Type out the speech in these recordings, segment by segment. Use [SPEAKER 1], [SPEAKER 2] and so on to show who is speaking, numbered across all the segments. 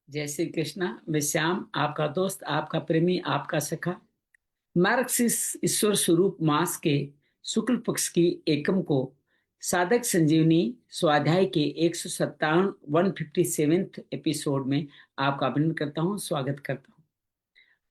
[SPEAKER 1] जय श्री कृष्णा। मैं श्याम, आपका दोस्त, आपका प्रेमी, आपका सखा। मार्क्सिस ईश्वर स्वरूप मास के शुक्ल पक्ष की एकम को साधक संजीवनी स्वाध्याय के 157 157th एपिसोड में आपका अभिनंदन करता हूँ, स्वागत करता हूँ।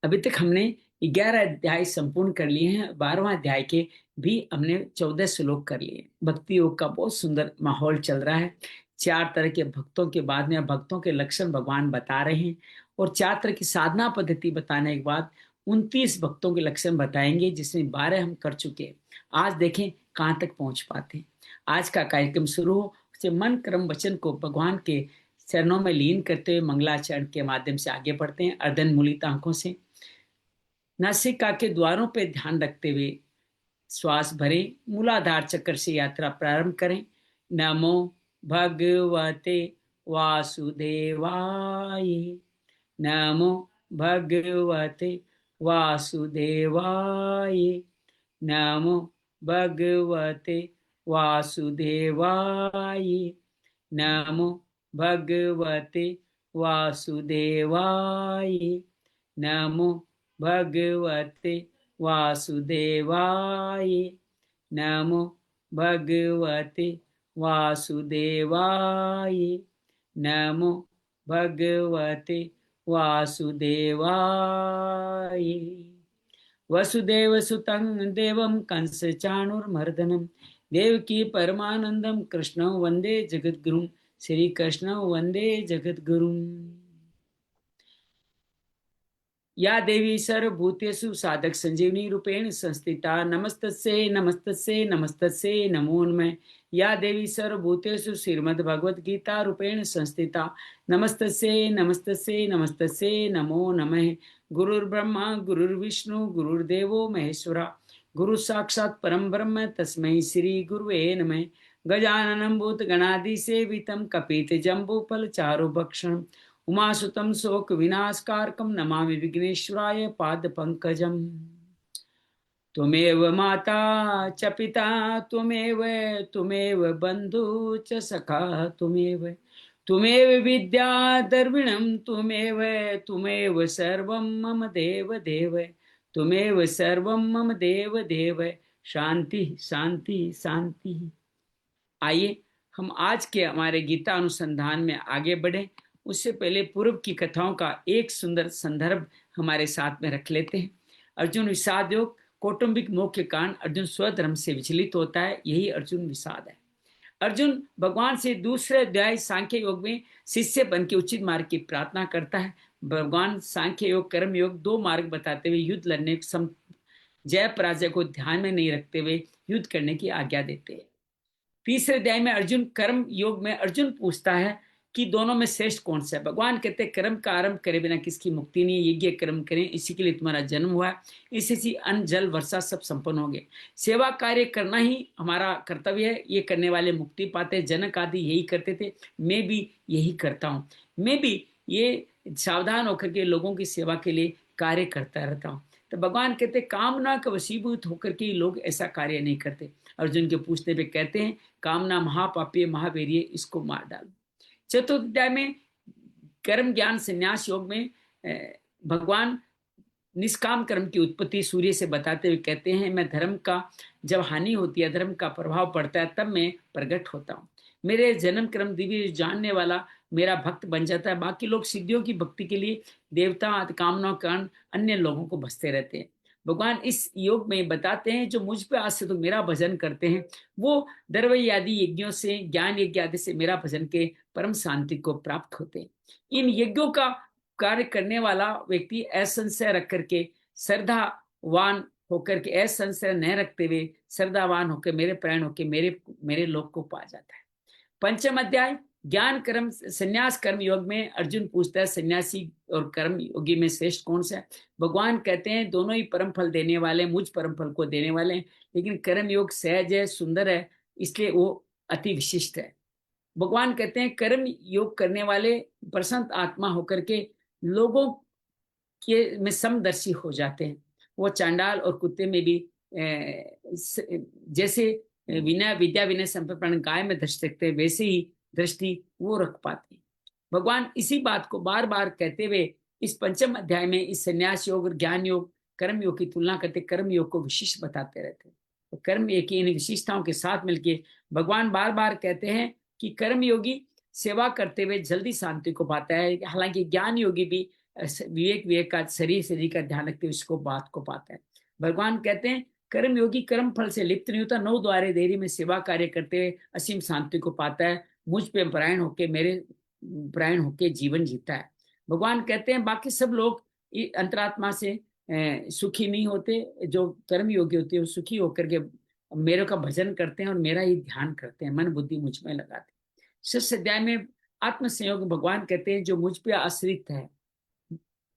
[SPEAKER 1] अभी तक हमने 11 अध्याय संपूर्ण कर लिए हैं। 12वां अध्याय के भी हमने 14 श्लोक कर लिए। भक्ति योग का बहुत सुंदर माहौल चल रहा है। 4 तरह के भक्तों के बाद में भक्तों के लक्षण भगवान बता रहे हैं और 4 तरह की साधना पद्धति बताने के बाद 29 भक्तों के लक्षण बताएंगे, जिसमें 12 हम कर चुके हैं। आज देखें कहाँ तक पहुंच पाते हैं। आज का कार्यक्रम शुरू हो उससे मन क्रम वचन को भगवान के चरणों में लीन करते हुए मंगलाचरण के माध्यम से आगे बढ़ते हैं। अर्धन मूलित आंखों से नासिका के द्वारों पर ध्यान रखते हुए श्वास भरें। मूलाधार चक्र से यात्रा प्रारंभ करें। नमो भगवते वासुदेवाय। नमो भगवते वासुदेवाय। नमो भगवते वासुदेवाय। नमो भगवते वासुदेवाय। नमो भगवते वासुदेवाय। नमो भगवते वासुदेवाय। नमो भगवते वासुदेवाय। वसुदेव सुतं देवं कंस चाणूरमर्दनं देवकी परमानंदं कृष्णं वंदे जगद्गुरुं। श्री कृष्ण वंदे जगद्गुरुं। या देवी सर्वभूतेषु साधक संजीवनी रूपेण संस्थिता नमस्तस्यै नमस्तस्यै नमस्तस्यै नमो नमः। या देवी सर्वभूतेषु श्रीमद्भगवद गीता रूपेण संस्थिता नमस्तस्यै नमस्तस्यै नमस्तस्यै नमो नमः। गुरुर्ब्रह्मा गुरुर्विष्णु गुरुर्देवो महेश्वरा गुरु साक्षात् परम ब्रह्म तस्मै श्री गुरुवे नमः। गजाननं भूतगणाधिसेवितं कपितजम्बूफलचारुभक्षणं उमासुतं शोकविनाशकारकं नमामि विघ्नेश्वराय पादपङ्कजम्। त्वमेव माता च पिता त्वमेव त्वमेव बन्धु च सखा त्वमेव त्वमेव विद्या द्रविणं त्वमेव त्वमेव सर्वं मम देव देव त्वमेव सर्वं मम देव देव। शांति शांति शांति। आइए हम आज के हमारे गीता अनुसंधान में आगे बढ़े। उससे पहले पूर्व की कथाओं का एक सुंदर संदर्भ हमारे साथ में रख लेते हैं। अर्जुन विषाद योग कौटुंबिक मोह के कारण अर्जुन स्वधर्म से विचलित होता है, यही अर्जुन विषाद है। अर्जुन भगवान से दूसरे अध्याय सांख्य योग में शिष्य बन के उचित मार्ग की प्रार्थना करता है। भगवान सांख्य योग कर्म योग 2 मार्ग बताते हुए युद्ध लड़ने जय पराजय को ध्यान में नहीं रखते हुए युद्ध करने की आज्ञा देते हैं। तीसरे अध्याय में अर्जुन कर्म योग में अर्जुन पूछता है कि दोनों में श्रेष्ठ कौन सा है। भगवान कहते हैं कर्म का आरंभ करे बिना किसकी मुक्ति नहीं है। यज्ञ कर्म करें, इसी के लिए तुम्हारा जन्म हुआ है, इसी से अन्न जल वर्षा सब संपन्न होंगे। सेवा कार्य करना ही हमारा कर्तव्य है, ये करने वाले मुक्ति पाते। जनक आदि यही करते थे, मैं भी यही करता हूँ। मैं भी ये सावधान होकर के लोगों की सेवा के लिए कार्य करता रहता हूँ। तो भगवान कहते कामना का वशीभूत होकर के लोग ऐसा कार्य नहीं करते। अर्जुन के पूछने पे कहते हैं कामना महापापी महावीर्य, इसको मार डालो। चतुर्थ अध्याय में कर्म ज्ञान संन्यास योग में भगवान निष्काम कर्म की उत्पत्ति सूर्य से बताते हुए कहते हैं मैं धर्म का जब हानि होती है, धर्म का प्रभाव पड़ता है, तब मैं प्रकट होता हूँ। मेरे जन्म कर्म दिव्य जानने वाला मेरा भक्त बन जाता है। बाकी लोग सिद्धियों की भक्ति के लिए देवता आदि कामनाओं के कारण अन्य लोगों को भजते रहते हैं। भगवान इस योग में बताते हैं जो मुझ पे आश्रित तो मेरा भजन करते हैं वो द्रव्य आदि यज्ञों से ज्ञान यज्ञ आदि से मेरा भजन के परम शांति को प्राप्त होते हैं। इन यज्ञों का कार्य करने वाला व्यक्ति असंशय रख करके श्रद्धावान होकर के असंशय न रखते हुए श्रद्धावान होकर मेरे प्राण होकर मेरे लोक को पा जाता है। पंचम अध्याय ज्ञान कर्म संन्यास कर्म योग में अर्जुन पूछता है सन्यासी और कर्म योगी में श्रेष्ठ कौन सा है। भगवान कहते हैं दोनों ही परम फल देने वाले, मुझ परम फल को देने वाले हैं, लेकिन कर्म योग सहज है, सुंदर है, इसलिए वो अति विशिष्ट है। भगवान कहते हैं कर्म योग करने वाले प्रशांत आत्मा होकर के लोगों के में समदर्शी हो जाते हैं। वो चांडाल और कुत्ते में भी जैसे विनय विद्या विनय संपन्न गाय में दृष्टि रखते हैं, वैसे ही दृष्टि वो रख पाते हैं। भगवान इसी बात को बार बार कहते हुए इस पंचम अध्याय में इस संन्यास योग और ज्ञान योग कर्म योग की तुलना करते, कर्म योग को विशिष्ट बताते रहते हैं। तो कर्म योग की इन विशिष्टताओं के साथ मिलकर भगवान बार बार कहते हैं कि कर्म योगी सेवा करते हुए जल्दी शांति को पाता है, हालांकि ज्ञान योगी भी विवेक विवेक का शरीर का ध्यान रखते हुए उसको बात को पाता है। भगवान कहते हैं कर्म योगी कर्म फल से लिप्त नहीं होता, 9 द्वारे देरी में सेवा कार्य करते हुए असीम शांति को पाता है, मुझ पे परायण होके मेरे परायण होके जीवन जीता है। भगवान कहते हैं बाकी सब लोग अंतरात्मा से सुखी नहीं होते, जो कर्म योगी होते हैं वो सुखी होकर के मेरे का भजन करते हैं और मेरा ही ध्यान करते हैं, मन बुद्धि मुझ में लगाते हैं। 6 अध्याय में आत्म संयोग भगवान कहते हैं जो मुझ पे आश्रित है,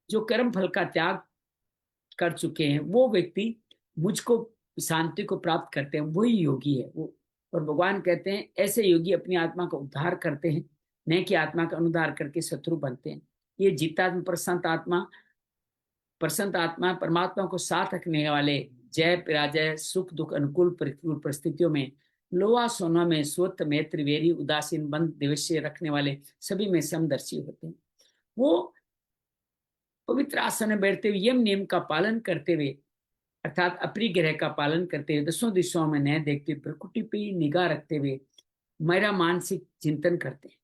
[SPEAKER 1] जो कर्म फल का त्याग कर चुके हैं, वो व्यक्ति मुझको शांति को प्राप्त करते हैं, वही योगी है वो। और भगवान कहते हैं ऐसे योगी अपनी आत्मा का उद्धार करते हैं, न कि आत्मा का अनुद्धार करके शत्रु बनते हैं। ये जितात्मा प्रसन्न आत्मा परमात्मा को साथ रखने वाले, जय पराजय सुख दुख अनुकूल प्रतिकूल परिस्थितियों में, लोहा सोना में स्वत मैत्र वेरी उदासीन बंद दिवस्य रखने वाले सभी में समदर्शी होते हैं। वो पवित्र आसन में बैठते हुए यम नियम का पालन करते हुए अर्थात अपरिग्रह का पालन करते हुए 10 दिशाओं में न देखते हुए प्रकृति पे निगाह रखते हुए मेरा मानसिक चिंतन करते हैं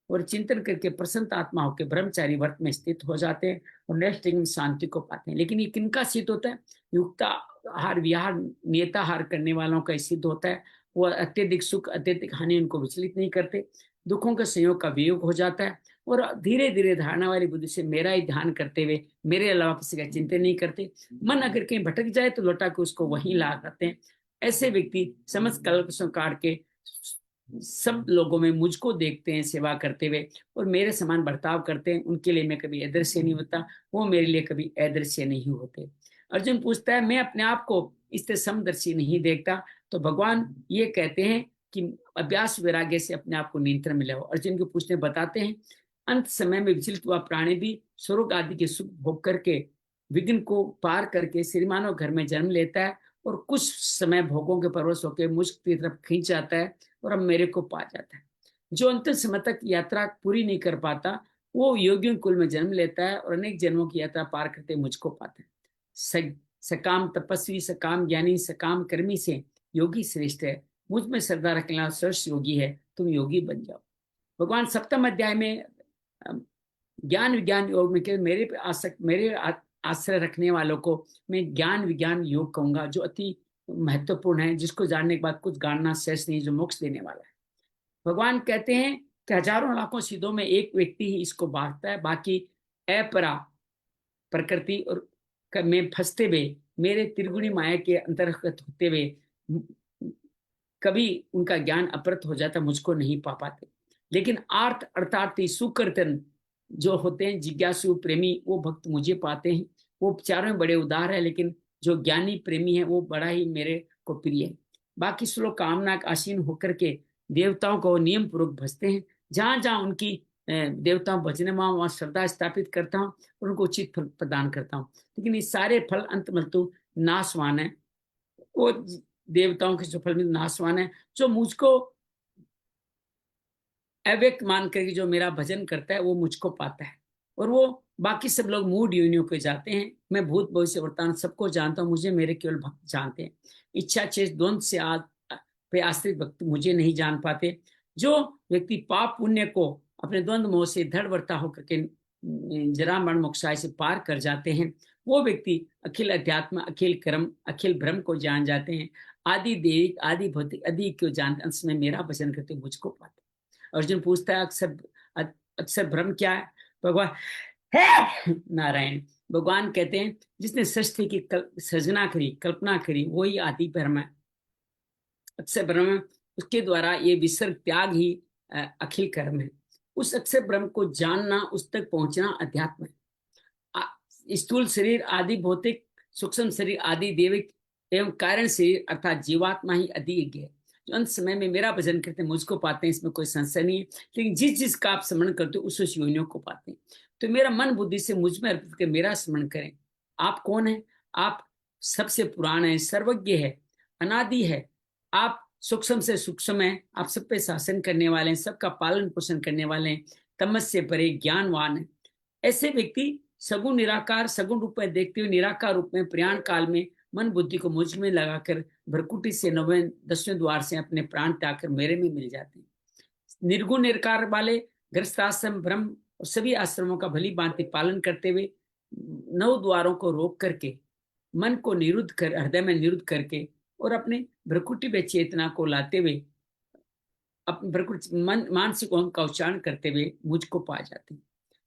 [SPEAKER 1] और चिंतन करके प्रसन्न आत्मा होकर ब्रह्मचारी व्रत में स्थित हो जाते हैं और नेक्स्ट में शांति को पाते हैं। लेकिन ये किनका सिद्ध होता है? युक्ताहार विहार नियताहार करने वालों का सिद्ध होता है। वो अत्यधिक सुख अत्यधिक हानि उनको विचलित नहीं करते, दुखों का संयोग का वियोग हो जाता है और धीरे धीरे धारणा वाली बुद्धि से मेरा ही ध्यान करते हुए मेरे अलावा किसी का चिंतन नहीं करते। मन अगर कहीं भटक जाए तो लौटा के उसको वहीं ला करते हैं। ऐसे व्यक्ति समस्त कल्प काट के सब लोगों में मुझको देखते हैं सेवा करते हुए और मेरे समान बर्ताव करते हैं। उनके लिए मैं कभी अदृश्य नहीं होता, वो मेरे लिए कभी अदृश्य नहीं होते। अर्जुन पूछता है मैं अपने आप को इससे समदर्शी नहीं देखता, तो भगवान ये कहते हैं कि अभ्यास वैराग्य से अपने आप को नियंत्रण में लाओ। अर्जुन के पूछने बताते हैं अंत समय में विचलित हुआ प्राणी भी स्वर्ग आदि के सुख भोग करके विघ्न को पार करके श्रीमानव घर में जन्म लेता है और कुछ समय भोगों के परवश होकर मुझ की तरफ खींच जाता है और अब मेरे को पा जाता है। जो अंतिम समय तक यात्रा पूरी नहीं कर पाता वो योगियों कुल में जन्म लेता है और अनेक जन्मों की यात्रा पार करते मुझको पाता है। सकाम तपस्वी सकाम ज्ञानी सकाम कर्मी से योगी श्रेष्ठ है, मुझ में श्रद्धा रखने वाला श्रेष्ठ योगी है, तुम योगी बन जाओ। भगवान 7वें अध्याय में ज्ञान विज्ञान योग में के मेरे आश्रय रखने वालों को मैं ज्ञान विज्ञान योग कहूंगा, जो अति महत्वपूर्ण है, जिसको जानने के बाद कुछ जानना शेष नहीं, जो मोक्ष देने वाला है। भगवान कहते हैं कि हजारों लाखों सिद्धों में एक व्यक्ति ही इसको बांटता है, बाकी अपरा प्रकृति और में फंसते हुए मेरे त्रिगुणी माया के अंतर्गत होते हुए कभी उनका ज्ञान अपरत हो जाता, मुझको नहीं पा पाते। लेकिन आर्थ अर्थात सुकृतन जो होते हैं जिज्ञासु प्रेमी, वो भक्त मुझे पाते हैं। वो चारों बड़े उदार है, लेकिन जो ज्ञानी प्रेमी है वो बड़ा ही मेरे को प्रिय है। बाकी सब लोग कामना आसीन होकर के देवताओं को नियम पूर्वक भजते हैं। जहां जहां उनकी देवताओं भजने में वहां श्रद्धा स्थापित करता हूँ और उनको उचित फल प्रदान करता हूँ। लेकिन ये सारे फल अंत मृत्यु नाशवान है। वो देवताओं के जो फल में नाशवान है, जो मुझको अव्यक्त मान करके जो मेरा भजन करता है वो मुझको पाता है। और वो बाकी सब लोग मूड योनियों को जाते हैं। मैं भूत भविष्य वर्तमान सबको जानता हूँ, मुझे मेरे केवल भक्त जानते हैं। इच्छा चेष द्वंद से पे आश्रित भक्त मुझे नहीं जान पाते। जो व्यक्ति पाप पुण्य को अपने द्वंद मोह से दृढ़ वर्ता होकर के जरा मरण मोक्षाय से पार कर जाते हैं, वो व्यक्ति अखिल अध्यात्म अखिल कर्म अखिल ब्रह्म को जान जाते हैं। आदि देविक आदि भौतिक आदि क्यों जानते, अंत में मेरा भजन करते मुझको पाते। अर्जुन पूछता है अक्सर ब्रह्म क्या है? भगवान नारायण भगवान कहते हैं जिसने सृष्टि की सृजना करी कल्पना करी वही आदि ब्रह्म है, अक्षर ब्रह्म। उसके द्वारा ये विसर्ग त्याग ही अखिल कर्म है। उस अक्षर ब्रह्म को जानना, उस तक पहुंचना अध्यात्म है। स्थूल शरीर आदि भौतिक सूक्ष्म शरीर आदि देविक एवं कारण शरीर अर्थात जीवात्मा ही अधिक है। जो अंत समय में मेरा भजन करते हैं मुझको पाते हैं, इसमें कोई संशय नहीं है। लेकिन जिस जिस का आप स्मरण करते हो उस योनियों को पाते हैं। तो मेरा मन बुद्धि से मुझ में अर्पित कर मेरा स्मरण करें। आप कौन है? आप सबसे पुराण है, सर्वज्ञ है, अनादि है। आप सूक्ष्म से सूक्ष्म है, आप सब पे शासन करने वाले हैं, सबका पालन पोषण करने वाले हैं। तमस्य परे ज्ञानवान है। ऐसे व्यक्ति सगुण निराकार सगुण रूप में देखते हुए निराकार रूप में प्रयाण काल में मन बुद्धि को मुझ में लगाकर भ्रकुटी से 9वें 10वें द्वार से अपने प्राण त्याग कर मेरे में मिल जाते हैं। निर्गुण निराकार वाले गृहस्थाश्रम ब्रह्म और सभी आश्रमों का भली भांति पालन करते हुए 9 द्वारों को रोक करके मन को निरुद्ध कर हृदय में निरुद्ध करके और अपने भ्रकुटी में चेतना को लाते हुए अपने भ्रकुटी मन मानसिक ओम का उच्चारण करते हुए मुझको पा जाते हैं।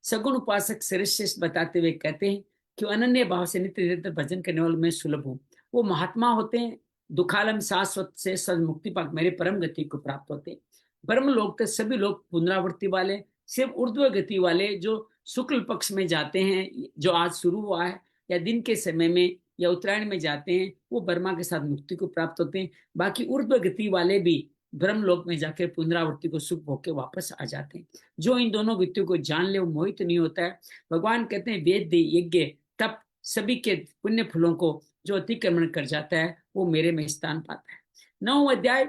[SPEAKER 1] सगुण उपासक श्रेष्ठ बताते हुए कहते हैं कि अनन्य भाव से नित्य निरंतर भजन करने वाले मैं सुलभ हूँ। वो महात्मा होते हैं, दुखालम शाश्वत से सद मुक्ति पाक मेरे परम गति को प्राप्त होते हैं। ब्रह्म लोक तक सभी लोग पुनरावृत्ति वाले, सिर्फ ऊर्ध्व गति वाले जो शुक्ल पक्ष में जाते हैं, जो आज शुरू हुआ है, या दिन के समय में या उत्तरायण में जाते हैं, वो ब्रह्मा के साथ मुक्ति को प्राप्त होते हैं। बाकी ऊर्ध्व गति वाले भी ब्रह्मलोक में जाकर पुनरावृत्ति को सुख भोग के वापस आ जाते हैं। जो इन दोनों व्यक्तियों को जान ले वो मोहित नहीं होता है। भगवान कहते हैं वेद यज्ञ तप सभी के पुण्य फलों को जो अतिक्रमण कर जाता है वो मेरे में स्थान पाता है। 9वां अध्याय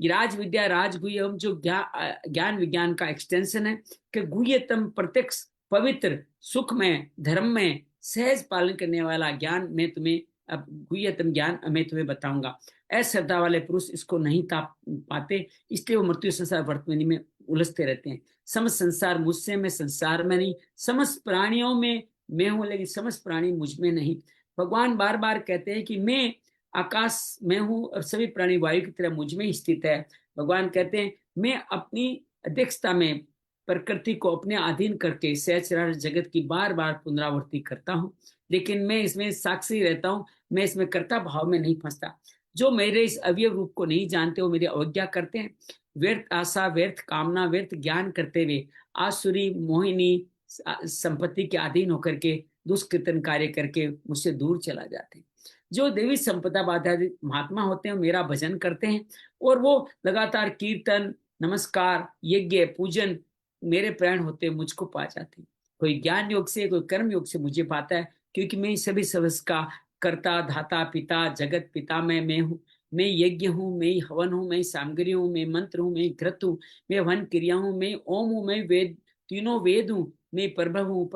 [SPEAKER 1] राज विद्या राजगुह्यम जो ज्ञान विज्ञान का एक्सटेंशन है कि गुह्यतम प्रत्यक्ष पवित्र सुख में धर्म में सहज पालन करने वाला ज्ञान मैं तुम्हें अब गुह्यतम ज्ञान मैं तुम्हें बताऊंगा। अश्रद्धा वाले पुरुष इसको नहीं पाते, इसलिए वो मृत्यु संसार वर्तमानी में उलझते रहते हैं। समस्त संसार मुझसे, मैं संसार में नहीं, समस्त प्राणियों में मैं हूं लेकिन समस्त प्राणी मुझ में नहीं। भगवान बार बार कहते हैं कि मैं आकाश में हूं और सभी प्राणी वायु की तरह मुझ में ही स्थित है। भगवान कहते हैं मैं अपनी अध्यक्षता में प्रकृति को अपने अधीन करके सहचराचर जगत की बार बार पुनरावृत्ति करता हूं, लेकिन मैं इसमें साक्षी रहता हूं, मैं इसमें कर्ता भाव में नहीं फंसता। जो मेरे इस अवयव रूप को नहीं जानते वो मेरी अवज्ञा करते हैं। व्यर्थ आशा, व्यर्थ कामना, व्यर्थ ज्ञान करते हुए आसुरी मोहिनी संपत्ति के अधीन होकर के दुष्कृतन कार्य करके मुझसे दूर चला जाते हैं। जो देवी संपदा बाधाधित महात्मा होते हैं मेरा भजन करते हैं और वो लगातार कीर्तन नमस्कार यज्ञ पूजन मेरे प्राण होते मुझको पा जाते हैं। कोई ज्ञान योग से कोई कर्म योग से मुझे पाता है, क्योंकि मैं सभी सबस का कर्ता धाता पिता जगत पिता मैं हूँ। मैं यज्ञ हूँ, मैं हवन हूँ, मैं सामग्री हूँ, मैं मंत्र हूँ, मैं घृत हूँ, मैं वन क्रिया हूँ, मैं ओम हूँ, मैं वेद तीनों वेद हूँ, मैं प्रभव हूँ,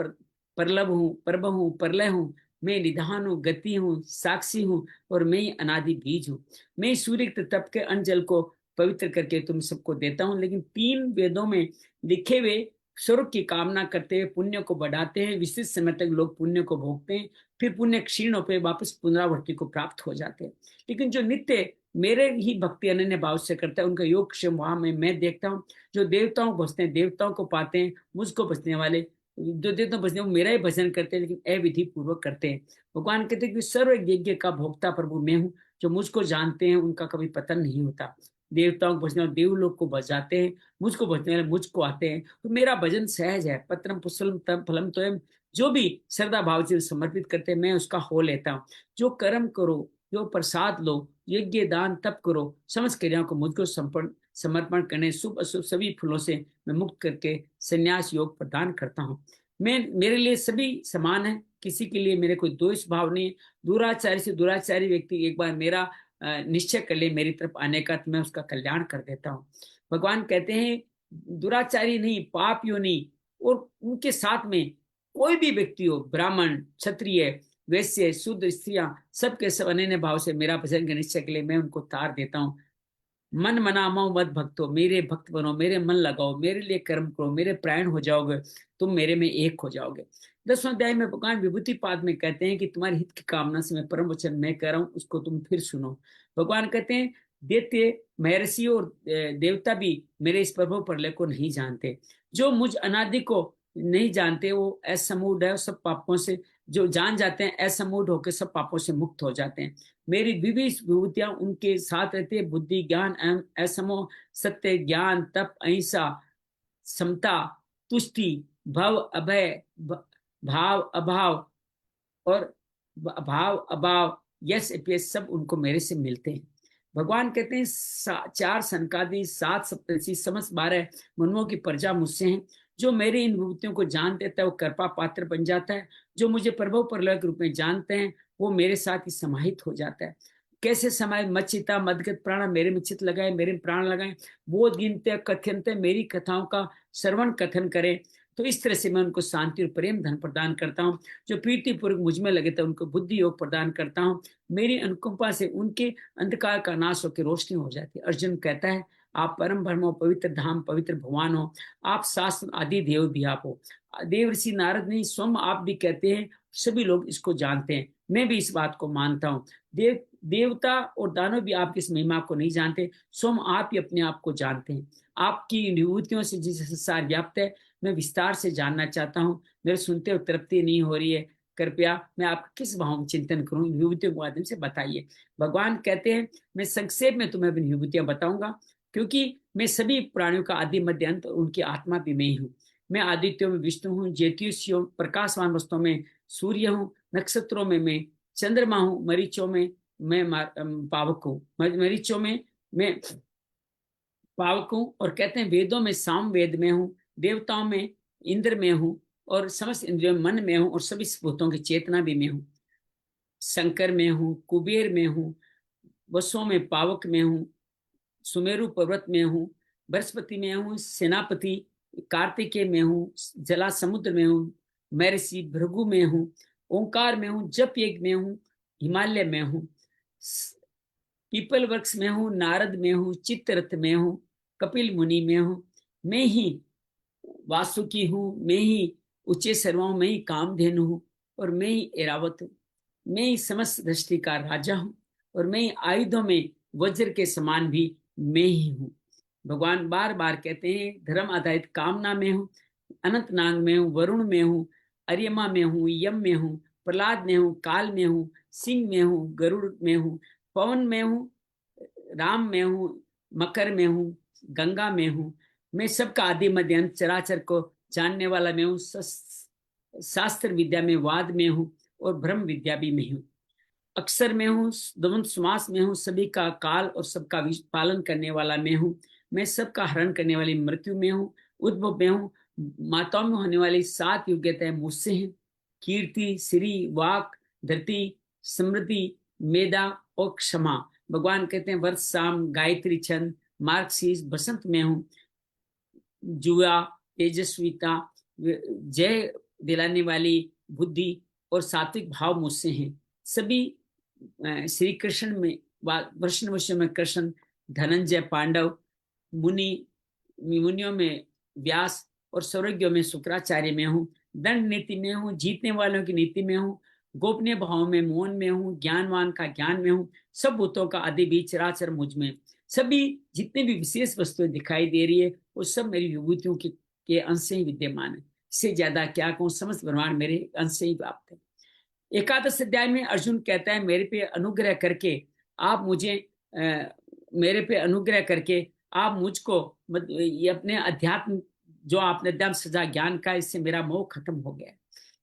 [SPEAKER 1] परलभ हूँ, परभ हूँ, परलय हूँ, मैं निधान हूँ, गति हूँ, साक्षी हूँ और मैं अनादि बीज हूँ। मैं सूर्य के तप के अन्न जल को पवित्र करके तुम सबको देता हूँ, लेकिन 3 वेदों में लिखे हुए स्वर्ग की कामना करते हुए पुण्य को बढ़ाते हैं। विशिष्ट समय तक लोग पुण्य को भोगते हैं, फिर पुण्य क्षीण होकर वापस पुनरावृत्ति को प्राप्त हो जाते हैं। लेकिन जो नित्य मेरे ही भक्ति अनन्य भाव से करता है उनका योग क्षेम वहां में मैं देखता हूँ। जो देवताओं को बसते हैं देवताओं को पाते हैं, मुझको बसने वाले जो देवता बसने वो मेरा ही भजन करते हैं, लेकिन अविधि पूर्वक करते हैं। भगवान कहते हैं कि सर्व यज्ञ का भोक्ता प्रभु मैं हूँ। जो मुझको जानते हैं उनका कभी पतन नहीं होता। देवताओं को भजने वाले देवलोक को बजाते हैं, मुझको भजने वाले मुझको आते हैं। तो मेरा भजन सहज है। पत्रम पुष्पम तम फलम तोयम, जो भी श्रद्धा भाव से समर्पित करते हैं मैं उसका हो लेता हूँ। जो कर्म करो, जो प्रसाद लो, यज्ञ दान तप करो, समस्त क्रियाओं को मुझको समर्पण करने शुभ अशुभ सभी फलों से मैं मुक्त करके संन्यास योग प्रदान करता हूँ। मैं मेरे लिए सभी समान है, किसी के लिए मेरे कोई द्वेष भाव नहीं। दुराचारी से दुराचारी व्यक्ति एक बार मेरा निश्चय कर ले मेरी तरफ आने का, तो मैं उसका कल्याण कर देता हूँ। भगवान कहते हैं दुराचारी नहीं, पापियों नहीं, और उनके साथ में कोई भी व्यक्ति हो, ब्राह्मण क्षत्रिय वैश्य शूद्र स्त्रियां, सबके सब अनन्य भाव से मेरा भजन के निश्चय के लिए मैं उनको तार देता हूँ। मन मनामो मत भक्तो, मेरे भक्त बनो, मेरे मन लगाओ, मेरे लिए कर्म करो, मेरे प्राण हो जाओगे, तुम मेरे में एक हो जाओगे। 10वें अध्याय में भगवान विभूति पाद में कहते हैं कि तुम्हारे हित की कामना से मैं परम वचन मैं कह रहा हूँ, उसको तुम फिर सुनो। भगवान कहते हैं दैत्य महर्षि और देवता भी मेरे इस प्रभु प्रलय को नहीं जानते। जो मुझ अनादि को नहीं जानते वो असमूढ़ है, सब पापों से जो जान जाते हैं असमूढ़ होकर सब पापों से मुक्त हो जाते हैं। मेरी विविध विभूतियां उनके साथ रहती है, बुद्धि ज्ञान असमो सत्य ज्ञान तप अहिंसा समता तुष्टि भव अभय भाव अभाव और भाव अभाव यश यश सब उनको मेरे से मिलते हैं। भगवान कहते हैं 4 सनकादि 7 सप्तर्षि समस्त 12 मनुओं की प्रजा मुझसे हैं। जो मेरी इन विभूतियों को जान देता है वो कृपा पात्र बन जाता है। जो मुझे प्रभु प्रलय के रूप में जानते हैं वो मेरे साथ ही समाहित हो जाता है। कैसे समाये मच्चिता मदगत प्राण, मेरे में चित लगाए, मेरे में प्राण लगाए, बोध गिनते कथ्यंते, मेरी कथाओं का श्रवण कथन करें। तो इस तरह से मैं उनको शांति और प्रेम धन प्रदान करता हूँ। जो प्रीति पूर्वक मुझ में लगे थे उनको बुद्धि योग प्रदान करता हूँ। मेरी अनुकंपा से उनके अंधकार का नाश होकर रोशनी हो जाती है। अर्जुन कहता है, आप परम ब्रह्म हो, पवित्र धाम, पवित्र भगवान हो, आप शास्त्र आदि देव भी आप हो। देव ऋषि नारद नहीं, स्वयं आप भी कहते हैं, सभी लोग इसको जानते हैं, मैं भी इस बात को मानता हूँ। देवता और दानव भी आपकी इस महिमा को नहीं जानते, स्वयं आप ही अपने आप को जानते हैं। आपकी विभूतियों से जिस संसार व्याप्त है, मैं विस्तार से जानना चाहता हूँ। मेरे सुनते हुए तृप्ति नहीं हो रही है, कृपया मैं आपका किस भाव में चिंतन करूं, विभूतियों के माध्यम से बताइए। भगवान कहते हैं, मैं संक्षेप में तुम्हें अपनी विभूतियां बताऊंगा, क्योंकि मैं सभी प्राणियों का आदि मध्य अंत, उनकी आत्मा भी मैं ही हूँ। मैं आदित्यों में विष्णु हूँ, ज्योतिषियों प्रकाशवान वस्तुओं में सूर्य हूँ, नक्षत्रों में मैं चंद्रमा हूँ, मरीचों में मैं पावक हूँ, मरीचों में मैं पावक हूँ। और कहते हैं वेदों में साम वेद में हूँ, देवताओं में इंद्र में हूँ, और समस्त इंद्रियों में मन में हूँ, और सभी भूतों की चेतना भी मैं हूँ। शंकर में हूँ, कुबेर में हूँ, वसुओं में पावक में हूँ, सुमेरु पर्वत में हूँ, बृहस्पति में हूँ, सेनापति कार्तिकेय में हूँ, जला समुद्र में हूँ, महर्षि भृगु में हूँ, ओंकार में हूँ, जप यज्ञ में हूँ, हिमालय में हूँ, पीपल वृक्ष में हूँ, नारद में हूँ, चित्ररथ में हूँ, कपिल मुनि में हूँ, मैं ही वासुकी हूँ, मैं ही उच्चे सर्वों, मैं ही कामधेनु हूँ, और मैं ही एरावत हूँ। मैं ही समस्त दृष्टि का राजा हूँ, और मैं ही आयुधों में वज्र के समान भी मैं ही हूँ। भगवान बार बार कहते हैं, धर्म आधारित कामना में हूँ, अनंत नाग में हूँ, वरुण में हूँ, अरियमा में हूँ, यम में हूँ, प्रहलाद में हूँ, काल में हूँ, सिंह में हूँ, गरुड़ में हूँ, पवन में हूँ, राम में हूँ, मकर में हूँ, गंगा में हूँ। मैं सबका आदि मध्य अंत चराचर को जानने वाला मैं हूँ। शास्त्र विद्या में वाद में हूँ, और ब्रह्म विद्या भी में हूँ। अक्षर में हूँ, द्वंद्व समास में हूँ, सभी का काल और सबका पालन करने वाला मैं हूँ। मैं सबका हरण करने वाली मृत्यु में हूँ, उद्भव में हूँ। माताओं में होने वाली 7 योग्यताएं मुझसे हैं, कीर्ति, श्री, वाक, धरती, समृद्धि, मेधा और क्षमा। भगवान कहते हैं, वर्ष शाम, गायत्री छंद, मार्गशीर्ष, बसंत में हूँ, जुआ, तेजस्विता, जय दिलाने वाली बुद्धि और सात्विक भाव मुझसे हैं। सभी श्री कृष्ण में, वृषण में कृष्ण, धनंजय पांडव, मुनियों में व्यास, और सौरज्ञों में शुक्राचार्य में हूँ। दंड नीति में हूँ, जीतने वालों की नीति में हूँ, गोपनीय भाव में, मौन में हूँ, ज्ञानवान का ज्ञान में हूँ, सब भूतों का आदि बीच चराचर मुझ में। सभी जितने भी विशेष वस्तुएं दिखाई दे रही है, वो सब मेरी विभूतियों के अंश से ही विद्यमान है। इससे ज्यादा क्या कहूँ, समस्त ब्रह्मांड मेरे अंश से ही प्राप्त है। एकादश अध्याय में अर्जुन कहता है, मेरे पे अनुग्रह करके आप मुझे मेरे पे अनुग्रह करके आप मुझको ये अपने अध्यात्म, जो आपने अध्यात्म सजा ज्ञान का, इससे मेरा मोह खत्म हो गया।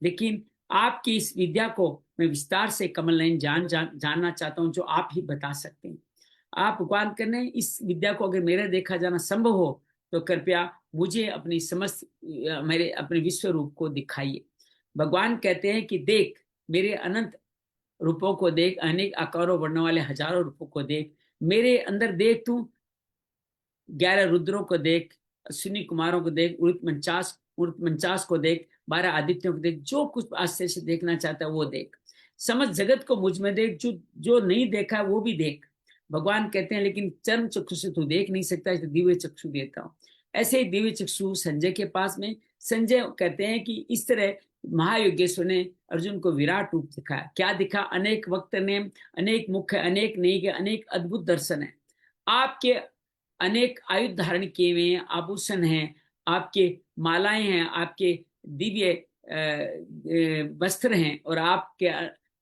[SPEAKER 1] लेकिन आपकी इस विद्या को मैं विस्तार से कमल नयन जानना चाहता हूँ, जो आप ही बता सकते हैं। आप भगवान करने इस विद्या को अगर मेरे देखा जाना संभव हो, तो कृपया मुझे अपनी समस्त मेरे अपने विश्व रूप को दिखाइए। भगवान कहते हैं कि देख, मेरे अनंत रूपों को देख, अनेक आकारों वर्णों वाले हजारों रूपों को देख, मेरे अंदर देख, तू 11 रुद्रों को देख, अश्विनी कुमारों को देख, उड़ित मनचास को देख, 12 आदित्यों को देख, जो कुछ आश्चर्य से देखना चाहता है वो देख। समझ जगत को मुझ में देख, जो नहीं देखा वो भी देख। भगवान कहते हैं, लेकिन चर्म चक्षु से तू देख नहीं सकता, तो दिव्य चक्षु देता हूँ। ऐसे ही दिव्य चक्षु संजय के पास में। संजय कहते हैं कि इस तरह महायोगेश्वर ने अर्जुन को विराट रूप दिखाया। क्या दिखा? अनेक वक्त ने, अनेक मुख है, अनेक नेक है, अनेक अद्भुत दर्शन है। आपके अनेक आयुध धारण किए हुए हैं, आभूषण हैं, आपके मालाएं हैं, आपके दिव्य वस्त्र हैं, और आपके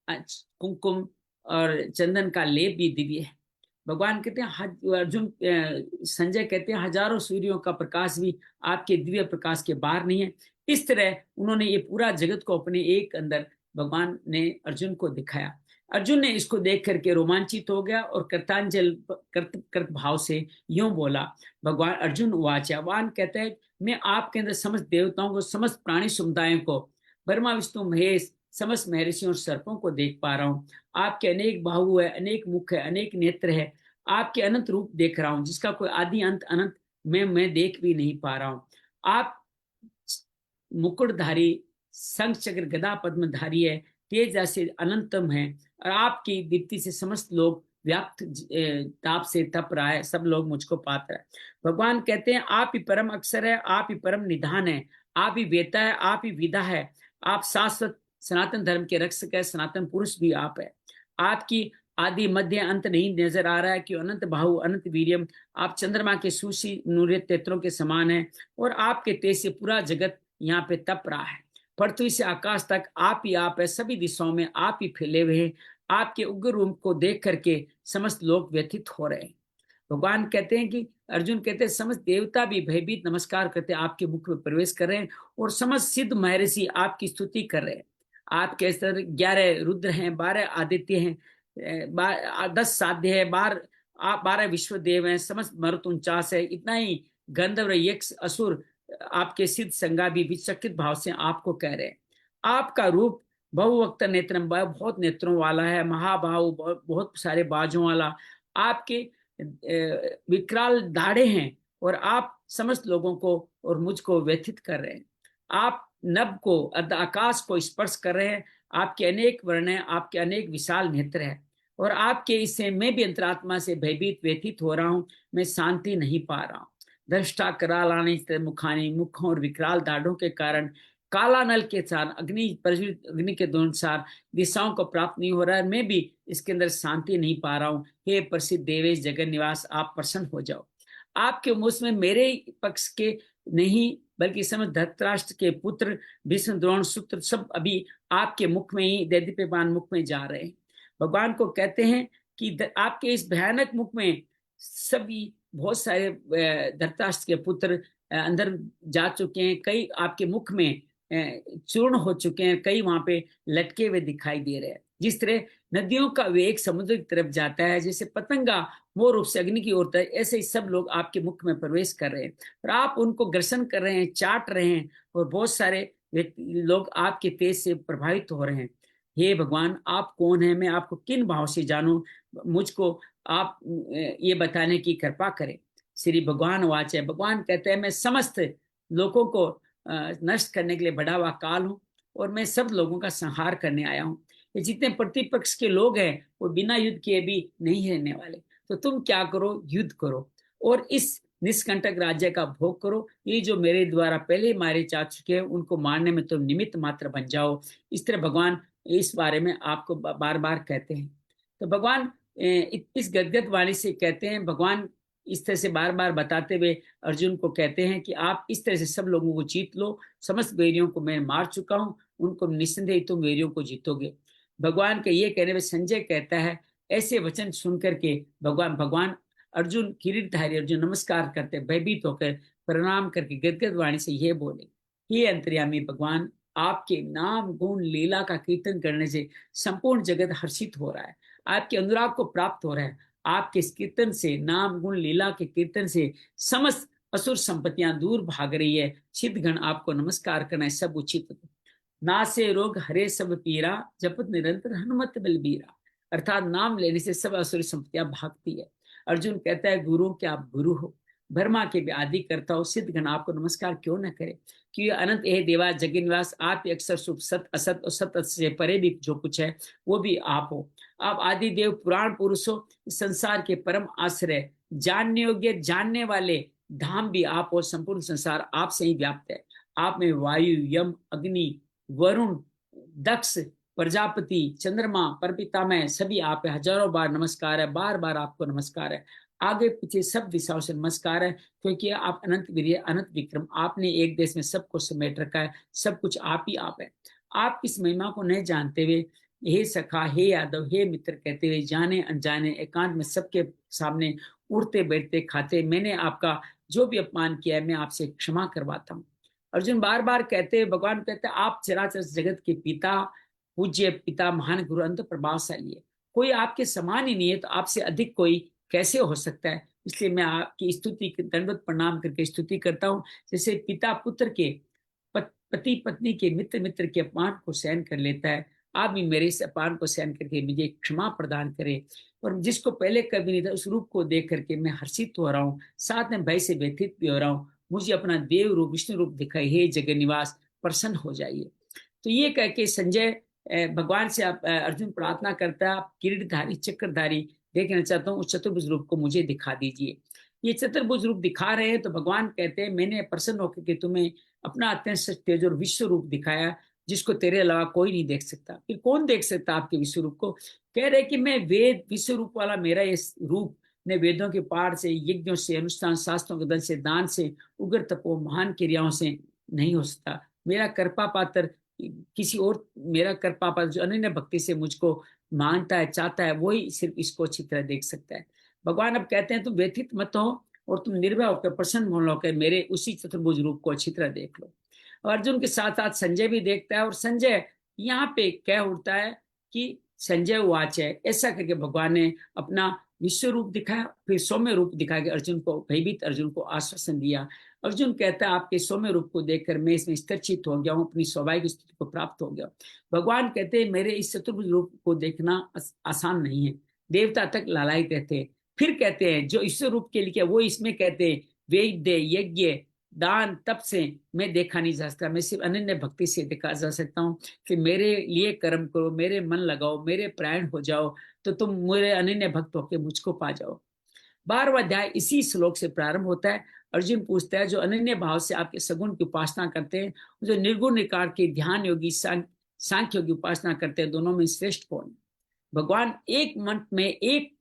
[SPEAKER 1] कुमकुम और चंदन का लेप भी दिव्य है। भगवान कहते हैं, अर्जुन संजय कहते हैं, हजारों सूर्यों का प्रकाश भी आपके दिव्य प्रकाश के बाहर नहीं है। इस तरह उन्होंने ये पूरा जगत को अपने एक अंदर भगवान ने अर्जुन को दिखाया। अर्जुन ने इसको देख करके रोमांचित हो गया, और कृतांजल कृत भाव से यूं बोला। भगवान अर्जुन वाचा, भगवान कहते हैं, मैं आपके अंदर समस्त देवताओं को, समस्त प्राणी समुदायों को, ब्रह्मा विष्णु महेश समस्त महर्षियों और सर्पों को देख पा रहा हूँ। आपके अनेक बाहु है, अनेक मुख है, अनेक नेत्र है, आपके अनंत रूप देख रहा हूँ जिसका कोई आदि अंत अनंत मैं देख भी नहीं पा रहा हूँ। आप मुकुटधारी, शंख चक्र गदा पद्मधारी है, तेज जैसे अनंतम है, और आपकी दीप्ति से समस्त लोग व्याप्त ताप से तप रहा है, सब लोग मुझको पात्र है। भगवान कहते हैं आप ही परम अक्षर है, आप ही परम निधान है, आप ही वेता है, आप ही विदा है, आप शाश्वत सनातन धर्म के रक्षक है, सनातन पुरुष भी आप है। आपकी आदि मध्य अंत नहीं नजर आ रहा है कि अनंत बाहु अनंत वीर्यम, आप चंद्रमा के सूशी नूर्य नेत्रों के समान है, और आपके तेज से पूरा जगत यहाँ पे तप रहा है। पृथ्वी से आकाश तक आप ही आप है, सभी दिशाओं में आप ही फैले हुए हैं। आपके उग्र रूप को देख करके समस्त लोग व्यथित हो रहे हैं। भगवान कहते हैं कि अर्जुन कहते हैं समस्त देवता भी भयभीत नमस्कार करते आपके मुख में प्रवेश कर रहे हैं, और समस्त सिद्ध महर्षि आपकी स्तुति कर रहे हैं। आपके स्तर 11 रुद्र हैं, 12 आदित्य हैं, 10 साध्य है, 12 विश्व देव हैं, समस्त मरुत 49 है, इतना ही गंधर्व यक्ष असुर आपके सिद्ध संगा भी विचकित भाव से आपको कह रहे हैं। आपका रूप बहुवक्त नेत्र, बहुत नेत्रों वाला है, महाबाहु, बहुत सारे बाजों वाला, आपके विकराल दाढ़े हैं, और आप समस्त लोगों को और मुझको व्यथित कर रहे हैं। आप नभ को आकाश को स्पर्श कर रहे हैं, आपके अनेक वर्ण है, आपके अनेक विशाल नेत्र है, और आपके इससे मैं भी अंतरात्मा से भयभीत व्यथित हो रहा हूं, मैं शांति नहीं पा रहा हूं। दृष्टा करालानि मुखानी, मुखों और विकराल दाढ़ों के कारण काला नल के साथ अग्नि के दो अनुसार दिशाओं को प्राप्त नहीं हो रहा है, मैं भी इसके अंदर शांति नहीं पा रहा हूँ। हे प्रसिद्ध देवेश जगन निवास, आप प्रसन्न हो जाओ। आपके मुख में मेरे पक्ष के नहीं बल्कि समस्त धृतराष्ट्र के पुत्र भीष्म द्रोण सूत्र सब अभी आपके मुख में ही दैदीप्यमान मुख में जा रहे हैं। भगवान को कहते हैं कि आपके इस भयानक मुख में सभी बहुत सारे धृतराष्ट्र के पुत्र अंदर जा चुके हैं, कई आपके मुख में चूर्ण हो चुके हैं, कई वहां पे लटके हुए दिखाई दे रहे हैं। जिस तरह नदियों का वेग समुद्र की तरफ जाता है, जैसे पतंगा मोर रूप से अग्नि की ओर है, ऐसे ही सब लोग आपके मुख में प्रवेश कर रहे हैं, और आप उनको ग्रसन कर रहे हैं, चाट रहे हैं, और बहुत सारे लोग आपके तेज से प्रभावित हो रहे हैं। हे भगवान, आप कौन है, मैं आपको किन भाव से जानूं, मुझको आप ये बताने की कृपा करें। श्री भगवान वाच है, भगवान कहते हैं मैं समस्त लोगों को नष्ट करने के लिए बढ़ा हुआ काल हूं, और मैं सब लोगों का संहार करने आया हूं। ये जितने प्रतिपक्ष के लोग हैं वो बिना युद्ध किए भी नहीं रहने वाले, तो तुम क्या करो, युद्ध करो और इस निष्कंटक राज्य का भोग करो। ये जो मेरे द्वारा पहले मारे जा चुके हैं उनको मारने में तुम निमित्त मात्र बन जाओ। इस तरह भगवान इस बारे में आपको बार बार कहते हैं। तो भगवान इस गदगद वाणी से कहते हैं, भगवान इस तरह से बार बार बताते हुए अर्जुन को कहते हैं कि आप इस तरह से सब लोगों को जीत लो, समस्त वैरियों को मैं मार चुका हूं, उनको निस्संदेह तुम वैरियों को जीतोगे। भगवान के ये कहने में संजय कहता है, ऐसे वचन सुन करके भगवान अर्जुन किरीटधारी अर्जुन नमस्कार करते भयभीत होकर प्रणाम करके गदगद वाणी से यह बोले, हे अंतर्यामी भगवान, आपके नाम गुण लीला का कीर्तन करने से संपूर्ण जगत हर्षित हो रहा है, आपके अनुराग को प्राप्त हो रहा है। आपके इस कीर्तन से, नाम गुण लीला के कीर्तन से समस्त असुर संपत्तियां दूर भाग रही है। सिद्धगण आपको नमस्कार करना है, सब उचित। नासे रोग हरे सब पीरा, जपत निरंतर हनुमत बलबीरा। अर्थात नाम लेने से सब असुर संपत्तियां भागती है। अर्जुन कहता है गुरु के आप गुरु हो, ब्रह्मा के भी आदि करता हो, सिद्धगण आपको नमस्कार क्यों न करे, कि अनंत एह देवा जगन्निवास, आप ही अक्षर शुभ सत असत और सत से परे भी जो कुछ है वो भी आप हो। आप आदि देव पुराण पुरुष हो, संसार के परम आश्रय, जानने योग्य जानने वाले धाम भी आप हो। संपूर्ण संसार आपसे ही व्याप्त है। आप में वायु, यम, अग्नि, वरुण, दक्ष, प्रजापति, चंद्रमा, परपितामह सभी आप है। हजारों बार नमस्कार है, बार बार आपको नमस्कार है। आगे पीछे सब दिशाओं से नमस्कार है, क्योंकि आप अनंत वीर्य अनंत विक्रम, आपने एक देश में सबको समेट रखा है, सब कुछ आप ही आप है। आप इस महिमा को नहीं जानते हुए हे सखा, हे यादव, हे मित्र कहते हुए जाने अनजाने एकांत में सबके सामने उठते बैठते खाते मैंने आपका जो भी अपमान किया है मैं आपसे क्षमा करवाता हूँ। अर्जुन बार बार कहते हैं, भगवान कहते हैं आप चराचर जगत के पिता, पूज्य पिता, महान गुरु, अंत प्रभावशाली है, कोई आपके समान ही नहीं है, तो आपसे अधिक कोई कैसे हो सकता है। इसलिए मैं आपकी स्तुति दंडवत प्रणाम करके स्तुति करता हूँ। जैसे पिता पुत्र के पति पत्नी के मित्र मित्र के अपमान को सहन कर लेता है, आप भी मेरे इस अपमान को सहन करके मुझे क्षमा प्रदान करें। और जिसको पहले कभी नहीं था, उस रूप को देख करके मैं हर्षित हो रहा हूँ, साथ में भय से व्यथित भी हो रहा हूँ। मुझे अपना देव रूप, विष्णु रूप दिखाई, हे जगन निवास प्रसन्न हो जाइए। तो ये कह के संजय भगवान से आप अर्जुन प्रार्थना करता है, आप किरीटधारी चक्रधारी देखना चाहता हूँ, उस चतुर्भुज रूप को मुझे दिखा दीजिए। ये चतुर्भुज रूप दिखा रहे हैं तो भगवान कहते हैं मैंने प्रसन्न होकर के तुम्हें अपना अत्यंत सच तेज और विश्व रूप दिखाया, जिसको तेरे अलावा कोई नहीं देख सकता। फिर कौन देख सकता आपके विश्व रूप को? कह रहे कि मैं वेद विश्व रूप वाला मेरा ये रूप ने वेदों के पाठ से, यज्ञों से, अनुष्ठान, शास्त्रों के दल से, दान से, उग्र तपो महान क्रियाओं से नहीं हो सकता। मेरा कृपा पात्र किसी और, मेरा कृपा पात्र जो अनन्य भक्ति से मुझको मानता है, चाहता है, वही सिर्फ इसको अच्छी तरह देख सकता है। भगवान अब कहते हैं तुम व्यथित मत हो और तुम निर्भय होकर, प्रसन्न मन होकर मेरे उसी चतुर्भुज रूप को अच्छी तरह देख लो। और अर्जुन के साथ साथ संजय भी देखता है, और संजय यहाँ पे कह उठता है कि संजय वाच है, ऐसा करके भगवान ने अपना विश्व रूप दिखाया, फिर सौम्य रूप दिखा के अर्जुन को, भयभीत अर्जुन को आश्वासन दिया। अर्जुन कहता है आपके सौम्य रूप को देखकर मैं इसमें स्थिरचित हो गया हूँ, अपनी स्वाभाविक स्थिति को प्राप्त हो गया। भगवान कहते हैं मेरे इस चतुर्भुज रूप को देखना आसान नहीं है, देवता तक लालायित रहते हैं। फिर कहते हैं जो ईश्वर रूप के लिए वो इसमें कहते हैं वेद यज्ञ दान तप से मैं देखा नहीं जा सकता, मैं सिर्फ अनन्य भक्ति से देखा जा सकता हूँ कि मेरे लिए कर्म करो, मेरे मन लगाओ, मेरे प्राण हो जाओ, तो तुम मेरे अनन्य भक्त होकर मुझको पा जाओ। 12वां अध्याय इसी श्लोक से प्रारंभ होता है। अर्जुन पूछता है जो अनन्य भाव से आपके सगुण की उपासना करते हैं, जो निर्गुण निकार के ध्यान योगी सांख्य योगी उपासना करते हैं, दोनों में श्रेष्ठ कौन? भगवान एक मंत्र में एक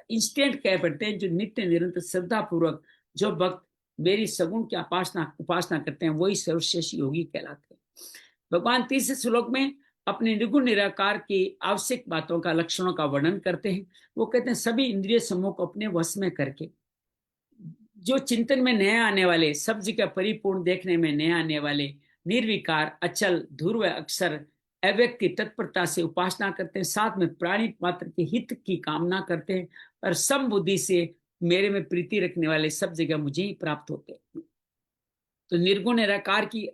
[SPEAKER 1] इंस्टेंट कह पड़ते हैं, जो नित्य निरंतर श्रद्धा पूर्वक जो भक्त मेरी सगुण की उपासना करते हैं, वही सर्वश्रेष्ठ योगी कहलाते हैं। भगवान तीसरे श्लोक में अपने निर्गुण निराकार की आवश्यक बातों का, लक्षणों का वर्णन करते हैं। वो कहते हैं सभी इंद्रिय समूह को अपने वश में करके, जो चिंतन में नया आने वाले, सब जगह परिपूर्ण देखने में नया आने वाले, निर्विकार अचल ध्रुव अक्षर अव्यक्त की तत्परता से उपासना करते हैं, साथ में प्राणी मात्र के हित की कामना करते हैं, और सम बुद्धि से मेरे में प्रीति रखने वाले सब जगह मुझे ही प्राप्त होते हैं। तो निर्गुण निराकार की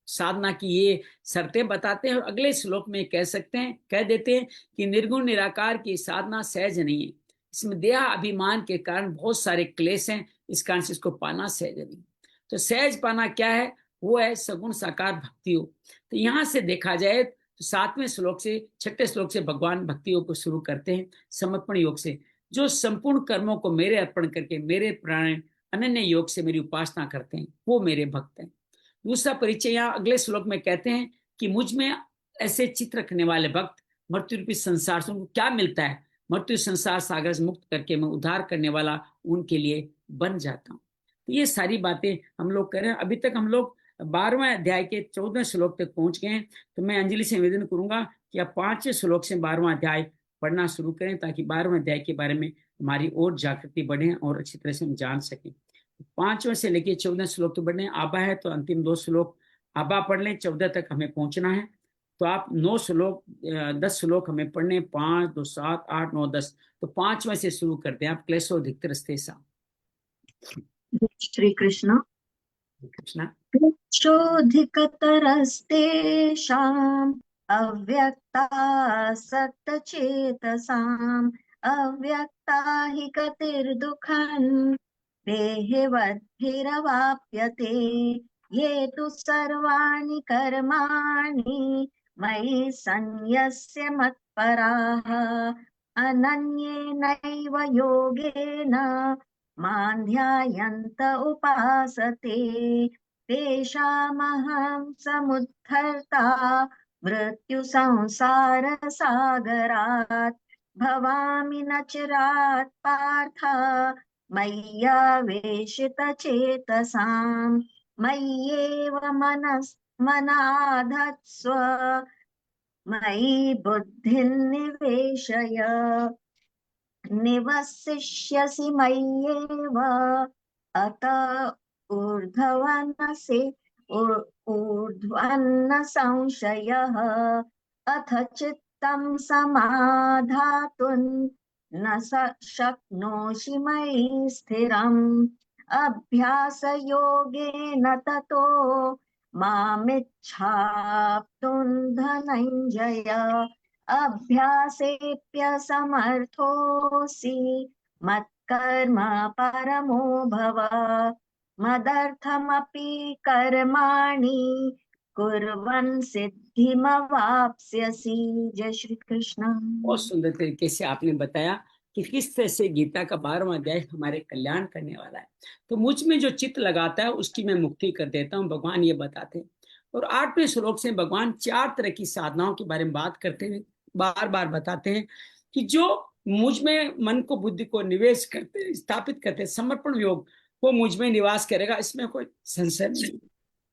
[SPEAKER 1] साधना की ये शर्तें बताते हैं, और अगले श्लोक में कह सकते हैं, कह देते हैं कि निर्गुण निराकार की साधना सहज नहीं है, इसमें देह अभिमान के कारण बहुत सारे क्लेश हैं, इस कारण से इसको पाना सहज नहीं। तो सहज पाना क्या है? वो है सगुण साकार भक्ति हो। तो यहां से देखा जाए तो 7वें श्लोक से 6ठे श्लोक से भगवान भक्ति योग को शुरू करते हैं, समर्पण योग से। जो संपूर्ण कर्मों को मेरे अर्पण करके मेरे प्राण अनन्य योग से मेरी उपासना करते हैं, वो मेरे भक्त हैं। दूसरा परिचय यहाँ अगले श्लोक में कहते हैं कि मुझ में ऐसे चित्त रखने वाले भक्त मृत्यु रूपी संसार से उनको क्या मिलता है? मृत्यु संसार सागर से मुक्त करके मैं उद्धार करने वाला उनके लिए बन जाता हूँ। तो ये सारी बातें हम लोग कर रहे हैं। अभी तक हम लोग 12वें अध्याय के 14वें श्लोक तक पहुंच गए हैं। तो मैं अंजलि से निवेदन करूंगा कि आप 5वें श्लोक से 12वां अध्याय पढ़ना शुरू करें, ताकि 12वें अध्याय के बारे में हमारी और जागृति बढ़े और अच्छी तरह से हम जान सकें। 5वें से लेके 14 श्लोक तो पढ़ने, आबा है तो अंतिम 2 श्लोक आबा पढ़ लें, 14 तक हमें पहुंचना है। तो आप 9 श्लोक 10 श्लोक हमें पढ़ने, 5 2 7 8 9 10। तो 5वें से शुरू करते हैं आप। क्लेशो धिक्तरस्तेषां।
[SPEAKER 2] श्री कृष्ण।
[SPEAKER 1] कृष्णा
[SPEAKER 2] क्लेशोऽधिकतरस्तेषाम् अव्यक्तासक्तचेतसाम् अव्यक्ता हि गतिर्दुःखम् देहिवद्भिरवाप्यते ये तु सर्वाणि कर्माणि मयि सन्न्यस्य मत्पराः अनन्येनैव योगेन मां ध्यायन्त उपासते तेषामहं समुद्धर्ता मृत्युसंसारसागरात् भवामि न चिरात् पार्थ मय्यावेशितचेतसाम् मय्येव मनाधत्स्व मयि बुद्धिं निवेशय निवसिष्यसि मय्येव अत ऊर्ध्वन्न संशयः अथ चित्तं समाधातुं न शक्नोषि मयि स्थिरम् अभ्यासयोगेन ततो मामिच्छाप्तुं धनञ्जय अभ्यासेऽप्यसमर्थोऽसि मत्कर्म परमो भव मदर्थमपि कर्माणि कुर्वन् सिद्धिमवाप्स्यसि। जय श्री कृष्ण।
[SPEAKER 1] बहुत सुंदर तरीके से आपने बताया कि किस तरह से गीता का 12वां अध्याय हमारे कल्याण करने वाला है। तो मुझ में जो चित्त लगाता है उसकी मैं मुक्ति कर देता हूँ, भगवान ये बताते हैं। और 8वें श्लोक से भगवान 4 तरह की साधनाओं के बारे में बात करते हुए बार बार बताते हैं कि जो मुझ में मन को बुद्धि को निवेश करते स्थापित करते समर्पण योग, वो मुझ में निवास करेगा, इसमें कोई संशय नहीं।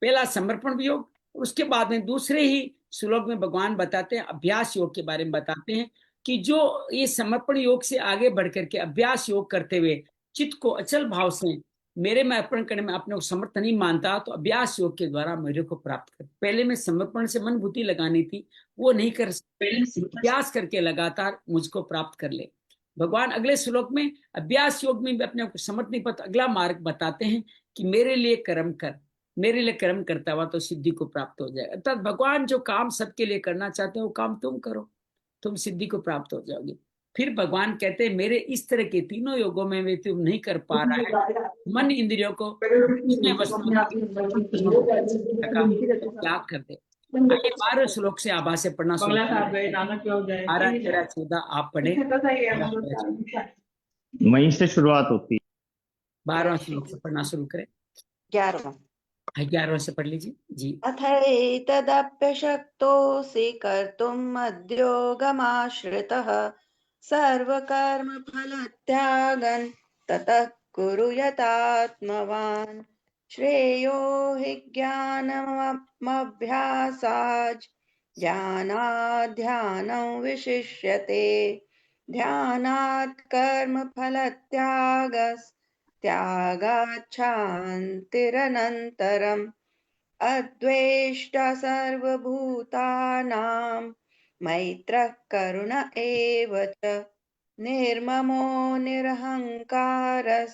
[SPEAKER 1] पहला समर्पण योग, उसके बाद में दूसरे ही श्लोक में भगवान बताते हैं अभ्यास योग के बारे में बताते हैं कि जो ये समर्पण योग से आगे बढ़ करके अभ्यास योग करते हुए चित्त को अचल भाव से मेरे में अर्पण करने में अपने को समर्थ नहीं मानता, तो अभ्यास योग के द्वारा मेरे को प्राप्त कर। पहले में समर्पण से मन बुद्धि लगानी थी, वो नहीं कर सकते, अभ्यास करके लगातार मुझको प्राप्त कर ले। भगवान अगले श्लोक में अभ्यास योग में भी अपने को समर्थ नहीं पाता, अगला मार्ग बताते हैं कि मेरे लिए कर्म कर, मेरे लिए कर्म करता हुआ तो सिद्धि को प्राप्त हो जाएगा। अर्थात भगवान जो काम सबके लिए करना चाहते हैं वो काम तुम करो, तुम सिद्धि को प्राप्त हो जाओगे। फिर भगवान कहते हैं मेरे इस तरह के तीनों योगों में वे तुम नहीं कर पा रहा है, मन इंद्रियों को उसमें वस्तु का त्याग कर दे। आइए 12 श्लोक से आभा से पढ़ना शुरू करें। 12, 13, 14 आप पढ़े।
[SPEAKER 3] वहीं से शुरुआत होती है।
[SPEAKER 1] 12 श्लोक से पढ़ना शुरू करें।
[SPEAKER 4] 11वां
[SPEAKER 1] 11 से पढ़ लीजिए जी।
[SPEAKER 4] अथैतदप्यशक्तोऽसि कर्तुम् मद्योगमाश्रितः सर्वकर्मफलत्यागं ततः कुरु यतात्मवान् श्रेयो हि ज्ञानमभ्यासाच् ध्यानात् ध्यानं विशिष्यते ध्यानात् कर्मफलत्यागात् शान्तिरनन्तरम् अद्वेष्टा सर्वभूतानां मैत्रः करुण एव च निर्ममो निरहङ्कारः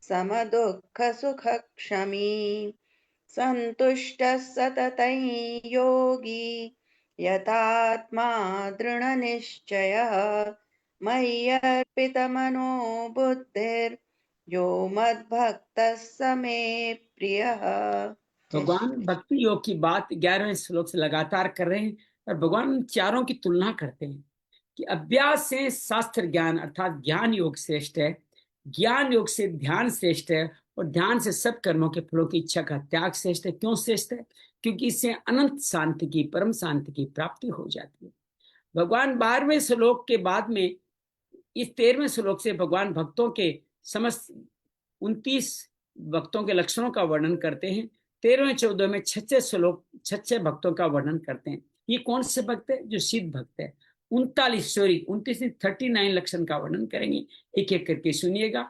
[SPEAKER 4] समदुःखसुखक्षमी सन्तुष्टः सततं योगी यतात्मा दृढनिश्चयः मय्यर्पितमनो बुद्धिर्यो मद्भक्तः स मे प्रियः।
[SPEAKER 1] भगवान भक्ति योग की बात 11वें श्लोक से लगातार कर रहे हैं और भगवान चारों की तुलना करते हैं कि अभ्यास से शास्त्र ज्ञान अर्थात ज्ञान योग श्रेष्ठ है, ज्ञान योग से ध्यान श्रेष्ठ है और ध्यान से सब कर्मों के फलों की इच्छा का त्याग श्रेष्ठ है। क्यों श्रेष्ठ है? क्योंकि इससे अनंत शांति की परम शांति की प्राप्ति हो जाती है। भगवान 12वें श्लोक के बाद में इस 13वें श्लोक से भगवान भक्तों के समस्त 29 भक्तों के लक्षणों का वर्णन करते हैं। 13वें 14वें में 6 श्लोक 6 भक्तों का वर्णन करते हैं। ये कौन से भक्त है? जो सिद्ध भक्त है। 39 लक्षण का वर्णन करेंगे, एक एक करके सुनिएगा।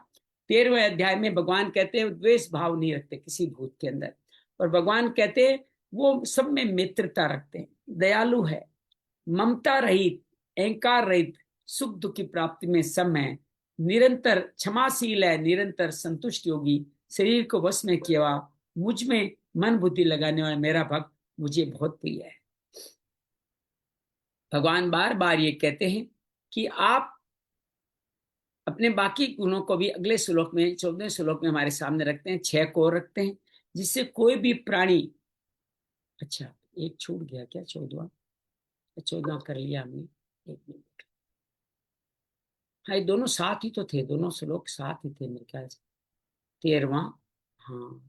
[SPEAKER 1] 13वें अध्याय में भगवान कहते हैं द्वेष भाव नहीं रखते किसी भूत के अंदर, और भगवान कहते हैं वो सब में मित्रता रखते हैं, दयालु है, ममता रहित, अहंकार रहित, सुख दुख की प्राप्ति में सम है, निरंतर क्षमाशील है, निरंतर संतुष्ट योगी, शरीर को वश में किया, मुझ में मन बुद्धि लगाने वाला मेरा भक्त मुझे बहुत प्रिय है। भगवान बार बार ये कहते हैं कि आप अपने बाकी गुणों को भी अगले श्लोक में 14वें श्लोक में हमारे सामने रखते हैं, 6 को रखते हैं, जिससे कोई भी प्राणी, अच्छा एक छूट गया क्या? 14वां कर लिया हमने, एक मिनट। हाँ ये दोनों साथ ही तो थे, दोनों श्लोक साथ ही थे मेरे ख्याल से। 13वां, हाँ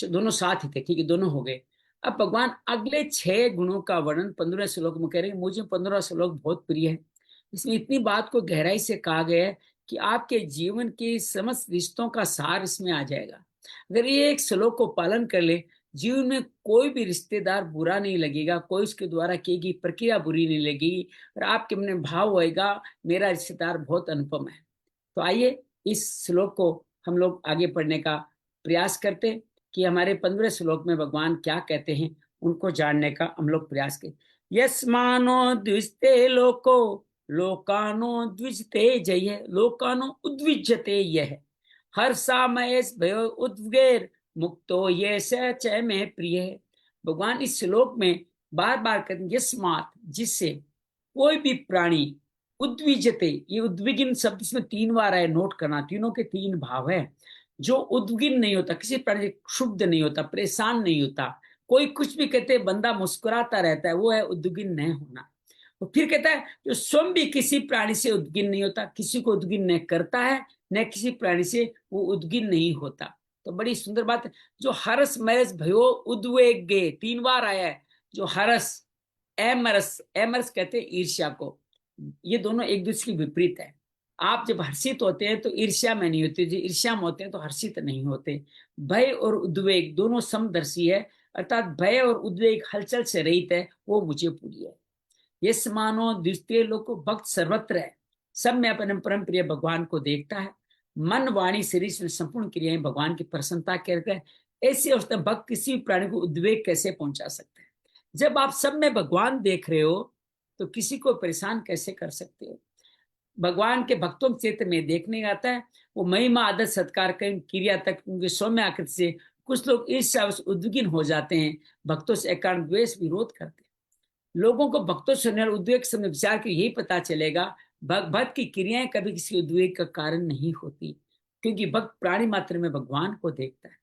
[SPEAKER 1] दोनों साथ ही थे, ठीक है दोनों हो गए। अब भगवान अगले 6 गुणों का वर्णन 15वें श्लोक में करेंगे। मुझे 15वां श्लोक बहुत प्रिय है। इसमें इतनी बात को गहराई से कहा गया है कि आपके जीवन के समस्त रिश्तों का सार इसमें आ जाएगा। अगर ये एक श्लोक को पालन कर ले, जीवन में कोई भी रिश्तेदार बुरा नहीं लगेगा, कोई उसके द्वारा की गई प्रक्रिया बुरी नहीं लगेगी, और आपके मन में भाव होएगा मेरा रिश्तेदार बहुत अनुपम है। तो आइए इस श्लोक को हम लोग आगे पढ़ने का प्रयास करते कि हमारे 15वें श्लोक में भगवान क्या कहते हैं, उनको जानने का हम लोग प्रयास करें। यस्मानो द्विजते लोको लोकानो द्विजते जय लोकानो उद्विजते यह हर्षा महेश भयो उद्वेर मुक्तो ये च में प्रिय है। भगवान इस श्लोक में बार बार कहते हैं यस्मात्, जिससे कोई भी प्राणी उद्विजते, ये उद्विग्न शब्द इसमें 3 बार है, नोट करना, तीनों के 3 भाव है। जो उद्विग्न नहीं होता, किसी प्राणी से क्षुब्ध नहीं होता, परेशान नहीं होता, कोई कुछ भी कहते बंदा मुस्कुराता रहता है, वो है उद्विग्न नहीं होना। तो फिर कहता है जो स्वयं भी किसी प्राणी से उद्विग्न नहीं होता, किसी को उद्विग्न नहीं करता है, न किसी प्राणी से वो उद्विग्न नहीं होता। तो बड़ी सुंदर बात है। जो हर्ष मरस भयो उद्वेग गे 3 बार आया है। जो हर्ष, एमरस, एमरस कहते हैं ईर्ष्या को, ये दोनों एक दूसरे के विपरीत है। आप जब हर्षित होते हैं तो ईर्ष्या में नहीं होते, जो ईर्ष्या में होते हैं तो हर्षित नहीं होते। भय और उद्वेग दोनों समदर्शी है, अर्थात भय और उद्वेग हलचल से रहित है, वो मुझे पूरी है। ये मानो द्वितीय लोक भक्त सर्वत्र है, सब में अपने परम प्रिय भगवान को देखता है। मन वाणी शरीर से संपूर्ण क्रियाएं भगवान की प्रसन्नता करते हैं। ऐसे अवस्था में भक्त किसी प्राणी को उद्वेग कैसे पहुंचा सकते हैं? जब आप सब में भगवान देख रहे हो तो किसी को परेशान कैसे कर सकते हो? भगवान के भक्तों के क्षेत्र में देखने आता है, वो महिमा आदर सत्कार क्रिया तक उनके सौम्य आकृति से कुछ लोग ईर्ष्या उद्विग्न हो जाते हैं, भक्तों से एकांत द्वेष विरोध करते हैं। लोगों को भक्तों से उद्वेग समय विचार के यही पता चलेगा, भक्त की क्रियाएं कभी किसी उद्वेग का कारण नहीं होती, क्योंकि भक्त प्राणी मात्र में भगवान को देखता है।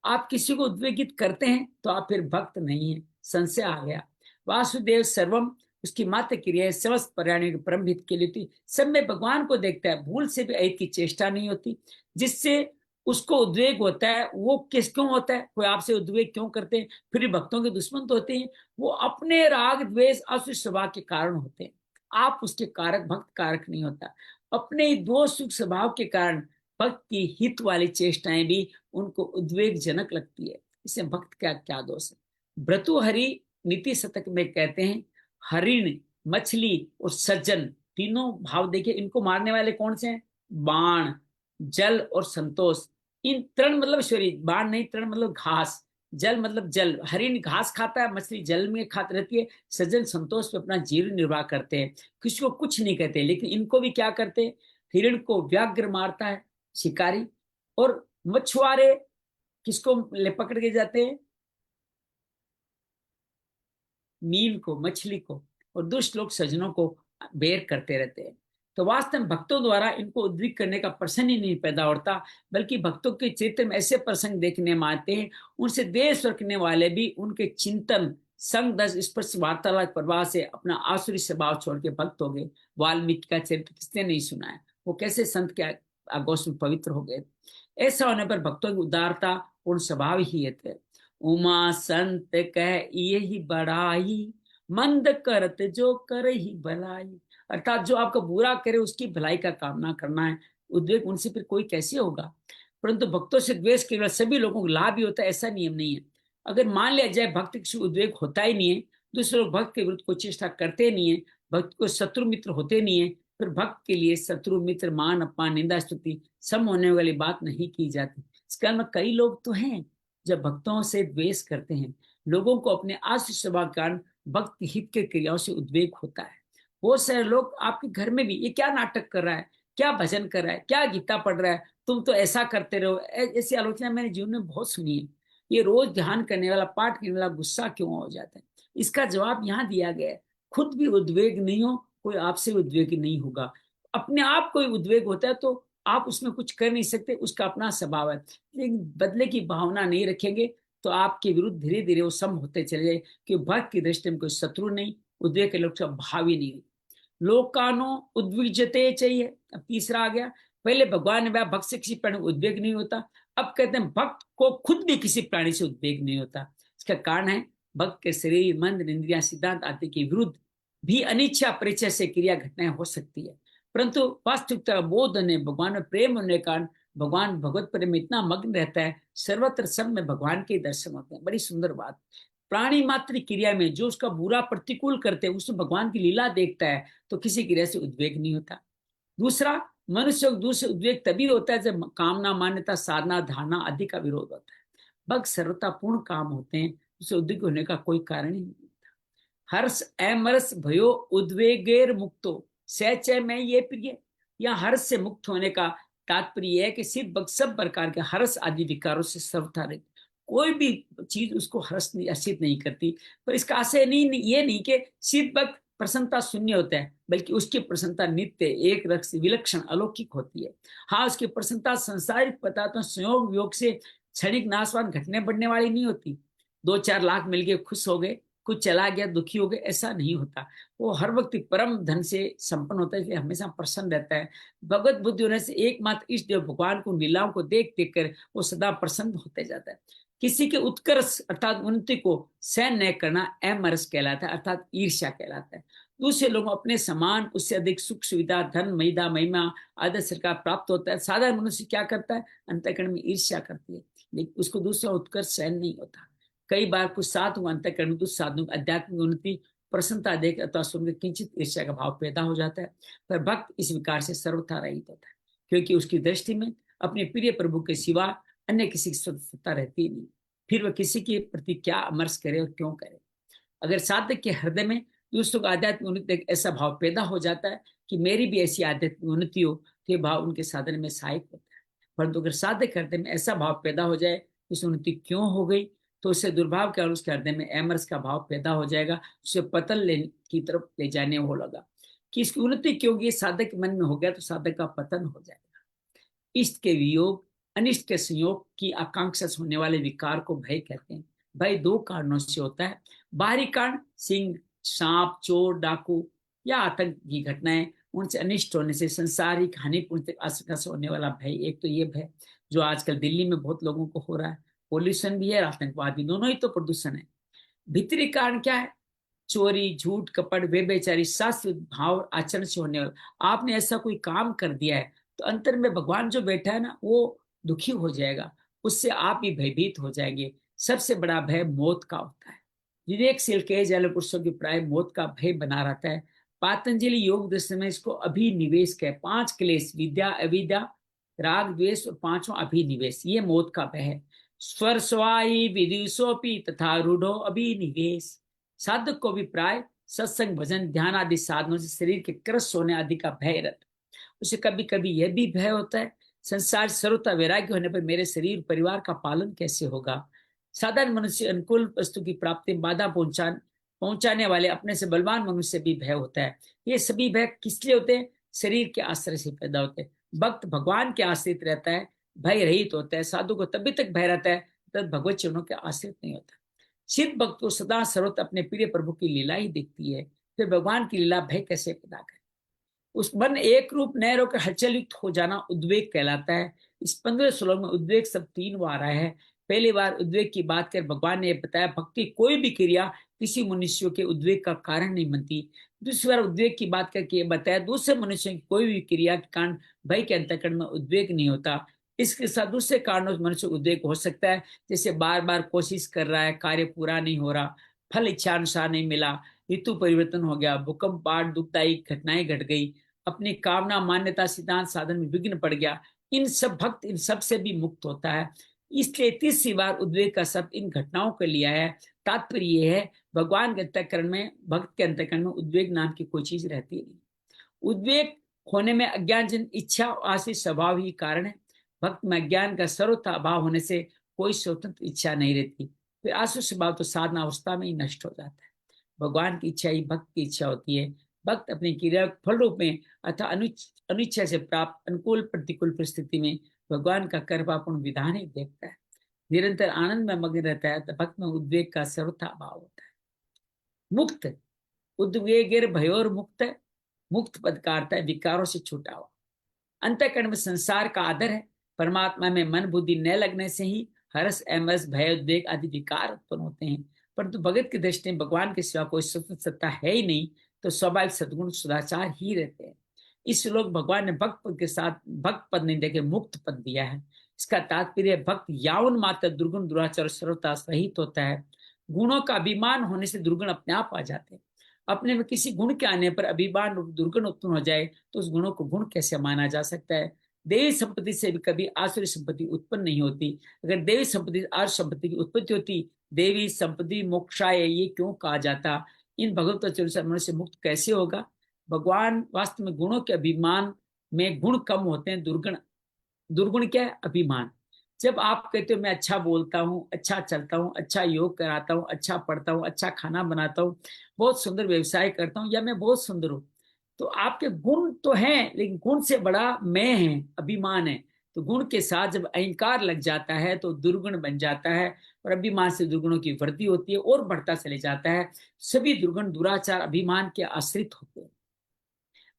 [SPEAKER 1] आप किसी को उद्वेगित करते हैं तो आप फिर भक्त नहीं है, संशय आ गया। वासुदेव सर्वम, उसकी मात्र क्रिया समस्त प्राणियों के परम हित के लिए थी, सब में भगवान को देखता है, भूल से भी अहित की चेष्टा नहीं होती। जिससे उसको उद्वेग होता है, वो किस क्यों होता है, कोई आपसे उद्वेग क्यों करते हैं? फिर भक्तों के दुश्मन तो होते हैं, वो अपने राग द्वेष असुर स्वभाव के कारण होते हैं। आप उसके कारक, भक्त कारक नहीं होता। अपने दोष सुख स्वभाव के कारण भक्त की हित वाली चेष्टाएं भी उनको उद्वेगजनक लगती है। इससे भक्त का क्या दोष है? भर्तृहरि नीति शतक में कहते हैं, हरिण, मछली और सज्जन, तीनों भाव देखिए, इनको मारने वाले कौन से हैं? बाण, जल और संतोष। इन तृण मतलब शरीर, बाण नहीं, तृण मतलब घास, जल मतलब जल। हरिण घास खाता है, मछली जल में खाती रहती है, सज्जन संतोष पे अपना जीवन निर्वाह करते हैं, किसी को कुछ नहीं कहते। लेकिन इनको भी क्या करते हैं? हिरण को व्याघ्र मारता है शिकारी, और मछुआरे किसको ले पकड़ के जाते हैं? मीन को, मछली को, और दुष्ट लोग सज्जनों को बेर करते रहते हैं। तो वास्तव में भक्तों द्वारा इनको उद्विग्न करने का प्रश्न ही नहीं पैदा होता, बल्कि भक्तों के चित्र में ऐसे प्रसंग देखने में आते हैं, उनसे देश रखने वाले भी उनके चिंतन संग दस स्पर्श वार्तालाप प्रवाह से अपना आसुरी स्वभाव छोड़ के भक्त हो गए। वाल्मीकि का चरित्र किसने नहीं सुना है? वो कैसे संत के आगोश में पवित्र हो गए। ऐसा होने पर भक्तों की उदारता पूर्ण स्वभाव ही है। उमा संत कह यही बड़ाई, मंद करत जो कर ही भलाई। अर्थात जो आपका बुरा करे उसकी भलाई का कामना करना है। उद्वेग उनसे फिर कोई कैसे होगा? परंतु भक्तों से द्वेष केवल सभी लोगों को लाभ ही होता है, ऐसा नियम नहीं है। अगर मान लिया जाए भक्त किसी उद्वेग होता ही नहीं है, दूसरे लोग भक्त के विरुद्ध कोई चेष्टा करते नहीं है, भक्त को शत्रु मित्र होते नहीं है, फिर भक्त के लिए शत्रु मित्र, मान अपमान, निंदा स्तुति सब होने वाली बात नहीं की जाती। इसके कारण कई लोग तो हैं जब भक्तों से द्वेष करते हैं। लोगों को अपने आश्रित स्वभाव के कारण भक्त हित के क्रियाओं से उद्वेग होता है। बहुत सारे लोग आपके घर में भी, ये क्या नाटक कर रहा है, क्या भजन कर रहा है, क्या गीता पढ़ रहा है, तुम तो ऐसा करते रहो, ऐसी आलोचना मैंने जीवन में बहुत सुनी है। ये रोज ध्यान करने वाला, पाठ करने वाला गुस्सा क्यों हो जाता है? इसका जवाब यहाँ दिया गया है, खुद भी उद्वेग नहीं हो, कोई आपसे उद्वेग नहीं होगा। अपने आप कोई उद्वेग होता है तो आप उसमें कुछ कर नहीं सकते, उसका अपना स्वभाव है। लेकिन बदले की भावना नहीं रखेंगे तो आपके विरुद्ध धीरे धीरे वो सम होते चले जाए, कि भक्त की दृष्टि में कोई शत्रु नहीं, उद्वेग के लोग भाव ही नहीं। लोकानो उद्विजते चाहिए। अब तीसरा आ गया। पहले भगवान ने भक्त से किसी प्राणी को उद्वेग नहीं होता, अब कहते हैं भक्त को खुद भी किसी प्राणी से उद्वेग नहीं होता। इसका कारण है भक्त के शरीर, मन, इंद्रियां, सिद्धांत आदि के विरुद्ध भी अनिच्छा परिचय से क्रिया घटनाएं हो सकती है, परंतु वास्तविकता बोध ने भगवान में प्रेम होने के कारण भगवान भगवत प्रेम में इतना मग्न रहता है, सर्वत्र सब में भगवान के दर्शन होते हैं। बड़ी सुंदर बात। प्राणी मात्र क्रिया में जो उसका बुरा प्रतिकूल करते हैं, उसमें भगवान की लीला देखता है तो किसी क्रिया से उद्वेग नहीं होता। दूसरा, मनुष्य दूसरे उद्वेग तभी होता है जब कामना, मान्यता, साधना, धारणा आदि का विरोध होता है। भक्त सर्वतापूर्ण काम होते हैं, उसे उद्वेग होने का कोई कारण ही नहीं होता। हर्ष एमरस भयो उद्वेगेर मुक्तो सहचय में ये प्रिय। या हर्ष से मुक्त होने का तात्पर्य है कि सिर्फ भक्त सब प्रकार के हर्ष आदि विकारों से सर्वथा रहित। कोई भी चीज उसको हर्षित नहीं करती। पर इसका आशय ये नहीं कि सिद्ध भक्त प्रसन्नता शून्य होता है, बल्कि उसकी प्रसन्नता नित्य एक रस विलक्षण अलौकिक होती है। हाँ, उसकी प्रसन्नता संसारिक पदार्थों संयोग वियोग से क्षणिक नाशवान घटने बढ़ने वाली नहीं होती। 2-4 लाख मिल गए खुश हो गए, कुछ चला गया दुखी हो गए, ऐसा नहीं होता। वो हर वक्त परम धन से संपन्न होता है, इसलिए हमेशा प्रसन्न रहता है। भगवत बुद्धि होने से एकमात्र इष्ट देव भगवान को लीलाओं को देख देख कर वो सदा प्रसन्न होते जाता है। किसी के उत्कर्ष अर्थात उन्नति को सहन न करना अमरस कहलाता है, अर्थात ईर्ष्या कहलाता है। दूसरे लोग अपने समान उससे अधिक सुख सुविधा धन महिदा महिमा आदर सरकार प्राप्त होता है। साधारण मनुष्य क्या करता है? अंतःकरण में ईर्ष्या करती है, लेकिन उसको दूसरा उत्कर्ष सहन नहीं होता। कई बार कुछ साधु अंतःकरण में कुछ साधु आध्यात्मिक उन्नति प्रसन्नता देख अथवा सुनकर किंचित ईर्ष्या का भाव पैदा हो जाता है। पर भक्त इस विकार से सर्वथा रहित होता है, क्योंकि उसकी दृष्टि में अपने प्रिय प्रभु के सिवा अन्य किसी की स्वतंत्रता रहती नहीं। फिर वह किसी के प्रति क्या अमर्ष करे और क्यों करे। अगर साधक के हृदय में दूसरों को आध्यात्मिक उन्नति ऐसा भाव पैदा हो जाता है कि मेरी भी ऐसी आध्यात्मिक उन्नति हो, तो भाव उनके साधन में सहायक होता है। परंतु अगर साधक हृदय में ऐसा भाव पैदा हो जाए इस उन्नति क्यों हो गई, तो उससे दुर्भाव के और उसके हृदय में अमरस का भाव पैदा हो जाएगा, उसे पतन की तरफ ले जाने हो लगा कि इसकी उन्नति क्योंकि साधक के मन में हो गया तो साधक का पतन हो जाएगा। इष्ट के वियोग अनिष्ट के संयोग की आकांक्षा से होने वाले विकार को भय कहते हैं। भय 2 कारणों से होता है। बाहरी कारण सिंह सांप चोर डाकू या आतंक की घटनाएं, उनसे अनिष्ट होने से संसारिक हानिपूर्ण आशंका से होने वाला भय। एक तो ये भय जो आजकल दिल्ली में बहुत लोगों को हो रहा है, पोल्यूशन भी है आतंकवाद भी, दोनों ही तो प्रदूषण है। भीतरी कारण क्या है? चोरी झूठ कपट बेचारी शास्त्र भाव आचरण से होने वाला। आपने ऐसा कोई काम कर दिया है तो अंतर में भगवान जो बैठा है ना वो दुखी हो जाएगा, उससे आप भी भयभीत हो जाएंगे। सबसे बड़ा भय मौत का होता है। विवेकशील के जल पुरुषों की प्राय मौत का भय बना रहता है। पातंजलि योग दर्शन में इसको अभिनिवेश कहे। 5 क्लेश विद्या अविद्या राग द्वेष और 5वां अभिनिवेश, ये मौत का भय है। स्वर स्वाई विदुषोपि तथा रूढ़ो अभिनिवेश। साधक को भी प्राय सत्संग भजन ध्यान आदि साधनों से शरीर के क्रस होने आदि का भय रहता है। उसे कभी कभी यह भी भय होता है संसार सर्वथा वैराग्य होने पर मेरे शरीर परिवार का पालन कैसे होगा। साधारण मनुष्य अनुकूल वस्तु की प्राप्ति में बाधा पहुंचाने वाले अपने से बलवान मनुष्य भी भय होता है। ये सभी भय किस लिए होते हैं? शरीर के आश्रय से पैदा होते हैं। भक्त भगवान के आश्रित रहता है, भय रहित होता है। साधु को तभी तक भय रहता है तब भगवत चरणों के आश्रित नहीं होता। सिद्ध भक्त को सदा सर्वत्र अपने प्रिय प्रभु की लीला ही दिखती है, फिर भगवान की लीला भय कैसे पैदा करे। उस मन एक रूप न होकर हलचल युक्त हो जाना उद्वेग कहलाता है। इस 15 श्लोक में उद्वेग सब 3 बार आया है। पहली बार उद्वेग की बात कर भगवान ने बताया भक्ति कोई भी क्रिया किसी मनुष्य के उद्वेग का कारण नहीं बनती। दूसरी बार उद्वेग की बात करके बताया दूसरे मनुष्य की कोई भी क्रिया के कारण भय के अंतःकरण में उद्वेग नहीं होता। इसके साथ दूसरे कारणों से मनुष्य उद्वेग हो सकता है, जैसे बार बार कोशिश कर रहा है, कार्य पूरा नहीं हो रहा, फल इच्छा अनुसार नहीं मिला, ऋतु परिवर्तन हो गया, भूकंप बाढ़ दुखदायी घटनाएं घट गई, अपनी कामना मान्यता सिद्धांत साधन में विघ्न पड़ गया। इन सब भक्त इन सब से भी मुक्त होता है। इसलिए 30 बार उद्वेग का शब्द इन घटनाओं को लिया है। तात्पर्य यह है भगवान के अंतःकरण में भक्त के अंतःकरण में उद्वेग नाम की कोई चीज रहती नहीं। उद्वेग होने में अज्ञान जन इच्छा आश्रित स्वभाव ही कारण है। भक्त में अज्ञान का सर्वथा अभाव होने से कोई स्वतंत्र इच्छा नहीं रहती, फिर आश्रित स्वभाव तो साधना अवस्था में ही नष्ट हो जाता है। भगवान की इच्छा ही भक्त की इच्छा होती है। भक्त अपनी क्रिया फल रूप में अथवा अनिच्छा से प्राप्त अनुकूल प्रतिकूल परिस्थिति में भगवान का कृपापूर्ण विधान ही देखता है, निरंतर आनंद में मग्न रहता है। तो भक्त में उद्वेग का सर्वथा अभाव होता है। मुक्त उद्वेगेर भयोर मुक्त, मुक्त पद का अर्थ है विकारों से छूटा हुआ। अंतःकरण में संसार का आदर है। परमात्मा में मन बुद्धि न लगने से ही हर्ष अमरस भय उद्वेग आदि विकार उत्पन्न होते हैं। परंतु भगत की दृष्टि में भगवान के सिवा कोई स्वतंत्र सत्ता है ही नहीं, तो स्वाभाविक सद्गुण सदाचार ही रहते हैं। इस श्लोक भगवान ने भक्त पद के साथ भक्त पद नहीं देके मुक्त पद दिया है। इसका तात्पर्य भक्त यावन मात्र दुर्गुण दुराचार सर्वथा सहित होता है। गुणों का अभिमान होने से दुर्गुण अपने आप आ जाते हैं। अपने में किसी गुण के आने पर अभिमान दुर्गुण उत्पन्न हो जाए तो उस गुणों को गुण कैसे माना जा सकता है। देवी संपत्ति से भी कभी आसुरी संपत्ति उत्पन्न नहीं होती। अगर देवी संपत्ति आसुरी संपत्ति की उत्पत्ति होती, देवी संपत्ति मोक्षाय ये क्यों कहा जाता। इन भगवत वचनों से मनुष्य मुक्त कैसे होगा। भगवान वास्तव में गुणों के अभिमान में गुण कम होते हैं। दुर्गुण क्या है? अभिमान। जब आप कहते हो मैं अच्छा बोलता हूँ, अच्छा चलता हूँ, अच्छा योग कराता हूँ, अच्छा पढ़ता हूँ, अच्छा खाना बनाता हूँ, बहुत सुंदर व्यवसाय करता हूँ, या मैं बहुत सुंदर हूँ, तो आपके गुण तो हैं, लेकिन गुण से बड़ा मैं है, अभिमान है। तो गुण के साथ जब अहंकार लग जाता है तो दुर्गुण बन जाता है, और अभिमान से दुर्गुणों की वृद्धि होती है और बढ़ता चले जाता है। सभी दुर्गुण दुराचार अभिमान के आश्रित होते हैं।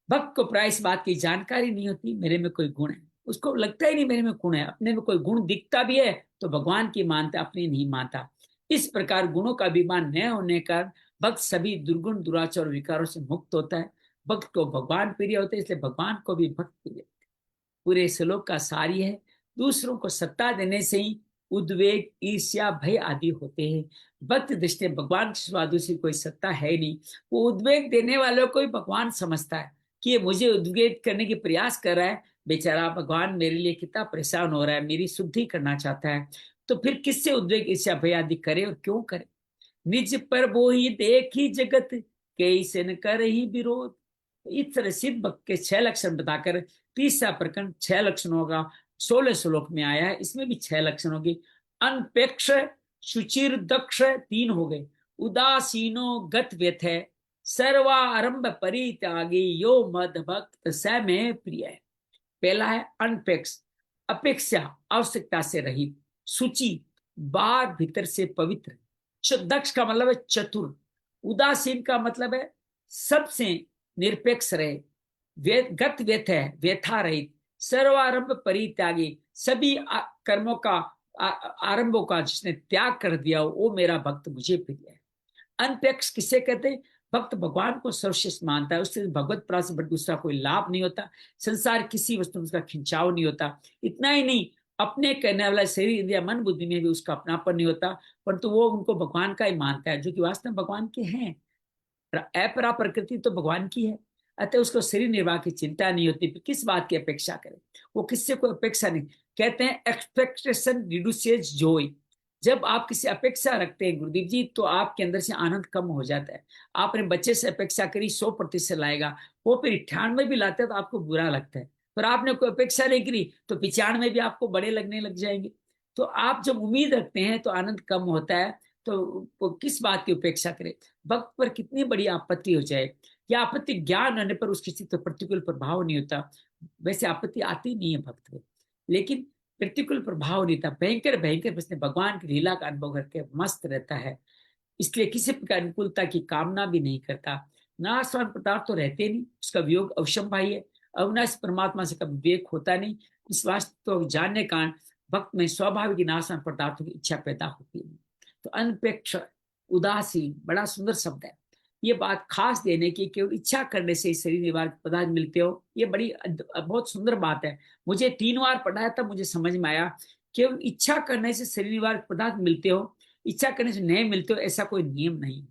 [SPEAKER 1] भक्त को प्राय इस बात की जानकारी नहीं होती मेरे में कोई गुण है, उसको लगता ही नहीं मेरे में गुण है। अपने में कोई गुण दिखता भी है तो भगवान की मानता, अपनी नहीं मानता। इस प्रकार गुणों का अभिमान न होने का भक्त सभी दुर्गुण दुराचार और विकारों से मुक्त होता है। भक्त को भगवान प्रिय होते हैं, इसलिए भगवान को भी भक्त प्रिय। पूरे श्लोक का सार यह है, दूसरों को सत्ता देने से ही उद्वेग ईर्ष्या भय आदि होते हैं। भक्त दृष्टि भगवान के सिवा दूसरी कोई सत्ता है नहीं। वो उद्वेग देने वालों को ही भगवान समझता है कि ये मुझे उद्वेग करने की प्रयास कर रहा है, बेचारा भगवान मेरे लिए कितना परेशान हो रहा है, मेरी शुद्धि करना चाहता है। तो फिर किससे उद्वेग ईर्ष्या भय आदि करे और क्यों करे। निज पर ही देखी जगत कैसे न कर ही विरोध। इस तरह सिद्ध भक्त के 6 लक्षण बताकर तीसरा प्रकरण 6 लक्षणों का 16 श्लोक में आया है। इसमें भी 6 लक्षण होंगे। अनपेक्ष सुचिर दक्ष 3 हो गए। उदासीनो गत व्यथ है, सर्वारंभ परित्यागी यो मद भक्त स में प्रिय है। पहला है अनपेक्ष, अपेक्षा आवश्यकता से रहित। सुचि बाहर भीतर से पवित्र। दक्ष का मतलब है चतुर। उदासीन का मतलब है सबसे निरपेक्ष रहे। गत व्यथ है, व्यथा रहित। सर्वारंभ परित्यागी, सभी कर्मों का आरंभों का जिसने त्याग कर दिया वो मेरा भक्त मुझे प्रिय है। अनपेक्ष किसे कहते हैं? भक्त भगवान को सर्वश्रेष्ठ मानता है, उससे भगवत प्राप्ति से दूसरा कोई लाभ नहीं होता, संसार किसी वस्तु में उसका खिंचाव नहीं होता। इतना ही नहीं, अपने करने वाला शरीर इंद्रिया मन बुद्धि में भी उसका अपनापन नहीं होता, परंतु वो उनको भगवान का ही मानता है, जो कि वास्तव में भगवान के हैं। अपरा प्रकृति तो भगवान की है, अतः उसको शरीर निर्वाह की चिंता नहीं होती। किस बात की अपेक्षा करे, वो किससे कोई अपेक्षा नहीं। कहते हैं एक्सपेक्टेशन रिड्यूसेस जॉय। जब आप किसी अपेक्षा रखते हैं गुरुदेव जी, तो आपके अंदर से आनंद कम हो जाता है। आपने बच्चे से अपेक्षा करी 100% लाएगा, वो फिर 98 भी लाते हैं तो आपको बुरा लगता है। पर आपने कोई अपेक्षा नहीं करी तो 95 भी आपको बड़े लगने लग जाएंगे। तो आप जब उम्मीद रखते हैं तो आनंद कम होता है। तो वो किस बात की उपेक्षा करे। भक्त पर कितनी बड़ी आपत्ति हो जाए, या आपत्ति ज्ञान रहने पर उसकी स्थिति तो प्रतिकूल प्रभाव नहीं होता। वैसे आपत्ति आती नहीं है भक्त में, लेकिन प्रतिकूल प्रभाव नहीं था। भयंकर भयंकर बसने भगवान की लीला का अनुभव करके मस्त रहता है, इसलिए किसी प्रकार अनुकूलता की कामना भी नहीं करता। नाशवान पदार्थ तो रहते नहीं, उसका वियोग अवश्यंभावी है। अविनाश परमात्मा से कभी विवेक होता नहीं। इस वास्तव तो जानने कारण भक्त में स्वाभाविक नाशवान पदार्थों की इच्छा पैदा होती है। तो अनपेक्ष उदासीन बड़ा सुंदर शब्द है। ये बात खास देने की, केवल इच्छा करने से शरीर निवारक पदार्थ मिलते हो, ये बड़ी बहुत सुंदर बात है। मुझे 3 बार पढ़ाया तब मुझे समझ में आया, केवल इच्छा करने से शरीर निवारक पदार्थ मिलते हो, इच्छा करने से नहीं मिलते हो, ऐसा कोई नियम नहीं।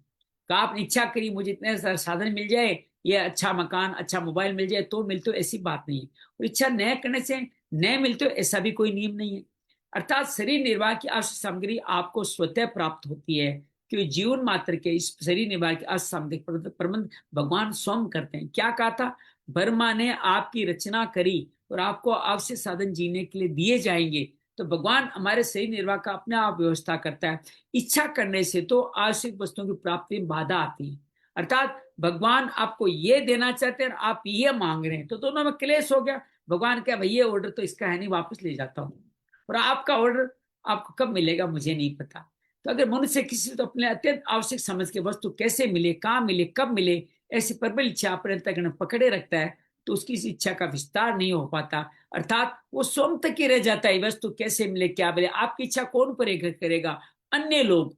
[SPEAKER 1] का आपने इच्छा करी मुझे इतने साधन मिल जाए, ये अच्छा मकान अच्छा मोबाइल मिल जाए तो मिलते हो, ऐसी बात नहीं है। और इच्छा न करने से न मिलते हो, ऐसा भी कोई नियम नहीं है। अर्थात शरीर निर्वाह की आवश्यक सामग्री आपको स्वतः प्राप्त होती है, क्योंकि जीवन मात्र के इस शरीर निर्वाह की असामग्रिक प्रबंध भगवान स्वयं करते हैं। क्या कहा था? ब्रह्मा ने आपकी रचना करी और आपको आवश्यक साधन जीने के लिए दिए जाएंगे। तो भगवान हमारे शरीर निर्वाह का अपने आप व्यवस्था करता है। इच्छा करने से तो आवश्यक वस्तुओं की प्राप्ति में बाधा आती है। अर्थात भगवान आपको ये देना चाहते हैं और आप ये मांग रहे हैं, तो दोनों में क्लेश हो गया। भगवान क्या भाई ये ऑर्डर तो इसका है नहीं, वापस ले जाता हूँ, और आपका ऑर्डर आपको कब मिलेगा मुझे नहीं पता। तो अगर मनुष्य किसी तो अपने अत्यंत आवश्यक समझ के वस्तु कैसे मिले, कहाँ मिले, कब मिले, ऐसी प्रबल इच्छा अपने अंतःकरण पकड़े रखता है, तो उसकी इस इच्छा का विस्तार नहीं हो पाता। अर्थात वो स्वयं तक ही रह जाता है, वस्तु कैसे मिले क्या मिले। आपकी इच्छा कौन पूरी करेगा? अन्य लोग।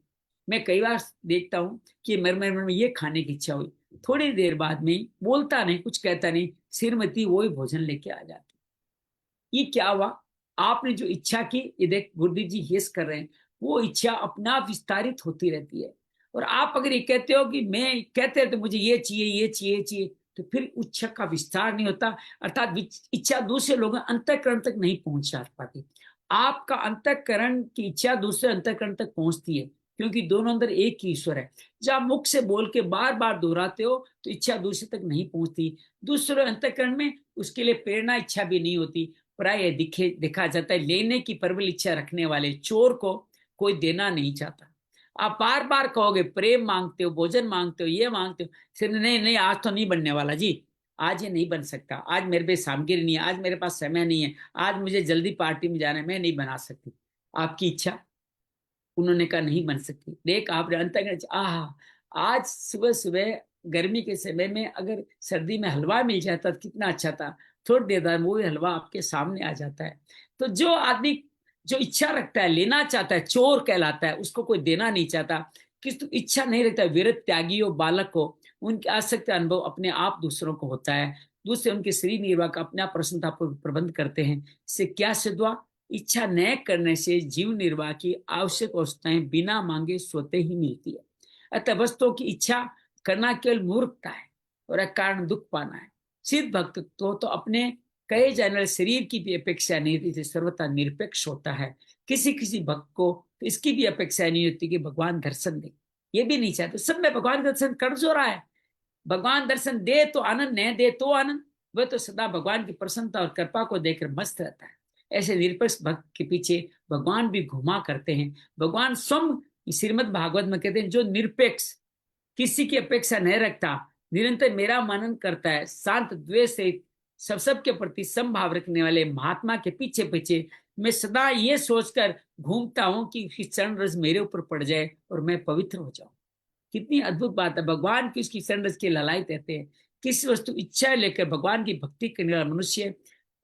[SPEAKER 1] मैं कई बार देखता हूँ कि मेरे में ये खाने की इच्छा हुई, थोड़ी देर बाद में बोलता नहीं, कुछ कहता नहीं, श्रीमती वही भोजन लेके आ जाती। ये क्या हुआ? आपने जो इच्छा की, ये देख गुरुदेव जी यस कर रहे हैं, वो इच्छा अपना विस्तारित होती रहती है। और आप अगर ये कहते हो कि मैं कहते हैं तो मुझे ये चाहिए ये चाहिए चाहिए, तो फिर इच्छा का विस्तार नहीं होता। अर्थात इच्छा दूसरे लोगों अंतःकरण तक नहीं पहुंच पाती। आपका अंतःकरण की इच्छा दूसरे अंतःकरण तक पहुंचती है, क्योंकि दोनों अंदर एक ही ईश्वर है। जब आप मुख से बोल के बार बार दोहराते हो तो इच्छा दूसरे तक नहीं पहुंचती। दूसरे अंतःकरण में उसके लिए प्रेरणा इच्छा भी नहीं होती। प्राय देखा जाता है, लेने की प्रबल इच्छा रखने वाले चोर को कोई देना नहीं चाहता। आप बार बार कहोगे प्रेम मांगते हो, भोजन मांगते हो, ये मांगते हो, फिर नहीं नहीं आज तो नहीं बनने वाला जी, आज ये नहीं बन सकता, आज मेरे पास सामग्री नहीं है, आज मेरे पास समय नहीं है, आज मुझे जल्दी पार्टी में जाना है, मैं नहीं बना सकती। आपकी इच्छा, उन्होंने कहा नहीं बन सकती। देख आपने अंत आज सुबह सुबह गर्मी के समय में अगर सर्दी में हलवा मिल जाता तो कितना अच्छा था, थोड़ी देर बाद वो हलवा आपके सामने आ जाता है। तो जो आदमी जो इच्छा रखता है, लेना चाहता है, चोर कहलाता है, उसको कोई देना नहीं चाहता। किस तो इच्छा नहीं रखता, विरत त्यागी हो, बालक हो, उनके आसक्त अनुभव अपने आप दूसरों को होता है, दूसरे उनके शरीर निर्वाह का अपने आप प्रसन्नता प्रबंध करते हैं। इससे क्या सिद्ध हुआ? इच्छा न करने से जीवन निर्वाह की आवश्यक वस्तुएं बिना मांगे स्वतः ही मिलती है। अतः वस्तुओं की इच्छा करना केवल मूर्खता है और कारण दुख पाना है। सिद्ध भक्त तो अपने कहे जाने वाले शरीर की भी अपेक्षा नहीं होती, सर्वथा निरपेक्ष होता है। किसी किसी भक्त को तो इसकी भी अपेक्षा नहीं होती कि भगवान दर्शन दे, ये भी नहीं चाहते। सब में भगवान दर्शन कर्ज हो रहा है, भगवान दर्शन दे तो आनंद, न दे तो आनंद। वह तो सदा भगवान की प्रसन्नता और कृपा को देखकर मस्त रहता है। ऐसे निरपेक्ष भक्त के पीछे भगवान भी घुमा करते हैं। भगवान स्वयं श्रीमद् भागवत में कहते हैं, जो निरपेक्ष, किसी की अपेक्षा नहीं रखता, निरंतर मेरा मनन करता है, शांत द्वेष से सबके प्रति समभाव रखने वाले महात्मा के पीछे पीछे मैं सदा ये सोचकर घूमता हूं कि चरण रस मेरे ऊपर पड़ जाए और मैं पवित्र हो जाऊं। कितनी अद्भुत बात है। भगवान की उसकी चरण रस की ललायत रहते हैं। किसी वस्तु इच्छा लेकर भगवान की भक्ति करने वाला मनुष्य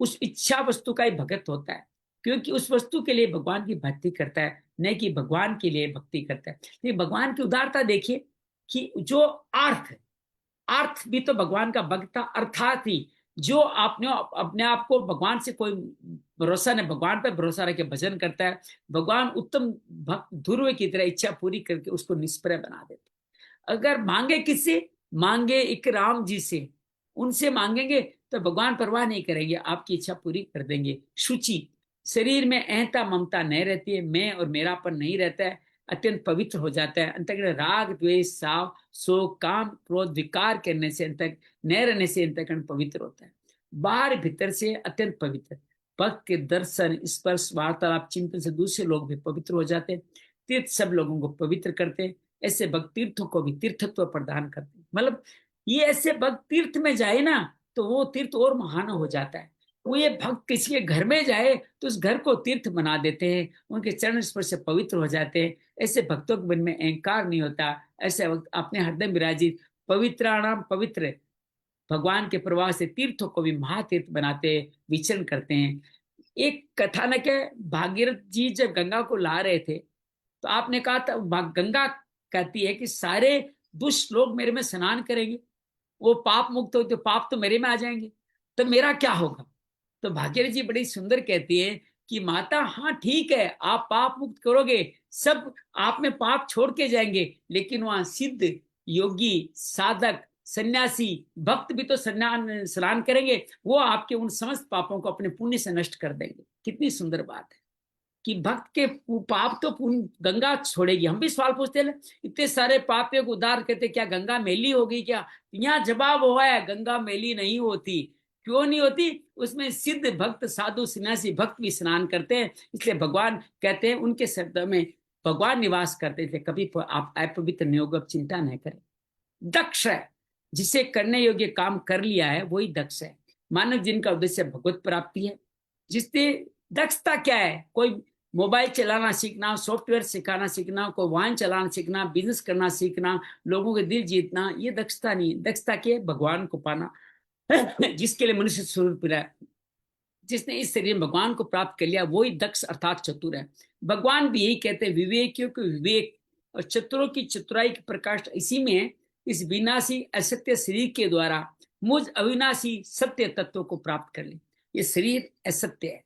[SPEAKER 1] उस इच्छा वस्तु का ही भगत होता है, क्योंकि उस वस्तु के लिए भगवान की भक्ति करता है, न कि भगवान के लिए भक्ति करता है। तो भगवान की उदारता देखिए कि जो अर्थ भी तो भगवान का भक्त था, अर्थात ही जो आपने अपने आप को भगवान से कोई भरोसा नहीं, भगवान पर भरोसा रख के भजन करता है, भगवान उत्तम भक्त ध्रुव की तरह इच्छा पूरी करके उसको निष्प्रय बना देते। अगर मांगे किससे? मांगे एक राम जी से, उनसे मांगेंगे तो भगवान परवाह नहीं करेंगे, आपकी इच्छा पूरी कर देंगे। शुचि, शरीर में अहंता ममता नहीं रहती है, मैं और मेरापन नहीं रहता है, अत्यंत पवित्र हो जाता है। अंतःकरण राग द्वेष साव शोक काम क्रोध विकार करने से अंतक न रहने से अंतःकरण पवित्र होता है। बाहर भीतर से अत्यंत पवित्र। भक्त के दर्शन स्पर्श वार्तालाप चिंतन से दूसरे लोग भी पवित्र हो जाते हैं। तीर्थ सब लोगों को पवित्र करते हैं। ऐसे भक्त तीर्थों को भी तीर्थत्व प्रदान करते हैं। मतलब ये ऐसे भक्त तीर्थ में जाए ना तो वो तीर्थ और महान हो जाता है। वो ये भक्त किसी के घर में जाए तो उस घर को तीर्थ बना देते हैं, उनके चरण स्पर्श से पवित्र हो जाते हैं। ऐसे भक्तों के मन में अहंकार नहीं होता। ऐसे वक्त अपने हृदय विराजित पवित्राणाम पवित्र भगवान के प्रवाह से तीर्थों को भी महातीर्थ बनाते विचरण करते हैं। एक कथानक है, भागीरथ जी जब गंगा को ला रहे थे तो आपने कहा था, गंगा कहती है कि सारे दुष्ट लोग मेरे में स्नान करेंगे, वो पाप मुक्त हो तो पाप तो मेरे में आ जाएंगे, तो मेरा क्या होगा? तो भागीरथ जी बड़ी सुंदर कहती है कि माता हाँ ठीक है, आप पाप मुक्त करोगे, सब आप में पाप छोड़ के जाएंगे, लेकिन वहां सिद्ध योगी साधक सन्यासी भक्त भी तो स्नान करेंगे, वो आपके उन समस्त पापों को अपने पुण्य से नष्ट कर देंगे। कितनी सुंदर बात है कि भक्त के पाप तो गंगा छोड़ेगी। हम भी सवाल पूछते हैं, इतने सारे पापियों को उद्धार करते, क्या गंगा मैली होगी क्या? यहाँ जवाब हुआ है, गंगा मैली नहीं होती। क्यों नहीं होती? उसमें सिद्ध भक्त साधु सन्यासी भक्त भी स्नान करते हैं, इसलिए भगवान कहते हैं उनके शब्द में भगवान निवास करते थे। कभी आप अपवित्र नहीं होगा, चिंता नहीं करें। दक्ष है, जिसे करने योग्य काम कर लिया है वही दक्ष है। मानव जिनका उद्देश्य भगवत प्राप्ति है, जिससे दक्षता क्या है? कोई मोबाइल चलाना सीखना, सॉफ्टवेयर सिखाना सीखना, कोई वाहन चलाना सीखना, बिजनेस करना सीखना, लोगों के दिल जीतना, ये दक्षता नहीं। दक्षता क्या है? भगवान को पाना जिसके लिए मनुष्य स्वरूप मिला है, जिसने इस शरीर में भगवान को प्राप्त कर लिया, वही दक्ष अर्थात चतुर है। भगवान भी यही कहते हैं, विवेकियों को विवेक और चतुरों की चतुराई की प्रकाश इसी में है। इस विनाशी असत्य शरीर के द्वारा मुझ अविनाशी सत्य तत्व को प्राप्त कर ले। ये शरीर असत्य है,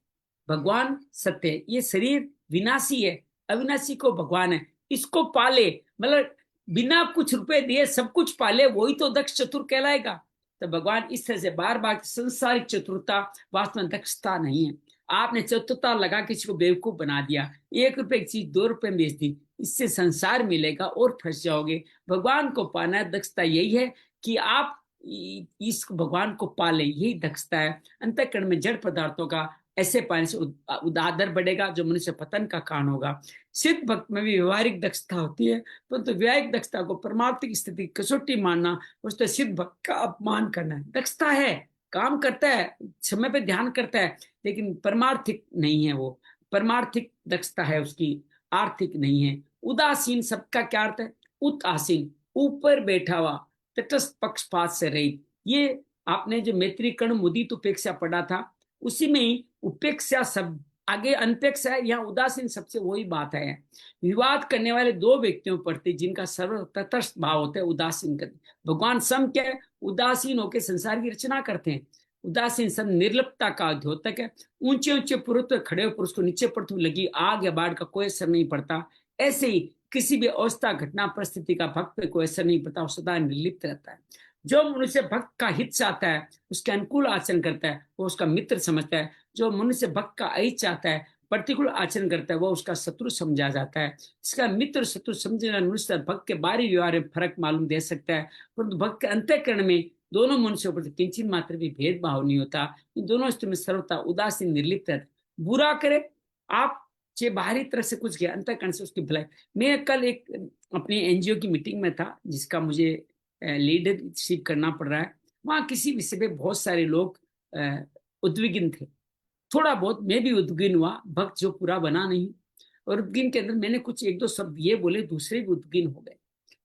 [SPEAKER 1] भगवान सत्य है। ये शरीर विनाशी है, अविनाशी को भगवान है। इसको पाले, मतलब बिना कुछ रुपए दिए सब कुछ पाले, वही तो दक्ष चतुर कहलाएगा। तो भगवान इस तरह से बार बार संसारिक चतुरता वास्तव में दक्षता नहीं है। आपने चतुरता लगा किसी को बेवकूफ बना दिया, 1 रुपए की चीज 2 रुपए में बेच दी, इससे संसार मिलेगा और फंस जाओगे। भगवान को पाना है, दक्षता यही है कि आप इस भगवान को पाले, यही दक्षता है। अंतःकरण में जड़ पदार्थों का ऐसे पाने से उदादर बढ़ेगा, जो मनुष्य पतन का कारण होगा। सिद्ध भक्त में भी व्यवहारिक दक्षता होती है, परंतु व्यवहारिक दक्षता को परमार्थिक स्थिति कसौटी मानना, उस तो सिद्ध भक्त का अपमान करना है। दक्षता है, काम करता है, समय पे ध्यान करता है, लेकिन परमार्थिक नहीं है वो। परमार्थिक दक्षता है उसकी, आर्थिक नहीं है। उदासीन शब्द का क्या अर्थ है? उदासीन, ऊपर बैठा हुआ, तटस्थ पक्षपात से रहित। ये आपने जो मैत्रीकर्ण मुदित उपेक्षा पढ़ा था, उसी में ही उपेक्षा शब्द आगे अनपेक्षा है, यहाँ उदासीन सबसे वही बात है। विवाद करने वाले दो व्यक्तियों प्रति जिनका सर्व तटस्थ भाव होता है, उदासीन करते। भगवान सम क्या है? उदासीन होकर संसार की रचना करते हैं। उदासीन सब निर्लिप्तता का द्योतक है। ऊंचे ऊंचे पुरुष पर खड़े पुरुष को नीचे पड़ती लगी आग या बाढ़ का कोई असर नहीं पड़ता। ऐसे ही किसी भी अवस्था, घटना, परिस्थिति का भक्त पे कोई असर नहीं पड़ता, वो सदा निर्लिप्त रहता है। जो मनुष्य भक्त का हित चाहता है, उसके अनुकूल आचरण करता है, वो उसका मित्र समझता है। जो मनुष्य भक्त का अहित चाहता है, प्रतिकूल आचरण करता है, वो उसका शत्रु समझा जाता है। इसका मित्र शत्रु समझना मनुष्य भक्त के बाहरी व्यवहार में फर्क मालूम दे सकता है, परंतु भक्त के अंतःकरण में दोनों मनुष्यों पर किंचित मात्र भी भेदभाव नहीं होता। इन दोनों स्थिति में सर्वथा उदासीन निर्लिप्त है। बुरा करे आप, चाहे बाहरी तरह से कुछ किया, अंतःकरण से उसकी भलाई। मैं कल एक अपनी एनजीओ की मीटिंग में था, जिसका मुझे लीडरशिप करना पड़ रहा है। वहां किसी विषय पे बहुत सारे लोग उद्विग्न थे। थोड़ा बहुत मैं भी उद्विग्न हुआ, भक्त जो पूरा बना नहीं। और उद्विग्न के अंदर मैंने कुछ एक दो शब्द ये बोले, दूसरे भी उद्विग्न हो गए।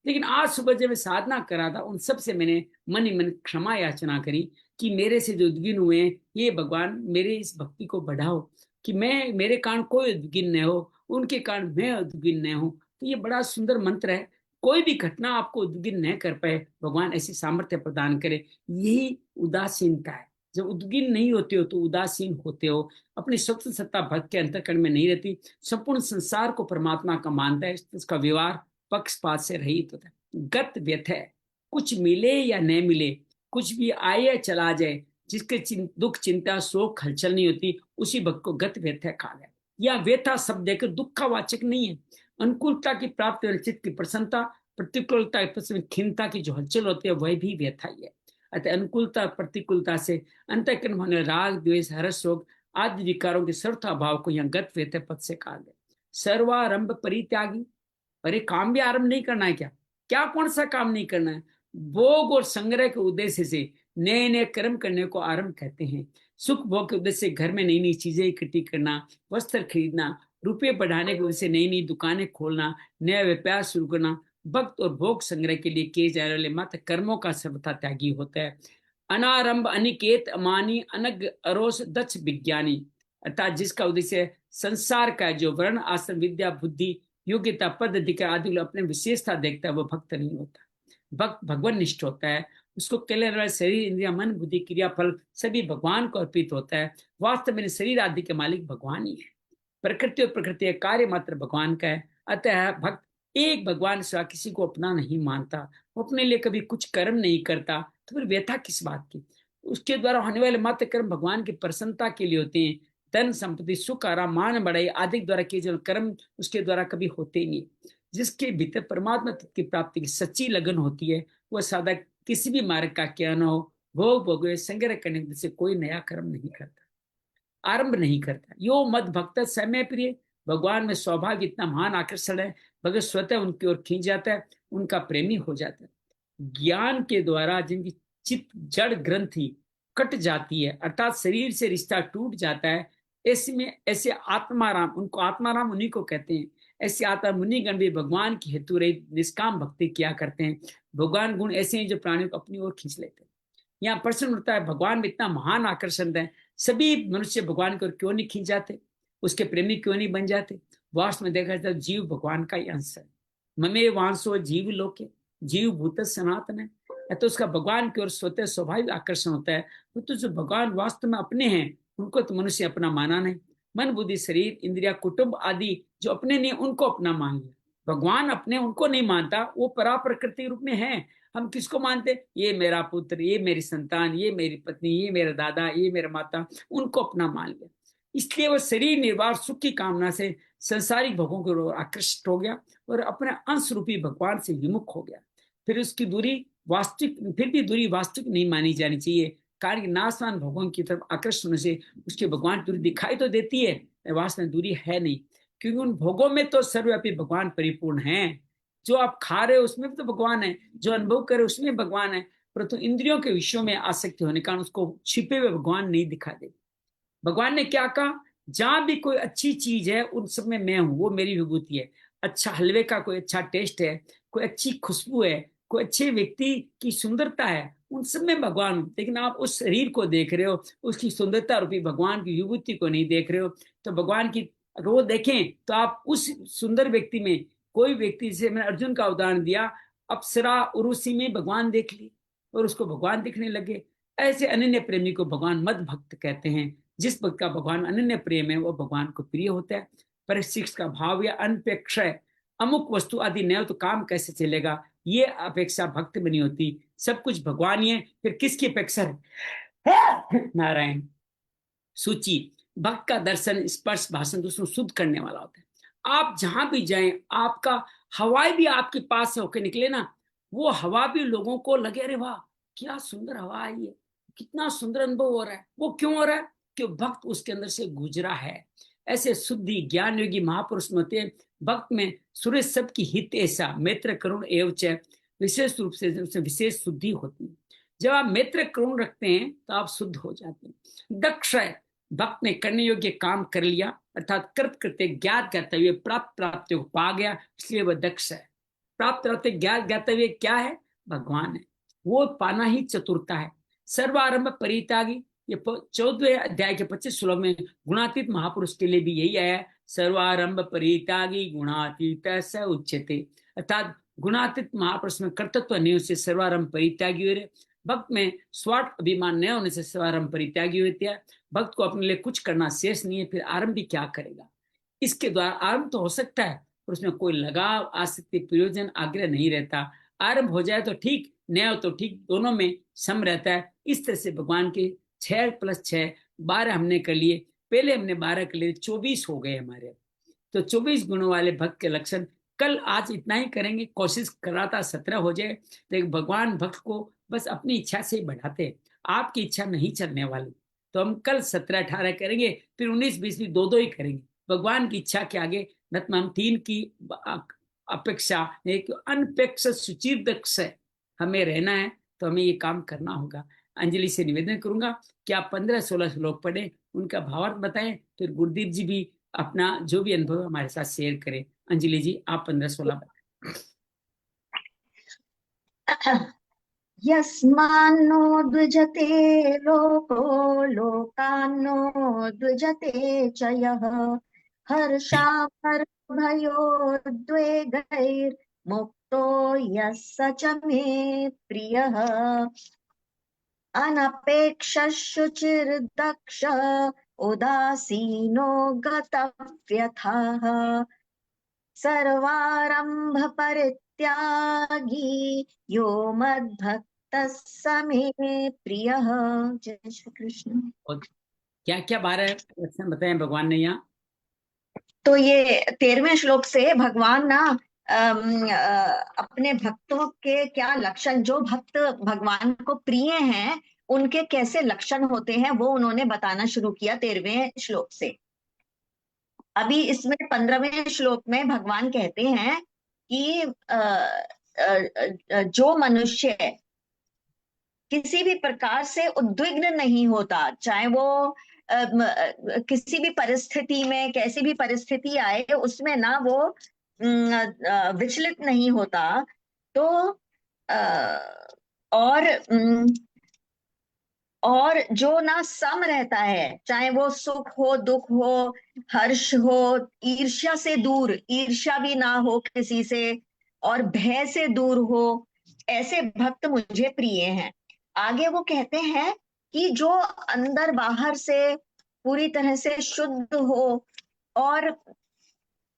[SPEAKER 1] लेकिन आज सुबह जब मैं साधना करा था, उन सब से मैंने मन ही मन क्षमा याचना करी कि मेरे से जो उद्विग्न हुए हैं, ये भगवान मेरे इस भक्ति को बढ़ाओ, कि मैं, मेरे कारण कोई उद्विग्न न हो, उनके कारण मैं उद्विग्न न हो। तो ये बड़ा सुंदर मंत्र है। कोई भी घटना आपको उद्विग्न न कर पाए, भगवान ऐसी सामर्थ्य प्रदान करे। यही उदासीनता है। जब उद्विग्न नहीं होते हो तो उदासीन होते हो, अपनी स्वतंत्र सत्ता भक्त के अंतःकरण में नहीं रहती, संपूर्ण संसार को परमात्मा का मानता है, उसका व्यवहार पक्षपात से रहित होता है। गत व्यथ है, कुछ मिले या न मिले, कुछ भी आए या चला जाए, जिसके दुख चिंता शोक हलचल नहीं होती, उसी भक्त को गत व्यथा कहा गया। या व्यथा शब्द देकर दुख का वाचक नहीं है। अनुकूलता की प्राप्ति, चित्त की प्रसन्नता, प्रतिकूलता खिन्नता की जो हलचल होती है, वह भी व्यथा ही है। अतः अनुकूलता प्रतिकूलता से अंतःकरण होने राग द्वेष हर्ष शोक आदि विकारों के सर्वथा भाव को यहाँ गत व्यथा पद से कहा गया। सर्वारंभ परित्यागी, अरे काम भी आरंभ नहीं करना है क्या? क्या कौन सा काम नहीं करना है? भोग और संग्रह के उद्देश्य से नए नए कर्म करने को आरंभ कहते हैं। सुख भोग के उद्देश्य से घर में नई नई चीजें इकट्ठी करना, वस्त्र खरीदना, रुपये बढ़ाने के उद्देश्य से नई नई दुकानें खोलना, नया व्यापार शुरू करना, भक्त और भोग संग्रह के लिए किए जाने वाले मात्र कर्मों का सर्वथा त्यागी होता है। अनारंभ अनिकेत अमानी अनग अरोस दक्ष विज्ञानी, अर्थात जिसका उद्देश्य संसार का जो वर्ण आश्रम विद्या बुद्धि योग्यता पद अधिकार आदि अपने विशेषता देखता है, वो भक्त नहीं होता। भक्त भगवान निष्ठ होता है। उसको केवल शरीर इंद्रिया मन बुद्धि क्रिया फल सभी भगवान को अर्पित होता है। वास्तव में शरीर आदि के मालिक भगवान ही है। प्रकृति और प्रकृति कार्य मात्र भगवान का है। अतः भक्त एक भगवान सिवा किसी को अपना नहीं मानता, वो अपने लिए कभी कुछ कर्म नहीं करता, तो फिर व्यथा किस बात की? उसके द्वारा होने वाले मात्र कर्म भगवान की प्रसन्नता के लिए होते हैं। धन संपत्ति सुख आराम मान बढ़ाई आदि द्वारा किए जो कर्म उसके द्वारा कभी होते ही नहीं। जिसके भीतर परमात्मा तत्व की प्राप्ति की सच्ची लगन होती है, वह साधक किसी भी मार्ग का क्या न हो, भोग भोगे संग्रह करने से कोई नया कर्म नहीं करता, आरंभ नहीं करता। यो मद भक्त समय प्रिय, भगवान में स्वभाव इतना महान आकर्षण है, भगत स्वतः उनकी ओर खींच जाता है, उनका प्रेमी हो जाता है। ज्ञान के द्वारा जिनकी चित्त जड़ ग्रंथि कट जाती है, अर्थात शरीर से रिश्ता टूट जाता है, ऐसे आत्माराम, उनको आत्माराम उन्हीं को कहते हैं। ऐसे आत्मा मुनिगण भी भगवान की हेतु रहित निष्काम भक्ति किया करते हैं। भगवान गुण ऐसे हैं जो प्राणियों को अपनी ओर खींच लेते हैं। यहाँ प्रश्न उठता है, भगवान में इतना महान आकर्षण है, सभी मनुष्य भगवान की ओर क्यों नहीं खींच जाते, उसके प्रेमी क्यों नहीं बन जाते? वास्तव में देखा जाए जीव भगवान का ही अंश है। ममे वांसो जीव लोके, जीव भूत सनातन है। तो उसका भगवान की ओर स्वतः स्वाभाविक आकर्षण होता है। तो जो भगवान वास्तव में अपने हैं, उनको तो मनुष्य अपना माना नहीं। मन बुद्धि शरीर इंद्रिया कुटुंब आदि जो अपने नहीं, उनको अपना मान लिया। भगवान अपने उनको नहीं मानता, वो परा प्रकृति रूप में है। हम किसको मानते? ये मेरा पुत्र, ये मेरी संतान, ये मेरी पत्नी, ये मेरा दादा, ये मेरा माता, उनको अपना मान लिया। इसलिए वो शरीर निर्वाह सुख की कामना से संसारिक भोगों की ओर आकृष्ट हो गया और अपने अंश रूपी भगवान से विमुख हो गया। फिर उसकी दूरी वास्तविक, फिर भी दूरी वास्तविक नहीं मानी जानी चाहिए। कारण कि नाशवान भोगों की तरफ आकर्षण होने से उसके भगवान दूरी दिखाई तो देती है, वासना दूरी है नहीं, क्योंकि उन भोगों में तो सर्वव्यापी भगवान परिपूर्ण है। जो आप खा रहे हो उसमें भी तो भगवान है, जो अनुभव करे उसमें भगवान है, परंतु इंद्रियों के विषयों में आसक्ति होने के कारण उसको छिपे हुए भगवान नहीं दिखा दे। भगवान ने क्या कहा, जहां भी कोई अच्छी चीज है उन सब में मैं हूं, वो मेरी विभूति है। अच्छा हलवे का कोई अच्छा टेस्ट है, कोई अच्छी खुशबू है, कोई अच्छे व्यक्ति की सुंदरता है, उन सब में भगवान हूं। लेकिन आप उस शरीर को देख रहे हो, उसकी सुंदरता रूपी भगवान की विभूति को नहीं देख रहे हो। तो भगवान की अगर वो देखें तो आप उस सुंदर व्यक्ति में, कोई व्यक्ति, जैसे मैंने अर्जुन का उदाहरण दिया, अप्सरा उर्वशी में भगवान देख ली और उसको भगवान दिखने लगे। ऐसे अनन्य प्रेमी को भगवान मद भक्त कहते हैं। जिस भक्त का भगवान अनन्य प्रेम है वो भगवान को प्रिय होता है। परिशिष्ट का भाव या अनपेक्षा है, अमुक वस्तु आदि नहीं हो तो काम कैसे चलेगा, ये अपेक्षा भक्त में नहीं होती। सब कुछ भगवान ही है, फिर किसकी अपेक्षा है। नारायण सूची, भक्त का दर्शन स्पर्श भाषण दूसरों शुद्ध करने वाला होता है। आप जहां भी जाएं, आपका हवाई भी आपके पास से होकर निकले ना, वो हवा भी लोगों को लगे, अरे वाह क्या सुंदर हवा आई है, कितना सुंदर अनुभव हो रहा है। वो क्यों हो रहा है, कि भक्त उसके अंदर से गुजरा है। ऐसे शुद्धि ज्ञान योगी महापुरुष होते हैं। भक्त में सूर्य सब की हित ऐसा मित्र करुण एवं विशेष रूप से उससे विशेष शुद्धि होती है। जब आप मित्र करुण रखते हैं तो आप शुद्ध हो जाते हैं। दक्ष है, भक्त ने करने योग्य काम कर लिया, अर्थात कृत कृत्य ज्ञात ज्ञाते हुए प्राप्त को पा गया, इसलिए वह दक्ष है। प्राप्त रहते ज्ञात ज्ञाते हुए क्या है, भगवान है, वो पाना ही चतुरता है। सर्वारंभ परित्यागी, ये 14वें अध्याय के 25 श्लोक में गुणातीत महापुरुष के लिए भी यही आया, सर्वारंभ परित्यागी गुणातीत स उच्यते। अर्थात गुणातीत महापुरुष में कर्तृत्व नहीं होने से सर्वारंभ परित्यागी हुए। भक्त में स्वार्थ अभिमान न होने से सर्वारंभ परित्यागी होते हैं। भक्त को अपने लिए कुछ करना शेष नहीं है, फिर आरंभ भी क्या करेगा। इसके द्वारा आरंभ तो हो सकता है पर उसमें कोई लगाव आसक्ति प्रयोजन आग्रह नहीं रहता। आरंभ हो जाए तो ठीक, न हो तो ठीक, दोनों में सम रहता है। इस तरह से भगवान के 6 + 6 12 हमने कर लिए, पहले हमने 12 कर लिए, 24 हो गए हमारे। तो 24 गुणों वाले भक्त के लक्षण कल आज इतना ही करेंगे, कोशिश कराता 17 हो जाए। तो भगवान भक्त को बस अपनी इच्छा से ही बढ़ाते हैं, आपकी इच्छा नहीं चलने वाली। तो हम कल 17 18 करेंगे, फिर 19 20 भी 2 ही करेंगे। भगवान की इच्छा के आगे नत हम 3 की अपेक्षा, एक अनपेक्ष सुचिर्दक्ष हमें रहना है, तो हमें ये काम करना होगा। अंजलि से निवेदन करूंगा कि आप 15-16 श्लोक पढ़े, उनका भावार्थ बताएं, फिर गुरुदेव जी भी अपना जो भी अनुभव हमारे साथ शेयर करें। अंजलि जी आप 15-16 बताएं।
[SPEAKER 2] यस्मान्नो द्विजते लोको लोकान्नो द्विजते च यः हर्षामर्भयोद्वेगैर्मुक्तो यः स च मे प्रियः अनपेक्षः शुचिर्दक्ष उदासीनो गतव्यथाः सर्वारंभ परित्यागी यो मद्भक्तः स मे प्रियः। जय श्री कृष्ण।
[SPEAKER 1] क्या क्या 12 लक्षण बताए भगवान ने यहाँ।
[SPEAKER 2] तो ये 13वें श्लोक से भगवान ना अपने भक्तों के क्या लक्षण, जो भक्त भगवान को प्रिय हैं उनके कैसे लक्षण होते हैं वो उन्होंने बताना शुरू किया 13वें श्लोक से। अभी इसमें 15वें श्लोक में भगवान कहते हैं कि जो मनुष्य किसी भी प्रकार से उद्विग्न नहीं होता, चाहे वो किसी भी परिस्थिति में, कैसी भी परिस्थिति आए उसमें ना वो विचलित नहीं होता, तो और जो ना सम रहता है, चाहे वो सुख हो दुख हो हर्ष हो, ईर्ष्या से दूर, ईर्ष्या भी ना हो किसी से, और भय से दूर हो, ऐसे भक्त मुझे प्रिय हैं। आगे वो कहते हैं कि जो अंदर बाहर से पूरी तरह से शुद्ध हो और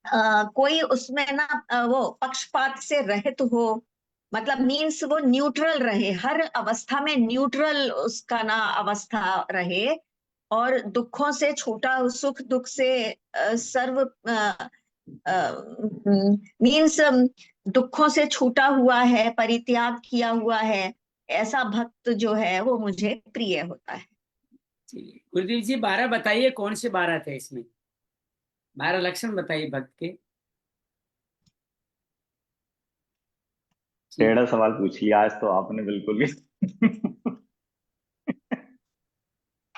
[SPEAKER 2] कोई उसमें ना वो पक्षपात से रहित हो, मतलब मीन्स वो न्यूट्रल रहे, हर अवस्था में न्यूट्रल उसका ना अवस्था रहे, और दुखों से छूटा, सुख दुख से सर्व मीन्स दुखों से छूटा हुआ है, परित्याग किया हुआ है, ऐसा भक्त जो है वो मुझे प्रिय होता है।
[SPEAKER 1] चलिए गुरुदेव जी 12 बताइए, कौन से 12 थे इसमें? 12 लक्षण बताइए भक्त के। जी।
[SPEAKER 3] टेढ़ा सवाल पूछ लिया आज तो आपने बिल्कुल ही।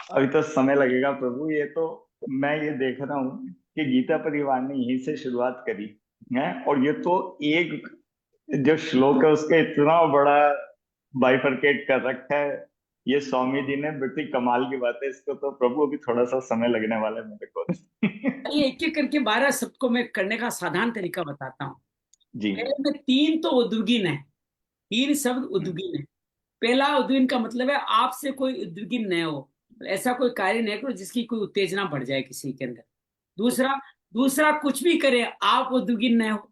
[SPEAKER 3] अभी तो समय लगेगा प्रभु, ये तो मैं ये देख रहा हूँ कि गीता परिवार ने यहीं से शुरुआत करी है, और ये तो एक जो श्लोक है उसके इतना बड़ा बाइफरकेट कर रखा है ये स्वामी जी ने। बड़ी कमाल की बात है, इसको तो प्रभु अभी थोड़ा सा समय लगने वाला है मेरे को।
[SPEAKER 1] ये एक एक करके 12 शब्द को मैं करने का साधारण तरीका बताता हूँ।
[SPEAKER 3] जी।
[SPEAKER 1] पहले में 3 तो उद्विग्न है, 3 शब्द उद्विग्न है। पहला उद्विग्न का मतलब है आपसे कोई उद्विग्न न हो, ऐसा कोई कार्य नहीं करो जिसकी कोई उत्तेजना बढ़ जाए किसी के अंदर। दूसरा दूसरा कुछ भी करे आप उद्विग्न न हो।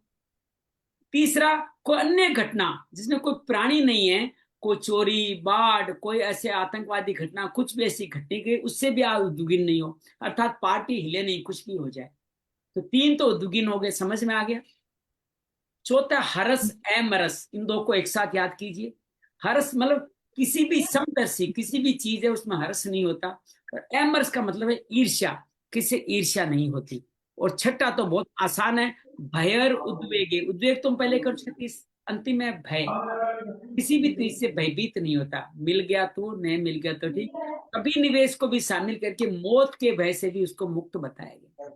[SPEAKER 1] तीसरा, कोई अन्य घटना जिसमें कोई प्राणी नहीं है, कोई चोरी बाढ़ कोई ऐसे आतंकवादी घटना कुछ भी ऐसी घटने की उससे भी आप उद्विग्न नहीं हो, अर्थात पार्टी हिले नहीं, कुछ भी हो जाए। तो 3 तो उद्विग्न हो गए, समझ में आ गया। चौथा हरस एमरस, इन दो को एक साथ याद कीजिए। हरस मतलब किसी भी समदर्शी किसी भी चीज है उसमें हर्ष नहीं होता, और एमरस का मतलब है ईर्ष्या, किसी ईर्ष्या नहीं होती। और छठा तो बहुत आसान है, भयर उद्वेगे, उद्वेग तुम पहले कर सकती, अंतिम है भय, किसी भी चीज से भयभीत नहीं होता। मिल गया तो नहीं मिल गया तो ठीक, कभी निवेश को भी शामिल करके मौत के भय से भी उसको मुक्त बताया गया।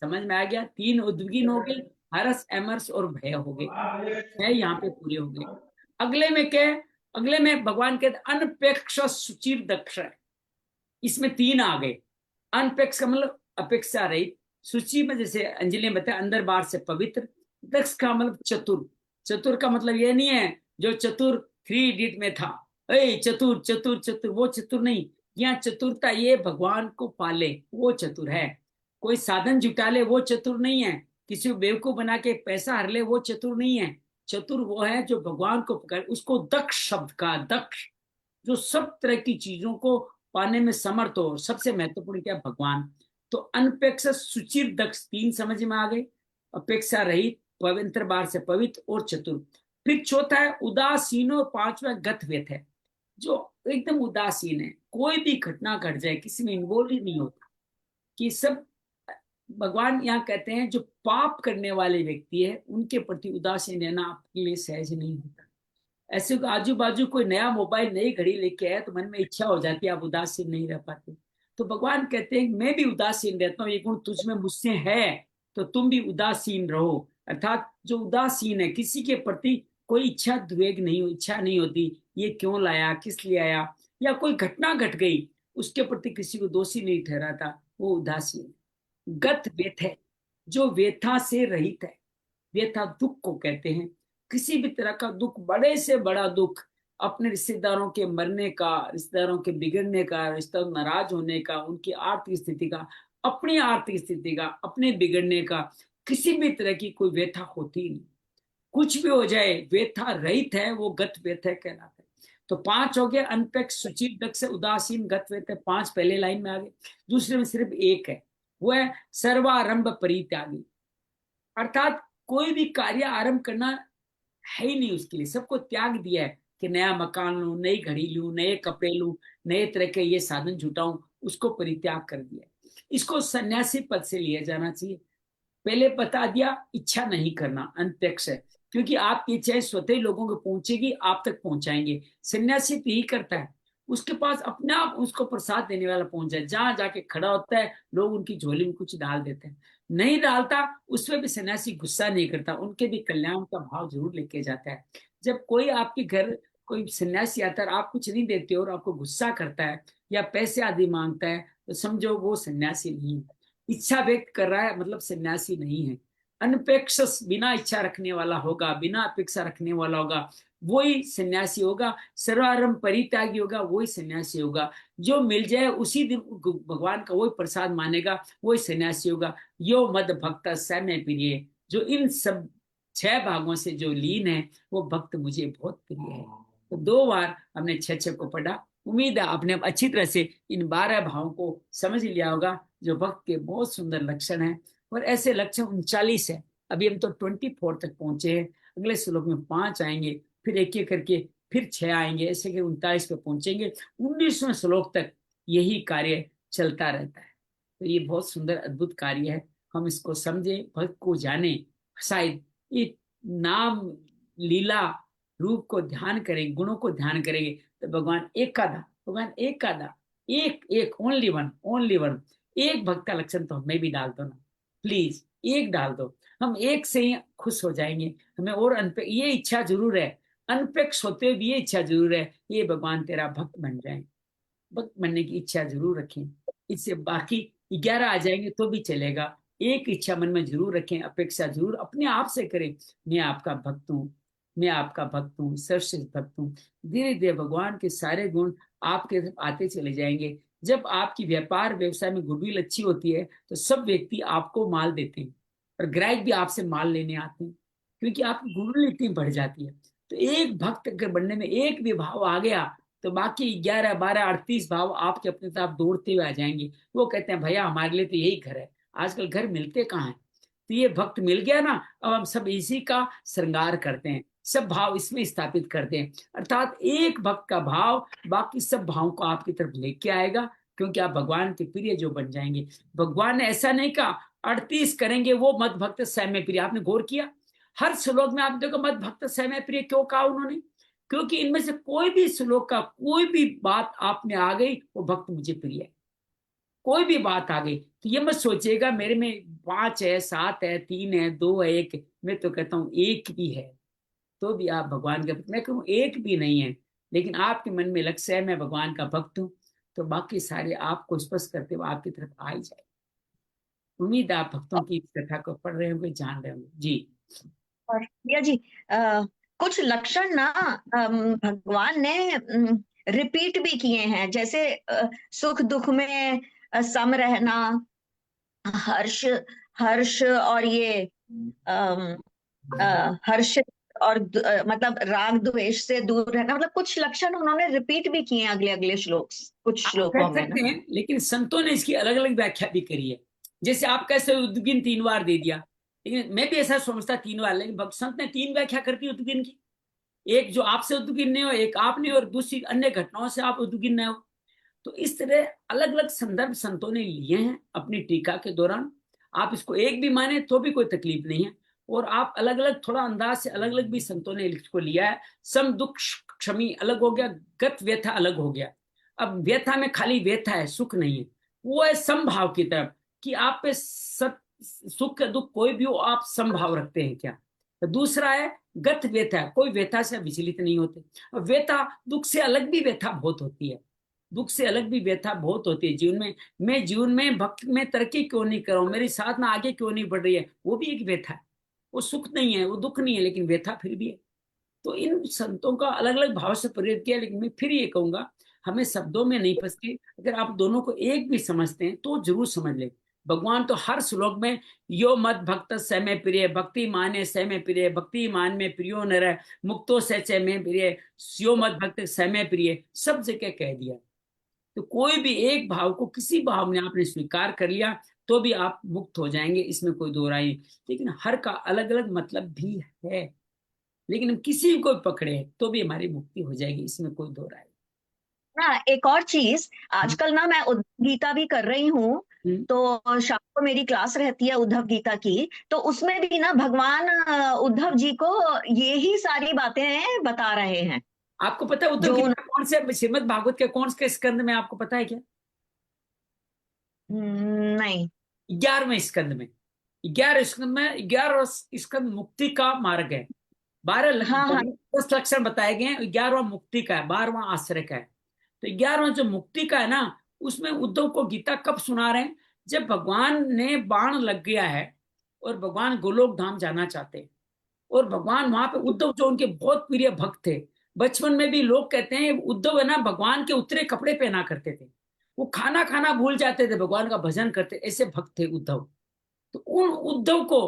[SPEAKER 1] समझ में आ गया। 3 उद्विग्न हो गए, हरस एमरस और भय हो गए, है यहाँ पे पूरे हो गए। अगले में क्या है? अगले में भगवान कहते अनपेक्ष सुचिर दक्ष, इसमें 3 आ गए। अनपेक्ष का मतलब अपेक्षा रहित, सूची में जैसे अंजलि में बताया अंदर बाहर से पवित्र। दक्ष का मतलब चतुर, चतुर का मतलब ये नहीं है जो चतुर 3 इडियट में था, ए चतुर चतुर चतुर, वो चतुर नहीं। यहाँ चतुरता ये भगवान को पाले वो चतुर है, कोई साधन जुटा ले वो चतुर नहीं है, किसी को बेवकूफ बना के पैसा हर ले वो चतुर नहीं है। चतुर वो है जो भगवान को पकड़, उसको दक्ष शब्द का दक्ष, जो सब तरह की चीजों को पाने में समर्थ हो। सबसे महत्वपूर्ण क्या? भगवान। तो अनपेक्षा सुचिर दक्ष 3 समझ में आ गए, अपेक्षा रहित, पवित्र बार से पवित्र और चतुर। फिर चौथा है उदासीन, और 5वां गत व्यथ है, जो एकदम उदासीन है, कोई भी घटना घट जाए किसी में इन्वॉल्व ही नहीं होता, कि सब भगवान यहाँ कहते हैं जो पाप करने वाले व्यक्ति है उनके प्रति उदासीन रहना आपके लिए सहज नहीं होता। ऐसे आजू बाजू कोई नया मोबाइल नई घड़ी लेके आए तो मन में इच्छा हो जाती है, आप उदासीन नहीं रह पाते। तो भगवान कहते हैं मैं भी उदासीन रहता हूँ, ये गुण तुझ में मुझसे है, तो तुम भी उदासीन रहो। अर्थात जो उदासीन है, किसी के प्रति कोई इच्छा द्वेग नहीं हो, इच्छा नहीं होती ये क्यों लाया किस लिए आया, या कोई घटना घट गई उसके प्रति किसी को दोषी नहीं ठहराता, वो उदासीन है। गत व्यथ है, जो व्यथा से रहित है। व्यथा दुख को कहते हैं, किसी भी तरह का दुख, बड़े से बड़ा दुख, अपने रिश्तेदारों के मरने का, रिश्तेदारों के बिगड़ने का, रिश्तेदार नाराज होने का, उनकी आर्थिक स्थिति का, अपनी आर्थिक स्थिति का, अपने बिगड़ने का, किसी भी तरह की कोई व्यथा होती नहीं। कुछ भी हो जाए व्यथा रहित है, वो गत व्यथा कहलाता है। तो 5 हो गए, अनपेक्ष सुचिर दक्ष उदासीन गत व्यथा, 5 पहले लाइन में आ गए। दूसरे में सिर्फ एक है, वो है सर्वारंभ परित्यागी, अर्थात कोई भी कार्य आरंभ करना है ही नहीं उसके लिए, सबको त्याग दिया है कि नया मकान लूं, नई घड़ी लूं, नए कपड़े लूं, नए तरह के ये साधन जुटाऊं, उसको परित्याग कर दिया। इसको सन्यासी पद से लिया जाना चाहिए। पहले बता दिया इच्छा नहीं करना अनपेक्ष है, क्योंकि आपकी इच्छाएं स्वतः ही लोगों को पहुंचेगी, आप तक पहुंचाएंगे। सन्यासी तो यही करता है, उसके पास अपने आप उसको प्रसाद देने वाला पहुंच जाए, जहां जाके खड़ा होता है लोग उनकी झोली में कुछ डाल देते हैं, नहीं डालता उसमें भी सन्यासी गुस्सा नहीं करता, उनके भी कल्याण का भाव जरूर लेके जाता है। जब कोई आपके घर कोई सन्यासी आता है आप कुछ नहीं देते हो और आपको गुस्सा करता है या पैसे आदि मांगता है, तो समझो वो सन्यासी नहीं है। इच्छा व्यक्त कर रहा है मतलब सन्यासी नहीं है। अनपेक्ष, बिना इच्छा रखने वाला होगा, बिना अपेक्षा रखने वाला होगा, वही सन्यासी होगा। सर्वारंभ परित्यागी होगा, वही सन्यासी होगा। जो मिल जाए उसी दिन भगवान का वही प्रसाद मानेगा, वही सन्यासी होगा। यो मद भक्त स में प्रिय, जो इन सब 6 भागों से जो लीन है वो भक्त मुझे बहुत प्रिय है। तो 2 बार हमने 6 को पढ़ा। उम्मीद है आपने अच्छी तरह से इन 12 भावों को समझ लिया होगा, जो भक्त के बहुत सुंदर लक्षण हैं। और ऐसे लक्षण 39 है, अभी हम तो 24 तक पहुंचे हैं। अगले श्लोक में 5 आएंगे, फिर एक एक करके फिर 6 आएंगे, ऐसे कि 39 पे पहुंचेंगे। 19वें श्लोक तक यही कार्य चलता रहता है। तो ये बहुत सुंदर अद्भुत कार्य है, हम इसको समझे, भक्त को जाने। शायद ये नाम लीला रूप को ध्यान करेंगे, गुणों को ध्यान करेंगे, तो भगवान एक का दा, भगवान एक का दा, एक एक ओनली वन, ओनली वन। एक भक्त का लक्षण तो हमें भी डाल दो ना प्लीज, एक डाल दो, हम एक से ही खुश हो जाएंगे। हमें और ये इच्छा जरूर है, अनपेक्ष होते हुए भी ये इच्छा जरूर है, ये भगवान तेरा भक्त बन जाए। भक्त बनने की इच्छा जरूर रखें, इससे बाकी 11 आ जाएंगे तो भी चलेगा। एक इच्छा मन में जरूर रखें, अपेक्षा जरूर अपने आप से करें, मैं आपका भक्त हूँ, मैं आपका भक्त हूँ, सर्वश्रेष्ठ भक्त हूँ। धीरे धीरे भगवान के सारे गुण आपके तरफ आते चले जाएंगे। जब आपकी व्यापार व्यवसाय में गुडविल अच्छी होती है तो सब व्यक्ति आपको माल देते हैं और ग्राहक भी आपसे माल लेने आते हैं, क्योंकि आपकी गुडविल इतनी बढ़ जाती है। तो एक भक्त के बनने में एक भी भाव आ गया तो बाकी 11 12 38 भाव आपके अपने तरफ दौड़ते हुए आ जाएंगे। वो कहते हैं भैया हमारे लिए तो यही घर है, आजकल घर मिलते कहाँ हैं। तो ये भक्त मिल गया ना, अब हम सब इसी का श्रृंगार करते हैं, सब भाव इसमें स्थापित करते हैं। अर्थात एक भक्त का भाव बाकी सब भावों को आपकी तरफ लेके आएगा, क्योंकि आप भगवान के प्रिय जो बन जाएंगे। भगवान ने ऐसा नहीं कहा 38 करेंगे वो मत भक्त सैम्य प्रिय। आपने गौर किया हर श्लोक में, आप देखो मत भक्त सैम्य प्रिय क्यों कहा उन्होंने, क्योंकि इनमें से कोई भी श्लोक का कोई भी बात आप में आ गई वो भक्त मुझे प्रिय है। कोई भी बात आ गई तो ये मत सोचिएगा मेरे में 5 है, 7 है, 3 है, 2 है, 1। मैं तो कहता हूं एक भी है तो भी आप भगवान के भक्त। मैं कहूँ एक भी नहीं है लेकिन आपके मन में लक्ष्य है मैं भगवान का भक्त हूँ, तो बाकी सारे आपको स्पष्ट करते हुए आपकी तरफ आ ही जाए। उम्मीद आप भक्तों की इस कथा को पढ़ रहे होंगे, जान रहे होंगे जी।
[SPEAKER 2] और प्रिया जी, कुछ लक्षण ना भगवान ने रिपीट भी किए हैं, जैसे सुख दुख में सम रहना, हर्ष हर्ष और ये हर्ष और मतलब राग द्वेष से दूर रहना, मतलब कुछ लक्षण उन्होंने रिपीट भी किए हैं अगले अगले कुछ
[SPEAKER 1] आप
[SPEAKER 2] श्लोकों
[SPEAKER 1] कह
[SPEAKER 2] में ना।
[SPEAKER 1] सकते हैं, लेकिन संतों ने इसकी अलग अलग व्याख्या भी करी है। जैसे आप कैसे उद्गिन 3 बार दे दिया, लेकिन मैं भी ऐसा समझता 3 बार, लेकिन भक्त संत ने 3 व्याख्या कर दी उद्गिन की। एक जो आपसे उद्गिन हो, एक आपने, और दूसरी अन्य घटनाओं से आप उद्गिन हो। तो इस तरह अलग अलग संदर्भ संतों ने लिए हैं अपनी टीका के दौरान। आप इसको एक भी माने तो भी कोई तकलीफ नहीं है, और आप अलग अलग थोड़ा अंदाज से अलग अलग भी संतों ने इसको लिया है। सम दुख क्षमी अलग हो गया, गत व्यथा अलग हो गया। अब व्यथा में खाली व्यथा है, सुख नहीं है, वो है समभाव की तरफ, कि आप पे सुख दुख कोई भी हो आप समभाव रखते हैं क्या। तो दूसरा है गत व्यथा, कोई व्यथा से विचलित नहीं होते। व्यथा दुख से अलग भी व्यथा बहुत होती है, दुख से अलग भी व्यथा बहुत होती है जीवन में। मैं जीवन में भक्ति में तरक्की क्यों नहीं कर रहा हूं, मेरी साधना आगे क्यों नहीं बढ़ रही है, वो भी एक व्यथा है। वो सुख नहीं है, वो दुख नहीं है, लेकिन व्यथा फिर भी है। तो इन संतों का अलग अलग भाव से प्रयोग किया, लेकिन मैं फिर ये कहूंगा हमें शब्दों में नहीं फंसते। अगर आप दोनों को एक भी समझते हैं तो जरूर समझ ले। भगवान तो हर श्लोक में यो मत भक्त सैमे प्रिय, भक्ति माने सैमे प्रिय, भक्ति मान में प्रियो नर, मुक्तो सैचे में प्रिय, यो मत भक्त सैमे प्रिय, सब जगह कह दिया। तो कोई भी एक भाव को किसी भाव में आपने स्वीकार कर लिया तो भी आप मुक्त हो जाएंगे, इसमें कोई दो राय नहीं। लेकिन हर का अलग अलग मतलब भी है, लेकिन हम किसी को पकड़े तो भी हमारी मुक्ति हो जाएगी, इसमें कोई दो राय
[SPEAKER 2] ना एक और चीज, आजकल ना मैं उद्धव गीता भी कर रही हूँ,
[SPEAKER 1] नहीं।
[SPEAKER 2] तो शाम को मेरी क्लास रहती है उद्धव गीता की, तो उसमें भी ना भगवान उद्धव जी को ये ही सारी बातें बता रहे हैं
[SPEAKER 1] आपको पता है उद्धव
[SPEAKER 2] जो
[SPEAKER 1] गीता कौन से श्रीमद् भागवत के कौन से स्कंद में, आपको पता है क्या?
[SPEAKER 2] नहीं।
[SPEAKER 1] 11वें स्कंद में। 11 स्कंद में 11 स्कंद मुक्ति का मार्ग है। 12
[SPEAKER 2] हाँ हाँ
[SPEAKER 1] 10 लक्षण बताए गए हैं, 11वां मुक्ति का है, 12वां आश्रय का है। तो 11वां जो मुक्ति का है ना, उसमें उद्धव को गीता कब सुना रहे हैं? जब भगवान ने बाण लग गया है और भगवान गोलोक धाम जाना चाहते हैं, और भगवान वहां पे उद्धव जो उनके बहुत प्रिय भक्त थे, बचपन में भी लोग कहते हैं उद्धव है ना भगवान के उतरे कपड़े पहना करते थे, वो खाना खाना भूल जाते थे, भगवान का भजन करते, ऐसे भक्त थे उद्धव। तो उन उद्धव को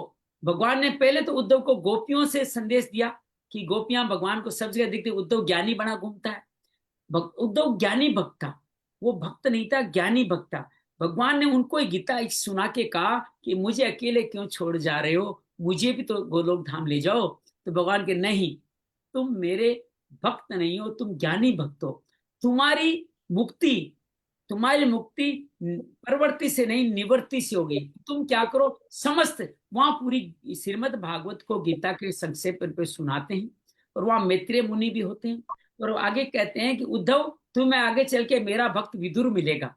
[SPEAKER 1] भगवान ने पहले तो उद्धव को गोपियों से संदेश दिया कि गोपियां भगवान को सब जगह दिखती, उद्धव ज्ञानी बना घूमता है। उद्धव ज्ञानी भक्त था, वो भक्त नहीं था, ज्ञानी भक्त था। भगवान ने उनको गीता सुना के कहा कि मुझे अकेले क्यों छोड़ जा रहे हो, मुझे भी तो गोलोक धाम ले जाओ। तो भगवान के नहीं, तुम मेरे भक्त नहीं हो, तुम ज्ञानी भक्त हो। मुक्ति तुम्हारी मुक्ति प्रवृत्ति से नहीं, निवृत्ति से होगी। तुम क्या करो, समस्त वहां पूरी श्रीमद् भागवत को गीता के संक्षेप पे सुनाते हैं, और वहां मैत्रेय मुनि भी होते हैं, और वो आगे कहते हैं कि उद्धव, तुम्हें आगे चल के मेरा भक्त विदुर मिलेगा,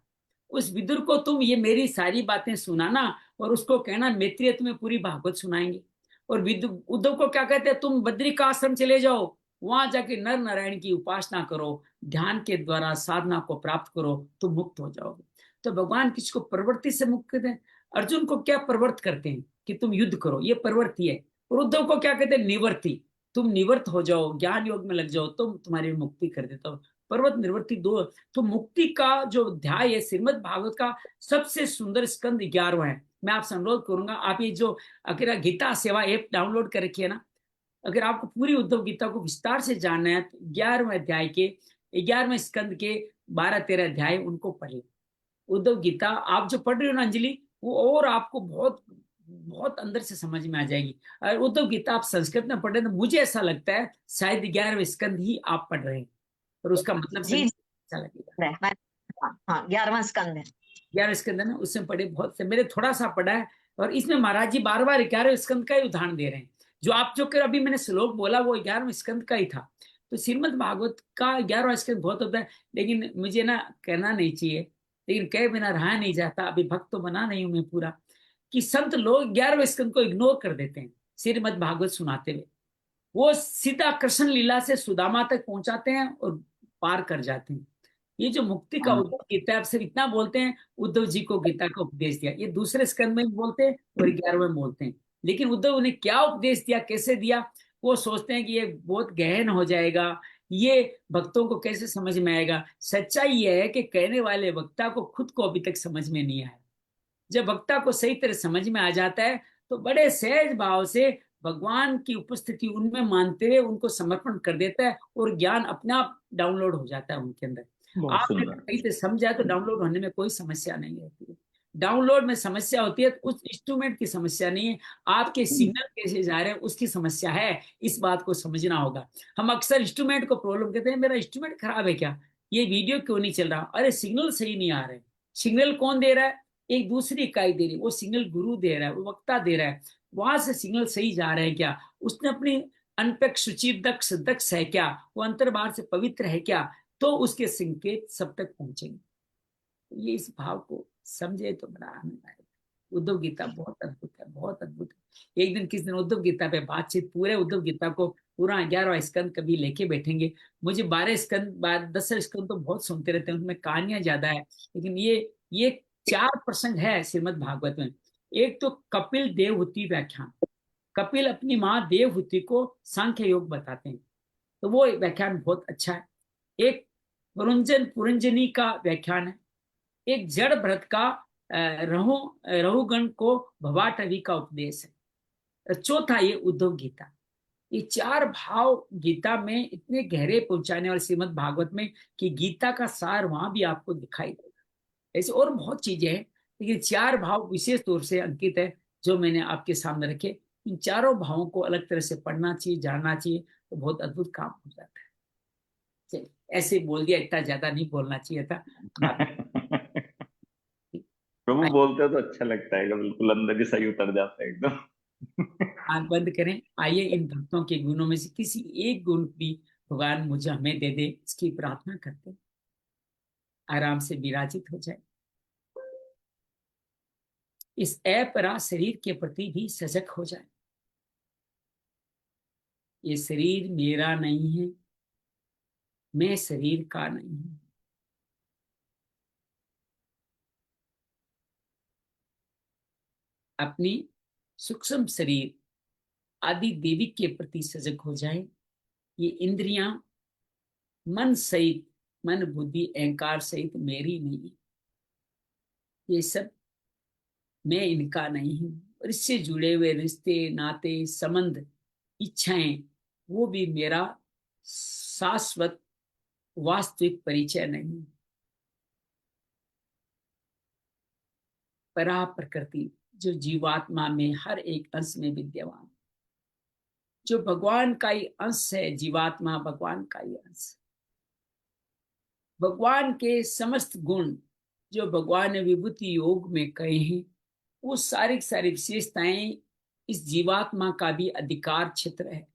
[SPEAKER 1] उस विदुर को तुम ये मेरी सारी बातें सुनाना, और उसको कहना मैत्रेय तुम्हें पूरी भागवत सुनाएंगे। और उद्धव को क्या कहते हैं, तुम बद्री का आश्रम चले जाओ, वहां जाके नर नारायण की उपासना करो, ध्यान के द्वारा साधना को प्राप्त करो, तो मुक्त हो जाओगे। तो भगवान किसको प्रवृत्ति से मुक्त करते हैं? अर्जुन को क्या प्रवृत्त करते हैं कि तुम युद्ध करो, ये प्रवृत्ति है। और उद्धव को क्या कहते हैं, निवृत्ति, तुम निवृत्त हो जाओ, ज्ञान योग में लग जाओ, तो तुम्हारी मुक्ति कर देता हो। पर्वत निवृत्ति दो। तो मुक्ति का जो अध्याय है श्रीमद् भागवत का, सबसे सुंदर स्कंद 11वां है। मैं आपसे अनुरोध करूंगा, आप ये जो अगर गीता सेवा ऐप डाउनलोड कर रखी है ना, अगर आपको पूरी उद्धव गीता को विस्तार से जानना है तो 11वें अध्याय के 11वें स्कंद के 12-13 अध्याय उनको पढ़े। उद्धव गीता आप जो पढ़ रहे हो ना अंजलि, वो और आपको बहुत बहुत अंदर से समझ में आ जाएगी। और उद्धव गीता आप संस्कृत में पढ़ रहे हैं तो मुझे ऐसा लगता है शायद 11वें स्कंद ही आप पढ़ रहे हैं, और उसका मतलब
[SPEAKER 2] जी
[SPEAKER 1] अच्छा लगेगा।
[SPEAKER 2] हाँ हाँ, 11वां स्कंद है।
[SPEAKER 1] 11 स्कंद है ना, उसमें पढ़े बहुत से, मैंने थोड़ा सा पढ़ा है। और इसमें महाराज जी बार बार 11वें स्कंद का ही उदाहरण दे रहे हैं। जो आप जो कर अभी मैंने श्लोक बोला वो 11वें स्कंद का ही था। तो श्रीमद् भागवत का 11वां स्कंद बहुत होता है, लेकिन मुझे ना कहना नहीं चाहिए, लेकिन कहे बिना रहा नहीं जाता, अभी भक्त तो बना नहीं हूं मैं पूरा, कि संत लोग 11वें स्कंद को इग्नोर कर देते हैं श्रीमद् भागवत सुनाते हुए। वो सीधा कृष्ण लीला से सुदामा तक पहुंचाते हैं और पार कर जाते हैं। ये जो मुक्ति का उद्धव गीता है, आप सिर्फ इतना बोलते हैं उद्धव जी को गीता का उपदेश दिया, ये दूसरे स्कंद में बोलते हैं और 11वें में बोलते हैं। लेकिन उद्धव ने क्या उपदेश दिया, कैसे दिया, वो सोचते हैं कि ये बहुत गहन हो जाएगा, ये भक्तों को कैसे समझ में आएगा। सच्चाई ये है कि कहने वाले वक्ता को खुद को अभी तक समझ में नहीं आया। जब वक्ता को सही तरह समझ में आ जाता है तो बड़े सहज भाव से भगवान की उपस्थिति उनमें मानते हुए उनको समर्पण कर देता है, और ज्ञान अपने आप डाउनलोड हो जाता है उनके अंदर।
[SPEAKER 3] बहुत
[SPEAKER 1] आपने
[SPEAKER 3] सुंदर।
[SPEAKER 1] सही से समझा तो डाउनलोड होने में कोई समस्या नहीं होती है। डाउनलोड में समस्या होती है तो उस इंस्ट्रूमेंट की समस्या नहीं है, आपके सिग्नल कैसे जा रहे हैं उसकी समस्या है। इस बात को समझना होगा। हम अक्सर इंस्ट्रूमेंट को प्रॉब्लम कहते हैं, मेरा इंस्ट्रूमेंट खराब है क्या, ये वीडियो क्यों नहीं चल रहा, अरे सिग्नल सही नहीं आ रहे। सिग्नल कौन दे रहा है, एक दूसरी इकाई दे रही है, वो सिग्नल गुरु दे रहा है, वो वक्ता दे रहा है। वहां से सिग्नल सही जा रहे हैं क्या, उसने अपनी अनपेक्ष शुचि दक्ष दक्ष है क्या, वो अंतर्बार से पवित्र है क्या, तो उसके संकेत सब तक पहुंचेंगे। ये इस भाव को समझे तो बड़ा आनंद आएगा। उद्धव गीता बहुत अद्भुत है, बहुत अद्भुत है। एक दिन किस दिन उद्धव गीता पे बातचीत, पूरे उद्धव गीता को पूरा 11वां स्कंद कभी लेके बैठेंगे। मुझे 12 स्कंद 10 स्कंद तो बहुत सुनते रहते हैं, उनमें कहानियां ज्यादा है, लेकिन ये 4 प्रसंग है श्रीमद् भागवत में। एक तो कपिल देवहूति व्याख्यान, कपिल अपनी माँ देवहूति को सांख्य योग बताते हैं, तो वो व्याख्यान बहुत अच्छा है। एक पुरंजनी का व्याख्यान है। एक जड़ भरत का रहुगण को भवाटवी का उपदेश है। चौथा ये उद्धव गीता। ये 4 भाव गीता में इतने गहरे पहुंचाने वाले श्रीमद् भागवत में कि गीता का सार वहां भी आपको दिखाई देगा। ऐसे और बहुत चीजें हैं, लेकिन 4 भाव विशेष तौर से अंकित है जो मैंने आपके सामने रखे। इन चारों भावों को अलग तरह से पढ़ना चाहिए, जानना चाहिए, तो बहुत अद्भुत काम हो जाता है। चलिए, ऐसे बोल दिया, इतना ज्यादा नहीं बोलना चाहिए था।
[SPEAKER 3] प्रभु बोलते तो अच्छा लगता है, बिल्कुल अंदर ही सही उतर जाता है एकदम।
[SPEAKER 1] आंख बंद करें। आइए इन भक्तों के गुणों में से किसी एक गुण भी भगवान मुझे हमें दे दे, इसकी प्रार्थना करते हैं। आराम से विराजित हो जाए। इस अपरा शरीर के प्रति भी सजग हो जाए। ये शरीर मेरा नहीं है, मैं शरीर का नहीं हूं। अपनी सूक्ष्म शरीर आदि देवी के प्रति सजग हो जाए। ये इंद्रियां मन सहित, मन बुद्धि अहंकार सहित मेरी नहीं, ये सब मैं इनका नहीं हूं। और इससे जुड़े हुए रिश्ते नाते संबंध इच्छाएं, वो भी मेरा शाश्वत वास्तविक परिचय नहीं। परा प्रकृति जो जीवात्मा में हर एक अंश में विद्यमान, जो भगवान का ही अंश है, जीवात्मा भगवान का ही अंश, भगवान के समस्त गुण जो भगवान ने विभूति योग में कहे हैं, वो सारी सारी विशेषताएं इस जीवात्मा का भी अधिकार क्षेत्र है।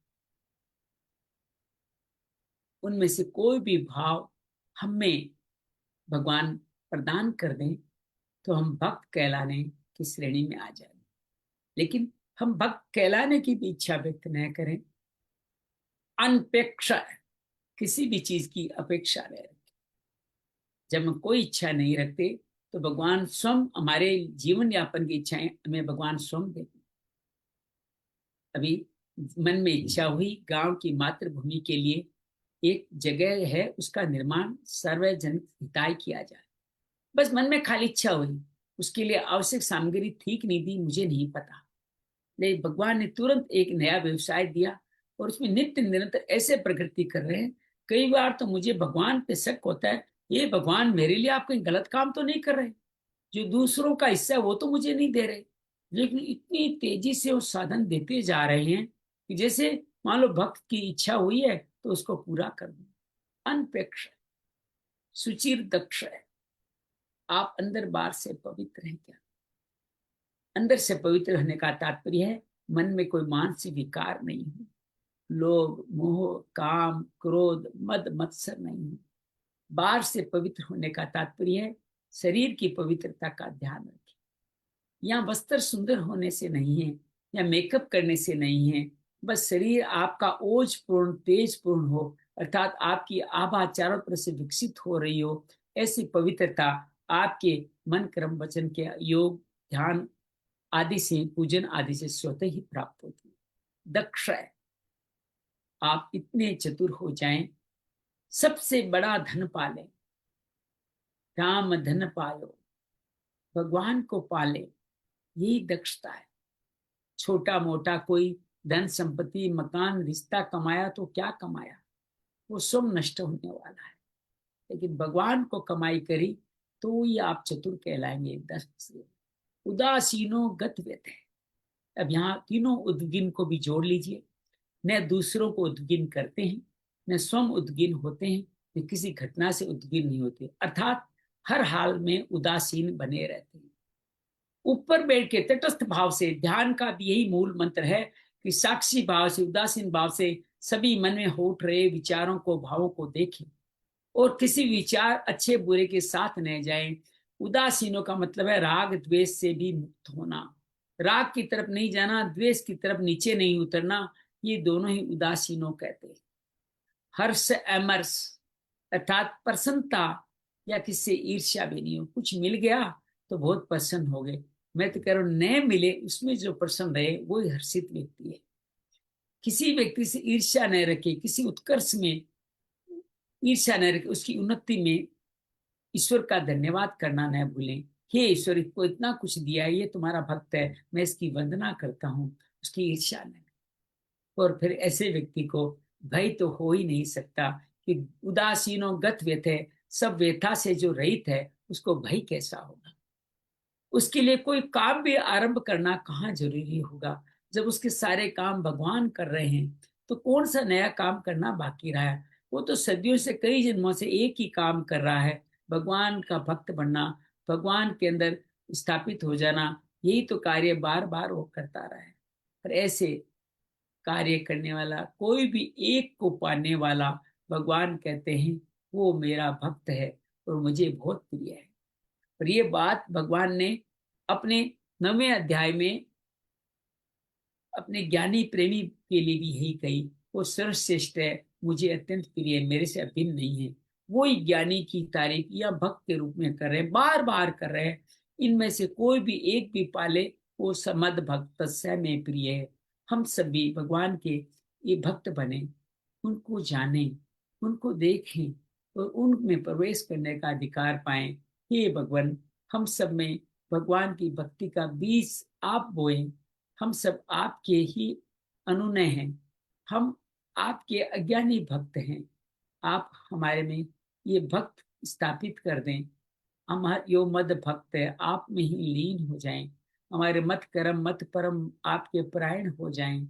[SPEAKER 1] उनमें से कोई भी भाव हमें भगवान प्रदान कर दें तो हम भक्त कहलाने की श्रेणी में आ जाएंगे। लेकिन हम भक्त कहलाने की भी इच्छा व्यक्त न करें, अनपेक्षा, किसी भी चीज की अपेक्षा न रखें। जब हम कोई इच्छा नहीं रखते तो भगवान स्वयं हमारे जीवन यापन की इच्छाएं हमें भगवान स्वयं देते। अभी मन में इच्छा हुई गांव की मातृभूमि के लिए एक जगह है, उसका निर्माण सार्वजनिक हिताय किया जाए। बस मन में खाली इच्छा हुई, उसके लिए आवश्यक सामग्री ठीक नहीं दी, मुझे नहीं पता, लेकिन भगवान ने तुरंत एक नया व्यवसाय दिया और उसमें नित्य निरंतर ऐसे प्रकृति कर रहे हैं। कई बार तो मुझे भगवान पे शक होता है, ये भगवान मेरे लिए आप कहीं गलत काम तो नहीं कर रहे, जो दूसरों का हिस्सा है वो तो मुझे नहीं दे रहे, लेकिन इतनी तेजी से वो साधन देते जा रहे हैं कि जैसे मान लो भक्त की इच्छा हुई है तो उसको पूरा कर दो। अनपेक्ष, सुचिर दक्ष है। आप अंदर बाहर से पवित्र हैं क्या? अंदर से पवित्र होने का तात्पर्य है मन में कोई मानसिक विकार नहीं हो, लोभ मोह काम क्रोध मद मत्सर नहीं हो। बाहर से पवित्र होने का तात्पर्य है शरीर की पवित्रता का ध्यान रखें। यहाँ वस्त्र सुंदर होने से नहीं है या मेकअप करने से नहीं है, बस शरीर आपका ओजपूर्ण तेजपूर्ण हो, अर्थात आपकी आभा चारों तरफ से विकसित हो रही हो। ऐसी पवित्रता आपके मन कर्म वचन के योग ध्यान आदि से, पूजन आदि से स्वतः ही प्राप्त होती है। दक्ष है, आप इतने चतुर हो जाएं, सबसे बड़ा धन पालें, राम धन पायो, भगवान को पाले, यही दक्षता है। छोटा मोटा कोई धन संपत्ति मकान रिश्ता कमाया तो क्या कमाया, वो सब नष्ट होने वाला है, लेकिन भगवान को कमाई करी तो ही आप चतुर कहलाएंगे। दक्ष उदासीनो गत व्यथ है। अब यहाँ तीनों उद्गिन को भी जोड़ लीजिए। न दूसरों को उद्गिन करते हैं, न स्वयं उद्गिन होते हैं, न किसी घटना से उद्गिन नहीं होते, अर्थात हर हाल में उदासीन बने रहते हैं। ऊपर बैठ के तटस्थ भाव से, ध्यान का भी यही मूल मंत्र है कि साक्षी भाव से, उदासीन भाव से सभी मन में हो उठ रहे विचारों को भावों को देखें और किसी विचार अच्छे बुरे के साथ न जाएं। उदासीनों का मतलब है राग द्वेष से भी मुक्त होना, राग की तरफ नहीं जाना, द्वेष की तरफ नीचे नहीं उतरना, ये दोनों ही उदासीनों कहते हैं। हर्ष अमर्ष अर्थात प्रसन्नता या किससे ईर्ष्या भी नहीं हो, कुछ मिल गया तो बहुत प्रसन्न हो गए। मैं तो कह रहा हूं न मिले उसमें जो प्रसन्न रहे वो ही हर्षित व्यक्ति है। किसी व्यक्ति से ईर्ष्या न रखे, किसी उत्कर्ष में ईर्ष्या न रखे, उसकी उन्नति में ईश्वर का धन्यवाद करना न भूलें। हे ईश्वर, इसको इतना कुछ दिया है, ये तुम्हारा भक्त है, मैं इसकी वंदना करता हूँ, उसकी ईर्ष्या न। और फिर ऐसे व्यक्ति को भय तो हो ही नहीं सकता कि उदासीनों गत व्यथ, सब व्यथा से जो रहित है उसको भय कैसा होगा। उसके लिए कोई काम भी आरंभ करना कहाँ जरूरी होगा, जब उसके सारे काम भगवान कर रहे हैं तो कौन सा नया काम करना बाकी रहा है। वो तो सदियों से, कई जन्मों से एक ही काम कर रहा है, भगवान का भक्त बनना, भगवान के अंदर स्थापित हो जाना, यही तो कार्य बार बार वो करता रहा है। पर ऐसे कार्य करने वाला, कोई भी एक को पाने वाला, भगवान कहते हैं वो मेरा भक्त है और मुझे बहुत प्रिय है। और ये बात भगवान ने अपने 9वें अध्याय में अपने ज्ञानी प्रेमी के लिए भी यही कही, वो सर्वश्रेष्ठ है, मुझे अत्यंत प्रिय है, मेरे से अभिन्न नहीं है। वो ही ज्ञानी की तारीफ या भक्त के रूप में कर रहे हैं, बार बार कर रहे हैं। इनमें से कोई भी एक भी पाले वो समद भक्त से में प्रिय है। हम सभी भगवान के ये भक्त बने, उनको जाने, उनको देखें और उनमें प्रवेश करने का अधिकार पाएं। हे भगवान, हम सब में भगवान की भक्ति का बीज आप बोए। हम सब आपके ही अनुनय हैं, हम आपके अज्ञानी भक्त हैं। आप हमारे में ये भक्त स्थापित कर दें। हमारे यो मद भक्त है, आप में ही लीन हो जाएं। हमारे मत कर्म मत परम आपके परायण हो जाएं।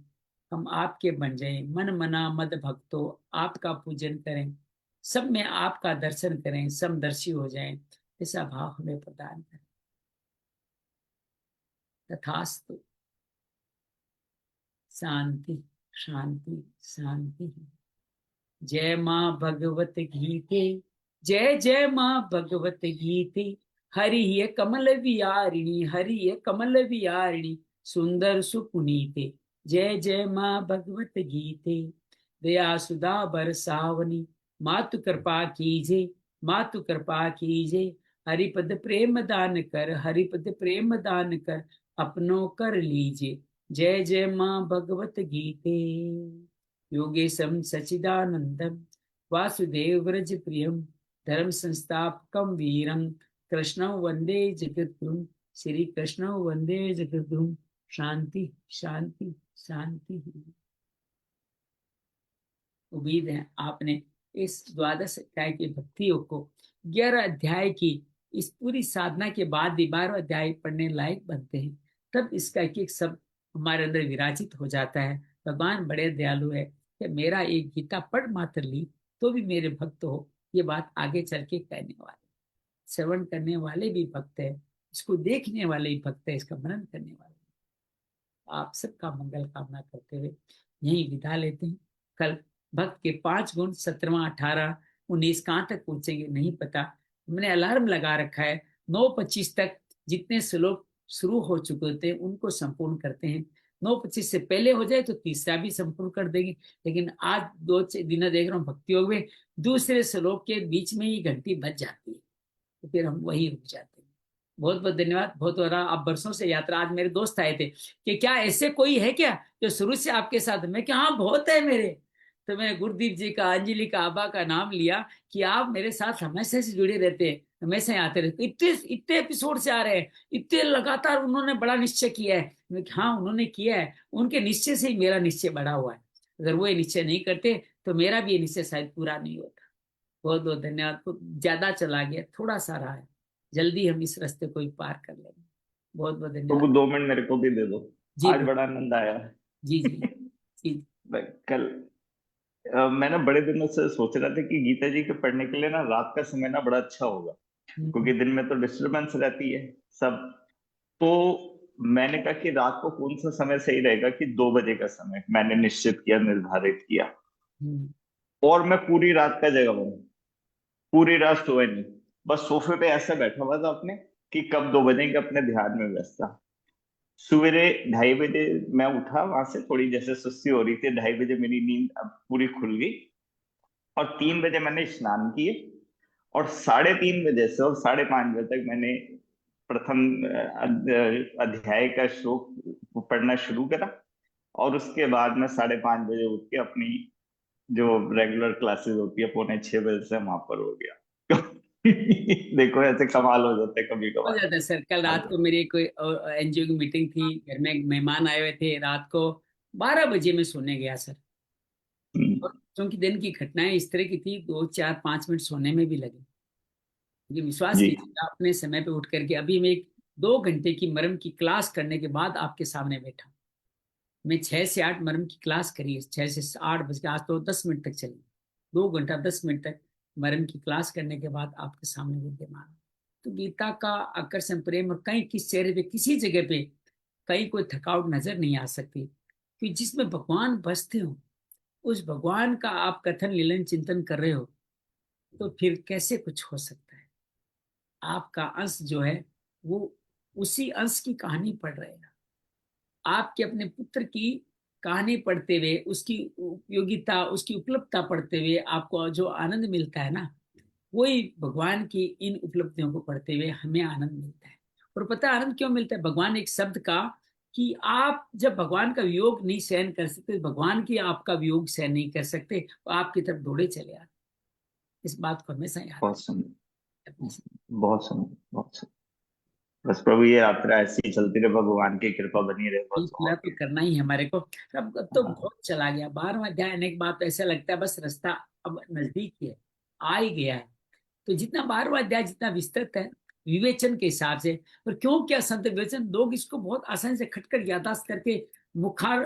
[SPEAKER 1] हम आपके बन जाएं, मन मना मद भक्तो, आपका पूजन करें, सब में आपका दर्शन करें, समदर्शी हो जाएं, ऐसा भाव हमें प्रदान करें। तथास्तु। शांति शांति शांति। जय माँ भगवत गीते, जय जय माँ भगवत गीते। हरि ये कमल विहारिणी, हरि ये कमल विहारिणी, सुंदर सुपुनीते। जय जय माँ भगवत गीते। दया सुधा बरसावनी, मातु कृपा कीजे, मातु कृपा कीजे। हरिपद प्रेम दान कर, हरिपद प्रेम दान कर, अपनों कर लीजे। जय जय माँ भगवत गीते। योगेशं सचिदानंदं वासुदेव व्रज प्रियं, धर्म संस्थापकं वीरं, कृष्णं वंदे जगद्गुरुं, श्री कृष्णं वंदे जगद्गुरुं। शांति शांति शांति। उम्मीद है आपने इस द्वादश अध्याय की भक्तियों को, 11 अध्याय की इस पूरी साधना के बाद भी 12 अध्याय पढ़ने लायक बनते हैं, तब इसका एक एक शब्द हमारे अंदर विराजित हो जाता है। भगवान बड़े दयालु है कि मेरा एक गीता पढ़ मात्र ली तो भी मेरे भक्त हो, ये बात आगे चल के कहने वाले, श्रवण करने वाले भी भक्त है, इसको देखने वाले भी भक्त है, इसका मनन करने वाले। आप सबका मंगल कामना करते हुए यही विदा लेते हैं। कल भक्त के 5 गुण 17वां 18 19 कहाँ तक पहुंचेंगे नहीं पता। हमने अलार्म लगा रखा है 9:25 तक जितने श्लोक शुरू हो चुके होते हैं उनको संपूर्ण करते हैं। 9:25 से पहले हो जाए तो तीसरा भी संपूर्ण कर देंगे, लेकिन आज 2 दिन देख रहा हूँ भक्ति योग में दूसरे श्लोक के बीच में ही घंटी बज जाती है, तो फिर हम वही रुक जाते हैं। बहुत बहुत धन्यवाद। बहुत हो रहा, आप बरसों से यात्रा। आज मेरे दोस्त आए थे कि क्या ऐसे कोई है क्या जो शुरू से आपके साथ। मैं क्या, हाँ बहुत है मेरे। तो मैंने गुरुदीप जी का, अंजलि का, आबा का नाम लिया कि आप मेरे साथ हमेशा से जुड़े रहते हैं, हमेशा आते रहते। इतने इतने एपिसोड से आ रहे हैं, इतने लगातार उन्होंने बड़ा निश्चय किया है। मैं हाँ उन्होंने किया है, उनके निश्चय से ही मेरा निश्चय बढ़ा हुआ है। अगर वो ये निश्चय नहीं करते तो मेरा भी ये निश्चय शायद पूरा नहीं होता। बहुत बहुत धन्यवाद। ज्यादा चला गया, थोड़ा सा रहा है, जल्दी हम इस रास्ते को ही पार कर लेंगे। बहुत बहुत
[SPEAKER 3] प्रभु
[SPEAKER 1] धन्यवाद।
[SPEAKER 3] 2 मिनट मेरे को भी दे दो।
[SPEAKER 1] जी
[SPEAKER 3] आज बड़ा आनंद आया।
[SPEAKER 1] जी जी जी।
[SPEAKER 3] कल मैंने बड़े दिनों से सोच रहा था कि गीता जी के पढ़ने के लिए ना रात का समय ना बड़ा अच्छा होगा, क्योंकि दिन में तो डिस्टरबेंस रहती है सब। तो मैंने कहा कि रात को कौन सा समय सही रहेगा, कि 2 बजे का समय मैंने निश्चित किया, निर्धारित किया। और मैं पूरी रात का जगह हूँ, पूरी रात सोए नहीं, बस सोफे पे ऐसा बैठा हुआ था अपने कि कब 2 बजेंगे, अपने ध्यान में व्यस्त था। सवेरे 2:30 बजे मैं उठा वहां से, थोड़ी जैसे सुस्ती हो रही थी, 2:30 बजे मेरी नींद अब पूरी खुल गई। और 3 बजे मैंने स्नान किए, और 3:30 बजे से और 5:30 बजे तक मैंने प्रथम अध्याय का श्लोक पढ़ना शुरू करा। और उसके बाद मैं 5:30 बजे उठ के अपनी जो रेगुलर क्लासेस होती है 5:45 बजे से वहां पर हो गया। देखो ऐसे कमाल हो जाता है कभी
[SPEAKER 1] हो
[SPEAKER 3] कभार।
[SPEAKER 1] जाता है सर। कल रात को मेरी कोई एनजीओ की मीटिंग थी, घर में एक मेहमान आए हुए थे, रात को 12 बजे में सोने गया सर। और क्योंकि दिन की घटनाएं इस तरह की थी, 2 4 5 मिनट सोने में भी लगे। लेकिन विश्वास
[SPEAKER 3] जी
[SPEAKER 1] कीजिएगा, अपने समय पे उठ करके अभी मैं 2 घंटे की मरम की क्लास करने के बाद आपके सामने बैठा। मैं 6 से 8 मरम की क्लास करी है, 6 से 8 बज के, आज तो 10 मिनट तक चली, 2 घंटा 10 मिनट तक मरम की क्लास करने के बाद आपके सामने विद्यमान। तो गीता का आकर्षण, प्रेम, और कहीं किस चेहरे पे, किसी जगह पे कहीं कोई थकावट नजर नहीं आ सकती, कि जिसमें भगवान बसते हो, उस भगवान का आप कथन लीलन चिंतन कर रहे हो, तो फिर कैसे कुछ हो सकता है। आपका अंश जो है वो उसी अंश की कहानी पढ़ रहे हैं। आपके अपने पुत्र की कहानी पढ़ते हुए, उसकी उपयोगिता, उसकी उपलब्धता पढ़ते हुए आपको जो आनंद मिलता है ना, वही भगवान की इन उपलब्धियों को पढ़ते हुए हमें आनंद मिलता है। और पता है आनंद क्यों मिलता है? भगवान एक शब्द का, कि आप जब भगवान का वियोग नहीं सहन कर सकते, भगवान की आपका वियोग सहन नहीं कर सकते, तो आपकी तरफ दौड़े चले आते। इस बात को हमेशा याद
[SPEAKER 3] बहुत सुंदर,
[SPEAKER 1] रखें।
[SPEAKER 3] बहुत सुंदर, बहुत सुंदर। बस प्रभु ये यात्रा ऐसी ही चलती रहे, भगवान की कृपा बनी रहे, बस
[SPEAKER 1] पूरा
[SPEAKER 3] और
[SPEAKER 1] तो
[SPEAKER 3] क्या।
[SPEAKER 1] करना ही है हमारे को। अब तो
[SPEAKER 3] हाँ,
[SPEAKER 1] बहुत चला गया, 12वां अध्याय आने के बाद तो ऐसा लगता है बस रास्ता अब नजदीक ही है, आ ही गया है। तो जितना 12वां अध्याय जितना विस्तृत है विवेचन के हिसाब से, और क्यों क्या संत विवेचन, लोग इसको बहुत आसानी से खटखट यादाश्त करके मुखार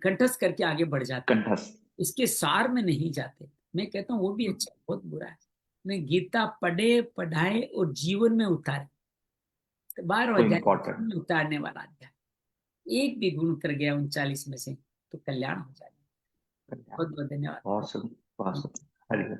[SPEAKER 1] कंठस्थ करके आगे बढ़ जाते हैं,
[SPEAKER 3] कंठस्थ।
[SPEAKER 1] इसके सार में नहीं जाते। मैं कहता हूँ वो भी अच्छा, बहुत बुरा है। मैं गीता पढ़े, पढ़ाए और जीवन में उतारे, तो 12
[SPEAKER 3] तो
[SPEAKER 1] अध्याय
[SPEAKER 3] इम्पोर्टेंट।
[SPEAKER 1] जीवन में उतारने वाला अध्याय। एक भी गुण उतर गया 39 में से तो कल्याण हो जाएगा। बहुत बहुत धन्यवाद।
[SPEAKER 3] बहुत सुंदर, बहुत सुंदर। हरि बोल।